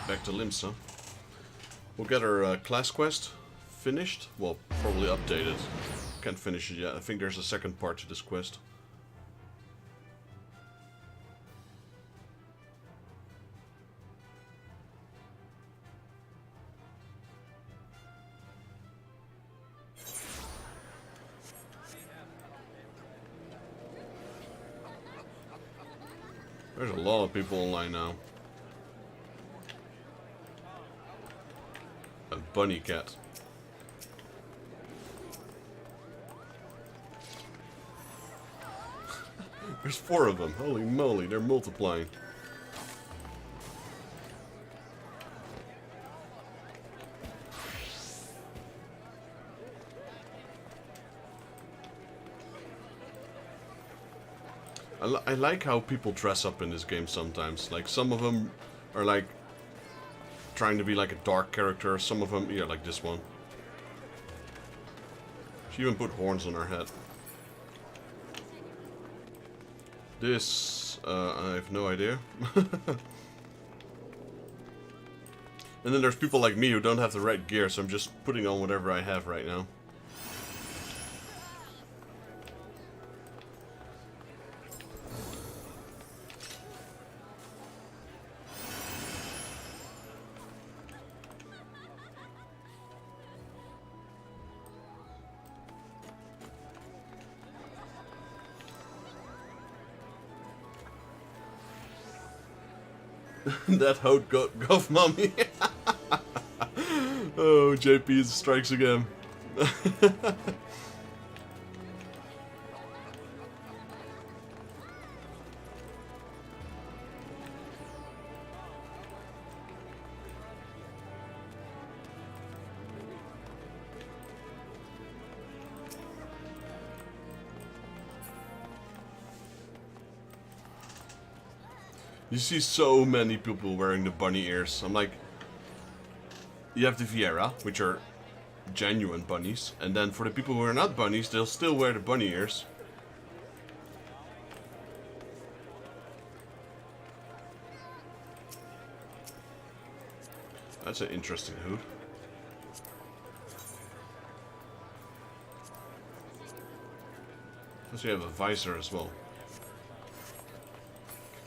back to Limsa. We'll get our class quest finished. Well, probably updated. Can't finish it yet. I think there's a second part to this quest. There's a lot of people online now. A bunny cat. There's 4 of them. Holy moly, they're multiplying. I like how people dress up in this game sometimes. Like, some of them are like trying to be like a dark character. Some of them, yeah, like this one. She even put horns on her head. This, I have no idea. And then there's people like me who don't have the right gear, so I'm just putting on whatever I have right now. That hoat gov mommy. Oh, JP strikes again. You see so many people wearing the bunny ears. I'm like, you have the Viera, which are genuine bunnies, and then for the people who are not bunnies, they'll still wear the bunny ears. That's an interesting hood. Plus you have a visor as well.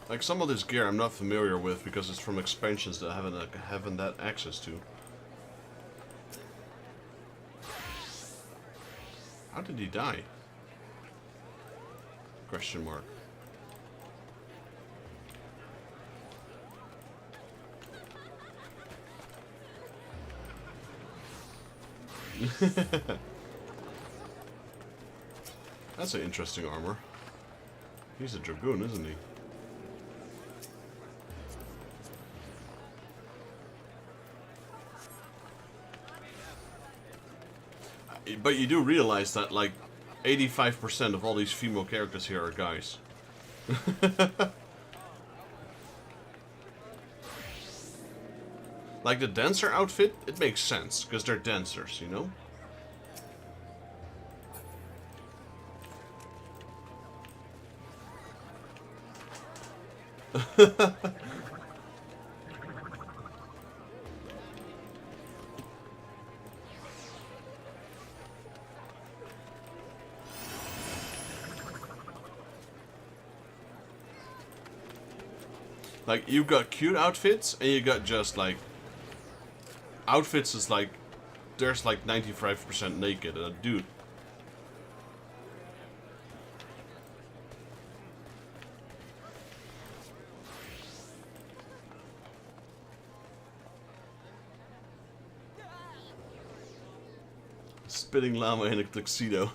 Like, some of this gear I'm not familiar with because it's from expansions that I haven't had access to. How did he die? Question mark. That's an interesting armor. He's a dragoon, isn't he? But you do realize that, like, 85% of all these female characters here are guys. Like, the dancer outfit, it makes sense, because they're dancers, you know? Like, you've got cute outfits, and you got just, like... Outfits is like... There's, like, 95% naked. Dude. Spitting llama in a tuxedo.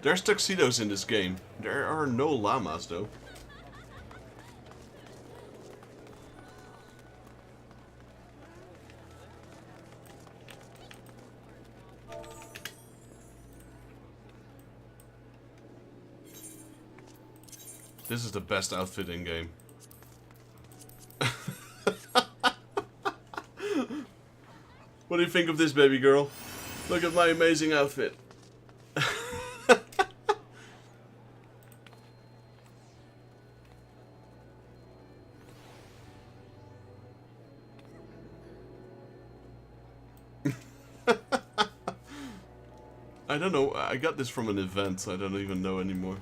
There's tuxedos in this game. There are no llamas, though. This is the best outfit in game. What do you think of this, baby girl? Look at my amazing outfit. I don't know. I got this from an event. I don't even know anymore.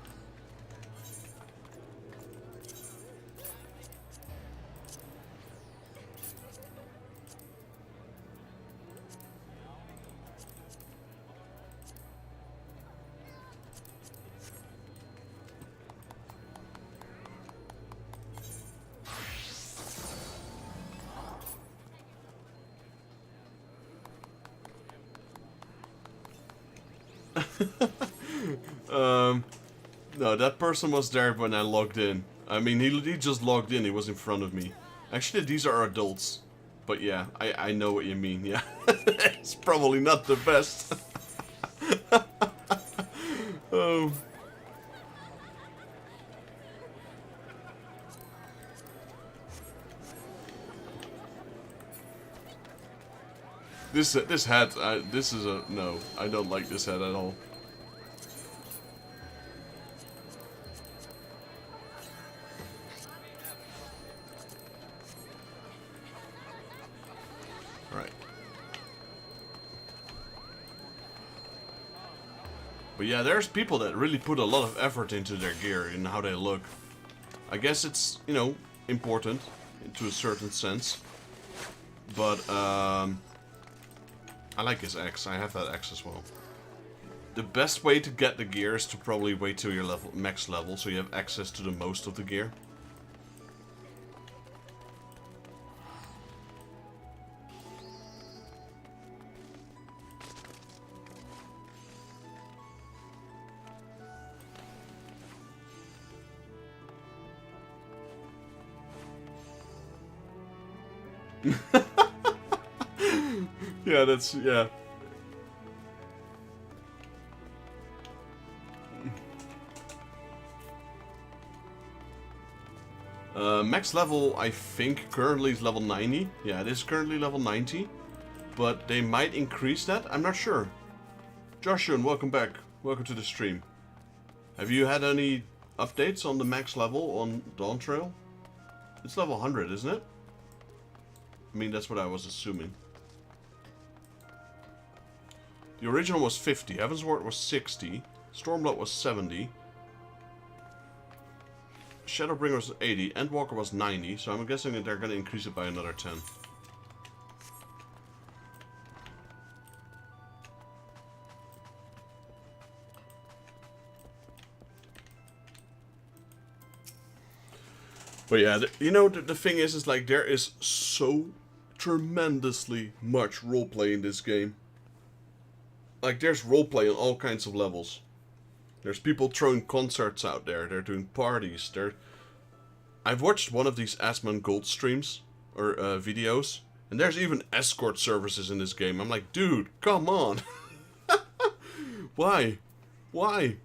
No, that person was there when I logged in. I mean, he just logged in, he was in front of me. Actually, these are adults. But yeah, I know what you mean, yeah. It's probably not the best. Oh. This hat, this is a... No, I don't like this hat at all. Right. But yeah, there's people that really put a lot of effort into their gear and how they look. I guess it's, you know, important to a certain sense. But, I like his axe. I have that axe as well. The best way to get the gear is to probably wait till your max level, so you have access to the most of the gear. Yeah, that's, yeah. Max level, I think, currently is level 90. Yeah, it is currently level 90. But they might increase that. I'm not sure. Joshua, welcome back. Welcome to the stream. Have you had any updates on the max level on Dawn Trail? It's level 100, isn't it? I mean, that's what I was assuming. The original was 50, Heavensward was 60, Stormblood was 70, Shadowbringer was 80, Endwalker was 90, so I'm guessing that they're going to increase it by another 10. But yeah, you know, the thing is like there is so tremendously much roleplay in this game. Like, there's roleplay on all kinds of levels. There's people throwing concerts out there. They're doing parties. I've watched one of these Asmongold Gold streams, or videos, and there's even escort services in this game. I'm like, dude, come on. Why? Why?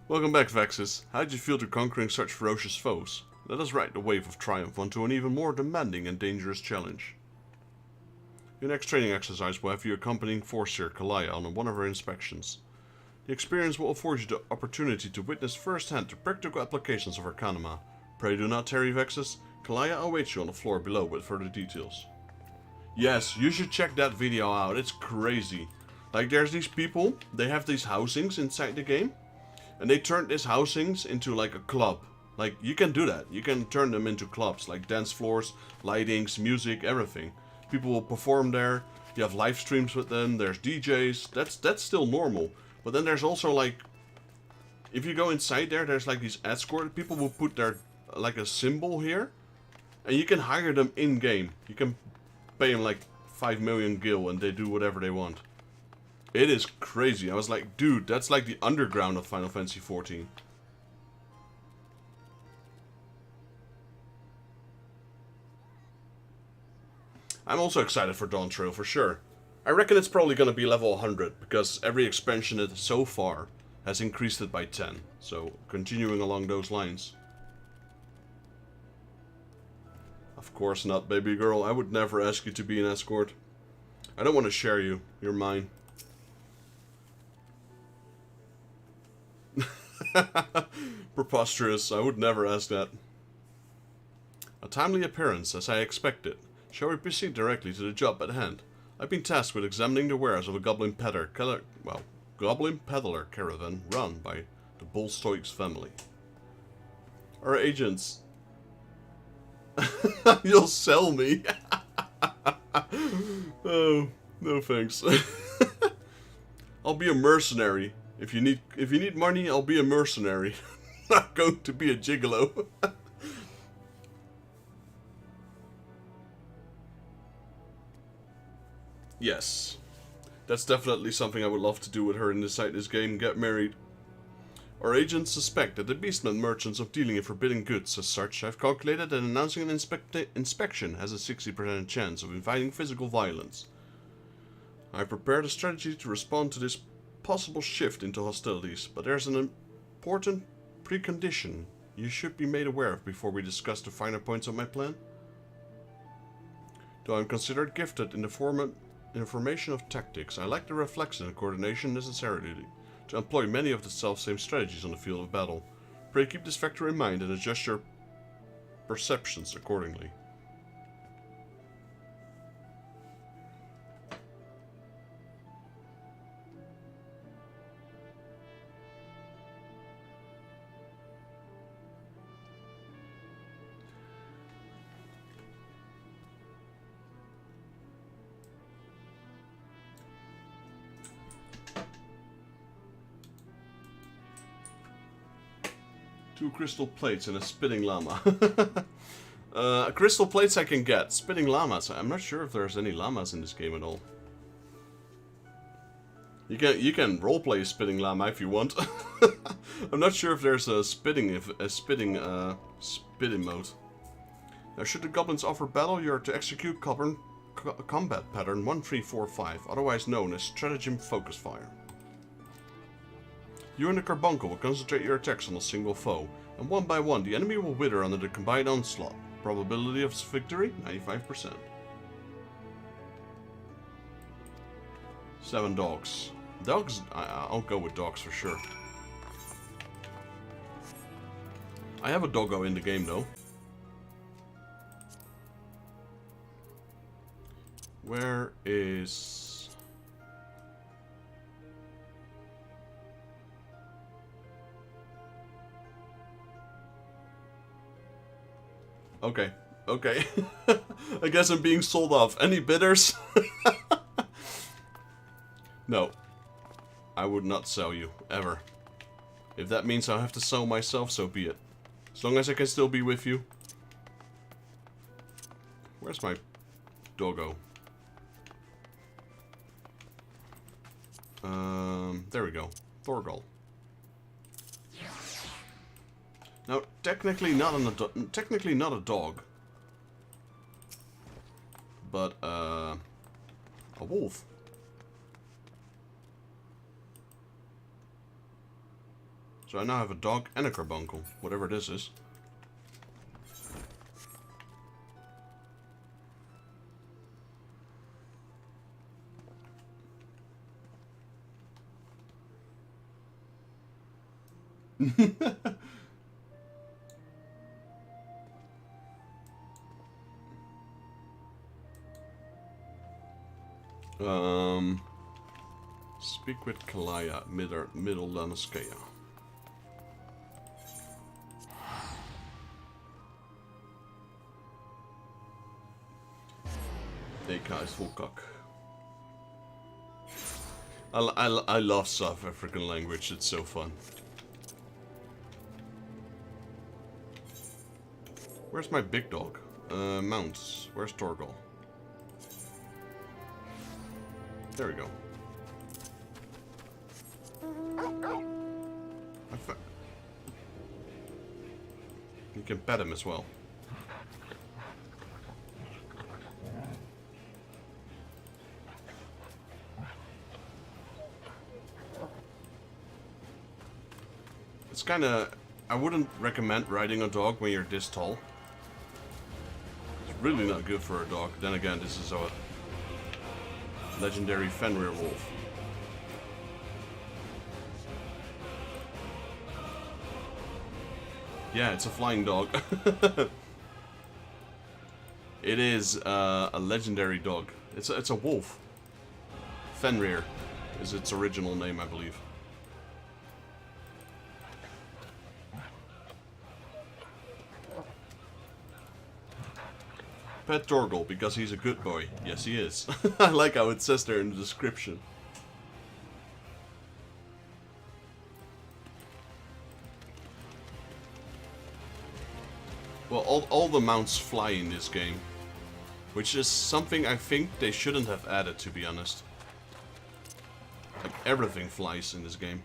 Welcome back, Vexus. How did you feel to conquering such ferocious foes? Let us ride the wave of triumph onto an even more demanding and dangerous challenge. Your next training exercise will have you accompanying Forseer Kalaya on one of her inspections. The experience will afford you the opportunity to witness firsthand the practical applications of Arcanima. Pray do not tarry, Vexus. Kalaya awaits you on the floor below with further details. Yes, you should check that video out. It's crazy. Like, there's these people, they have these housings inside the game, and they turn these housings into like a club. Like, you can do that. You can turn them into clubs, like dance floors, lightings, music, everything. People will perform there. You have live streams with them. There's DJs. That's still normal. But then there's also like, if you go inside there, there's like these escort. People will put their like a symbol here, and you can hire them in game. You can pay them like 5 million gil, and they do whatever they want. It is crazy. I was like, dude, that's like the underground of Final Fantasy XIV. I'm also excited for Dawn Trail for sure. I reckon it's probably going to be level 100, because every expansion so far has increased it by 10. So, continuing along those lines. Of course not, baby girl. I would never ask you to be an escort. I don't want to share you. You're mine. Preposterous. I would never ask that. A timely appearance, as I expected. Shall we proceed directly to the job at hand? I've been tasked with examining the wares of a goblin peddler caravan run by the Bolstoiks family. Our agents. You'll sell me. Oh, no thanks. I'll be a mercenary. If you need money, I'll be a mercenary. Not going to be a gigolo. Yes. That's definitely something I would love to do with her inside this game, get married. Our agents suspect that the beastmen merchants of dealing in forbidden goods. As such, I've calculated that announcing an inspection has a 60% chance of inviting physical violence. I've prepared a strategy to respond to this possible shift into hostilities, but there's an important precondition you should be made aware of before we discuss the finer points of my plan. Though I'm considered gifted in the information of tactics, I lack the reflex and coordination necessary to employ many of the self-same strategies on the field of battle. Pray keep this factor in mind and adjust your perceptions accordingly. Two crystal plates and a spitting llama. Crystal plates I can get. Spitting llamas. I'm not sure if there's any llamas in this game at all. You can roleplay a spitting llama if you want. I'm not sure if there's a spitting mode. Now, should the goblins offer battle, you are to execute combat pattern 1345, otherwise known as stratagem focus fire. You and the carbuncle will concentrate your attacks on a single foe, and one by one the enemy will wither under the combined onslaught. Probability of victory, 95%. 7 dogs. Dogs, I'll go with dogs for sure. I have a doggo in the game though. Where is... Okay, okay. I guess I'm being sold off. Any bidders? No. I would not sell you, ever. If that means I'll have to sell myself, so be it. As long as I can still be with you. Where's my doggo? There we go. Thorgal. Now, technically not a dog, but a wolf. So I now have a dog and a carbuncle, whatever this is. Speak with Kalaya, Middle Lanaskea. Deka is full cock. I love South African language, it's so fun. Where's my big dog? Mounts. Where's Torgal? There we go. You can pet him as well. It's kinda... I wouldn't recommend riding a dog when you're this tall. It's really not good for a dog. Then again, this is a legendary Fenrir wolf. Yeah, it's a flying dog. It is a legendary dog. It's a wolf. Fenrir is its original name, I believe. Pet Torgal, because he's a good boy. Yes, he is. I like how it says there in the description. Well, all the mounts fly in this game. Which is something I think they shouldn't have added, to be honest. Like, everything flies in this game.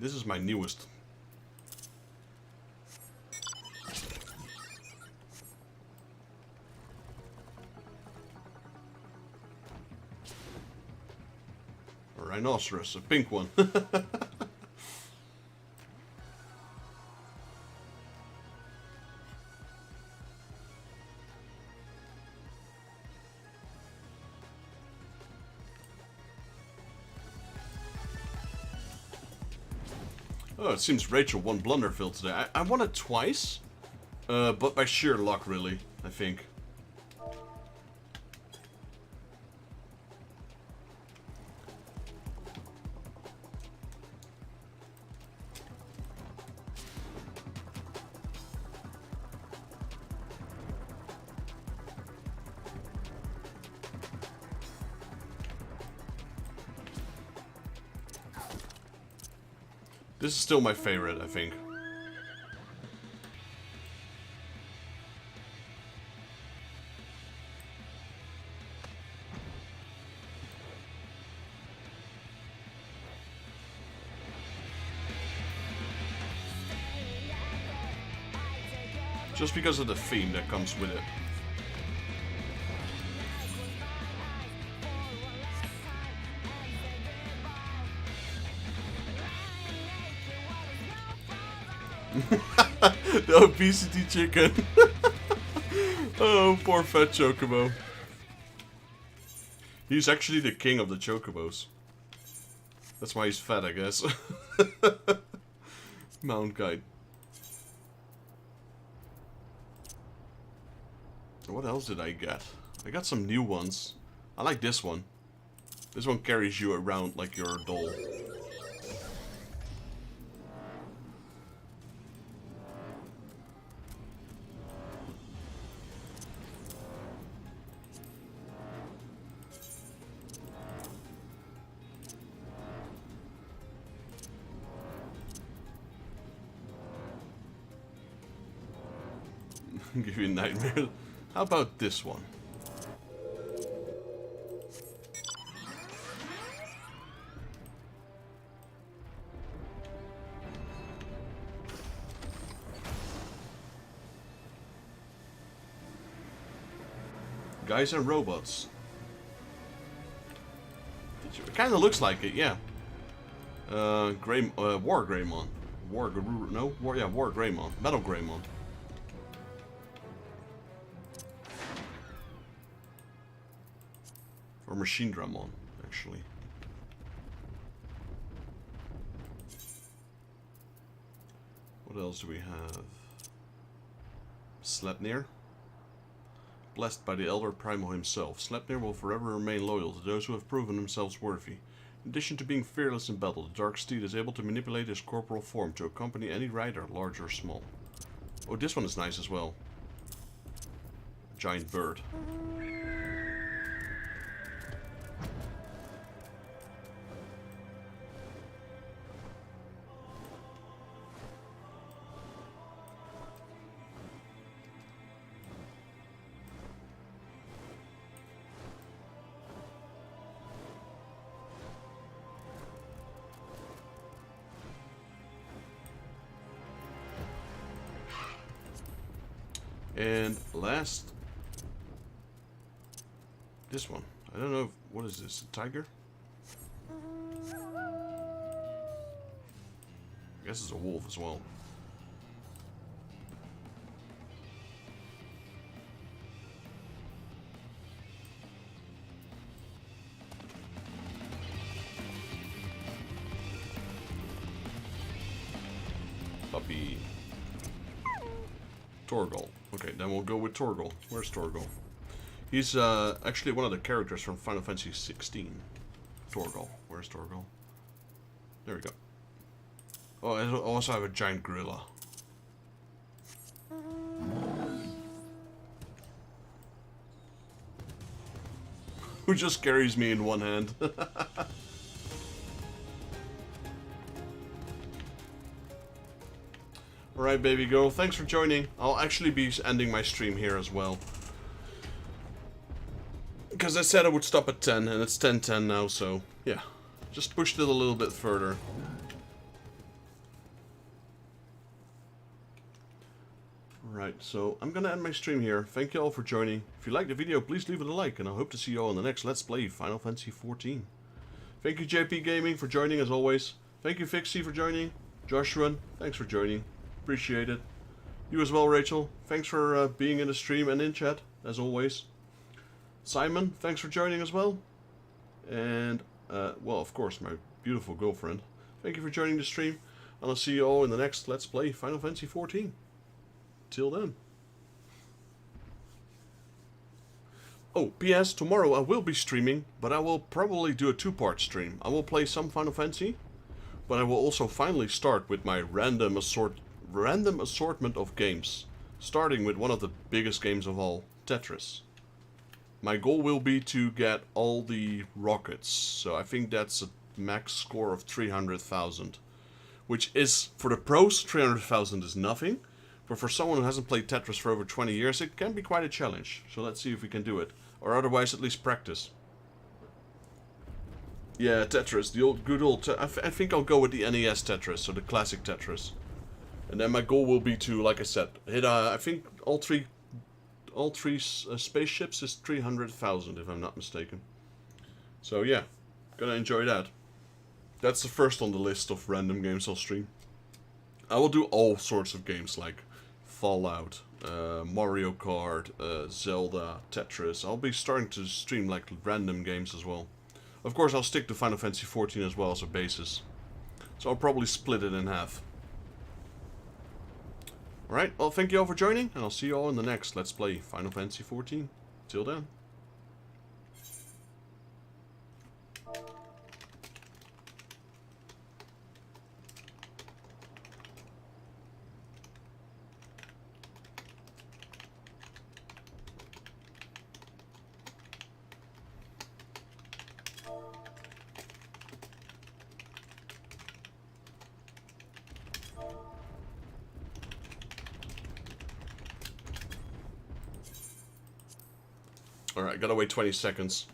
This is my newest. A rhinoceros, a pink one. Oh, it seems Rachel won Blunderfield today. I won it twice, but by sheer luck, really, I think. This is still my favorite, I think. Just because of the theme that comes with it. The obesity chicken. Oh, poor fat chocobo. He's actually the king of the chocobos. That's why he's fat, I guess. Mount guide. What else did I get? I got some new ones. I like this one. This one carries you around like you're a doll. Give you a nightmare. How about this one? Guys and robots. It kind of looks like it, yeah. War Greymon. War Greymon. Metal Greymon. Or Machine Dramon, actually. What else do we have? Sleipnir. Blessed by the Elder Primal himself, Sleipnir will forever remain loyal to those who have proven themselves worthy. In addition to being fearless in battle, the Dark Steed is able to manipulate his corporal form to accompany any rider, large or small. Oh, this one is nice as well. A giant bird. And last, this one. I don't know, what is this, a tiger? I guess it's a wolf as well. Puppy. Torgal. Okay, then we'll go with Torgal. Where's Torgal? He's actually one of the characters from Final Fantasy XVI. Torgal. Where's Torgal? There we go. Oh, I also have a giant gorilla. Who just carries me in one hand. Alright, baby girl, thanks for joining. I'll actually be ending my stream here as well. Because I said I would stop at 10, and it's 10:10 now, so yeah. Just pushed it a little bit further. Right, so I'm gonna end my stream here. Thank you all for joining. If you liked the video, please leave it a like, and I hope to see you all in the next Let's Play Final Fantasy XIV. Thank you JP Gaming for joining as always. Thank you Fixie for joining. Joshua, thanks for joining. Appreciate it. You as well, Rachel. Thanks for being in the stream and in chat, as always. Simon, thanks for joining as well. And, well, of course, my beautiful girlfriend. Thank you for joining the stream. And I'll see you all in the next Let's Play Final Fantasy XIV. Till then. Oh, P.S. Tomorrow I will be streaming, but I will probably do a two-part stream. I will play some Final Fantasy, but I will also finally start with my random assortment of games, starting with one of the biggest games of all, Tetris. My goal will be to get all the rockets, so I think that's a max score of 300,000, which is, for the pros, 300,000 is nothing. But for someone who hasn't played Tetris for over 20 years, it can be quite a challenge. So let's see if we can do it. Or otherwise, at least practice. Yeah, Tetris. The good old... I think I'll go with the NES Tetris, so the classic Tetris. And then my goal will be to, like I said, hit... I think all three spaceships is 300,000, if I'm not mistaken. So yeah, gonna enjoy that. That's the first on the list of random games I'll stream. I will do all sorts of games, like Fallout, Mario Kart, Zelda, Tetris. I'll be starting to stream like random games as well. Of course, I'll stick to Final Fantasy XIV as well as a basis. So I'll probably split it in half. Alright, well, thank you all for joining, and I'll see you all in the next Let's Play Final Fantasy XIV. Till then. Alright, gotta wait 20 seconds.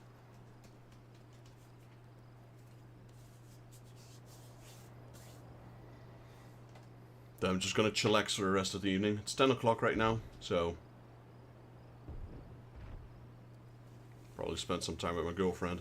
Then I'm just gonna chillax for the rest of the evening. It's 10 o'clock right now, so... probably spend some time with my girlfriend.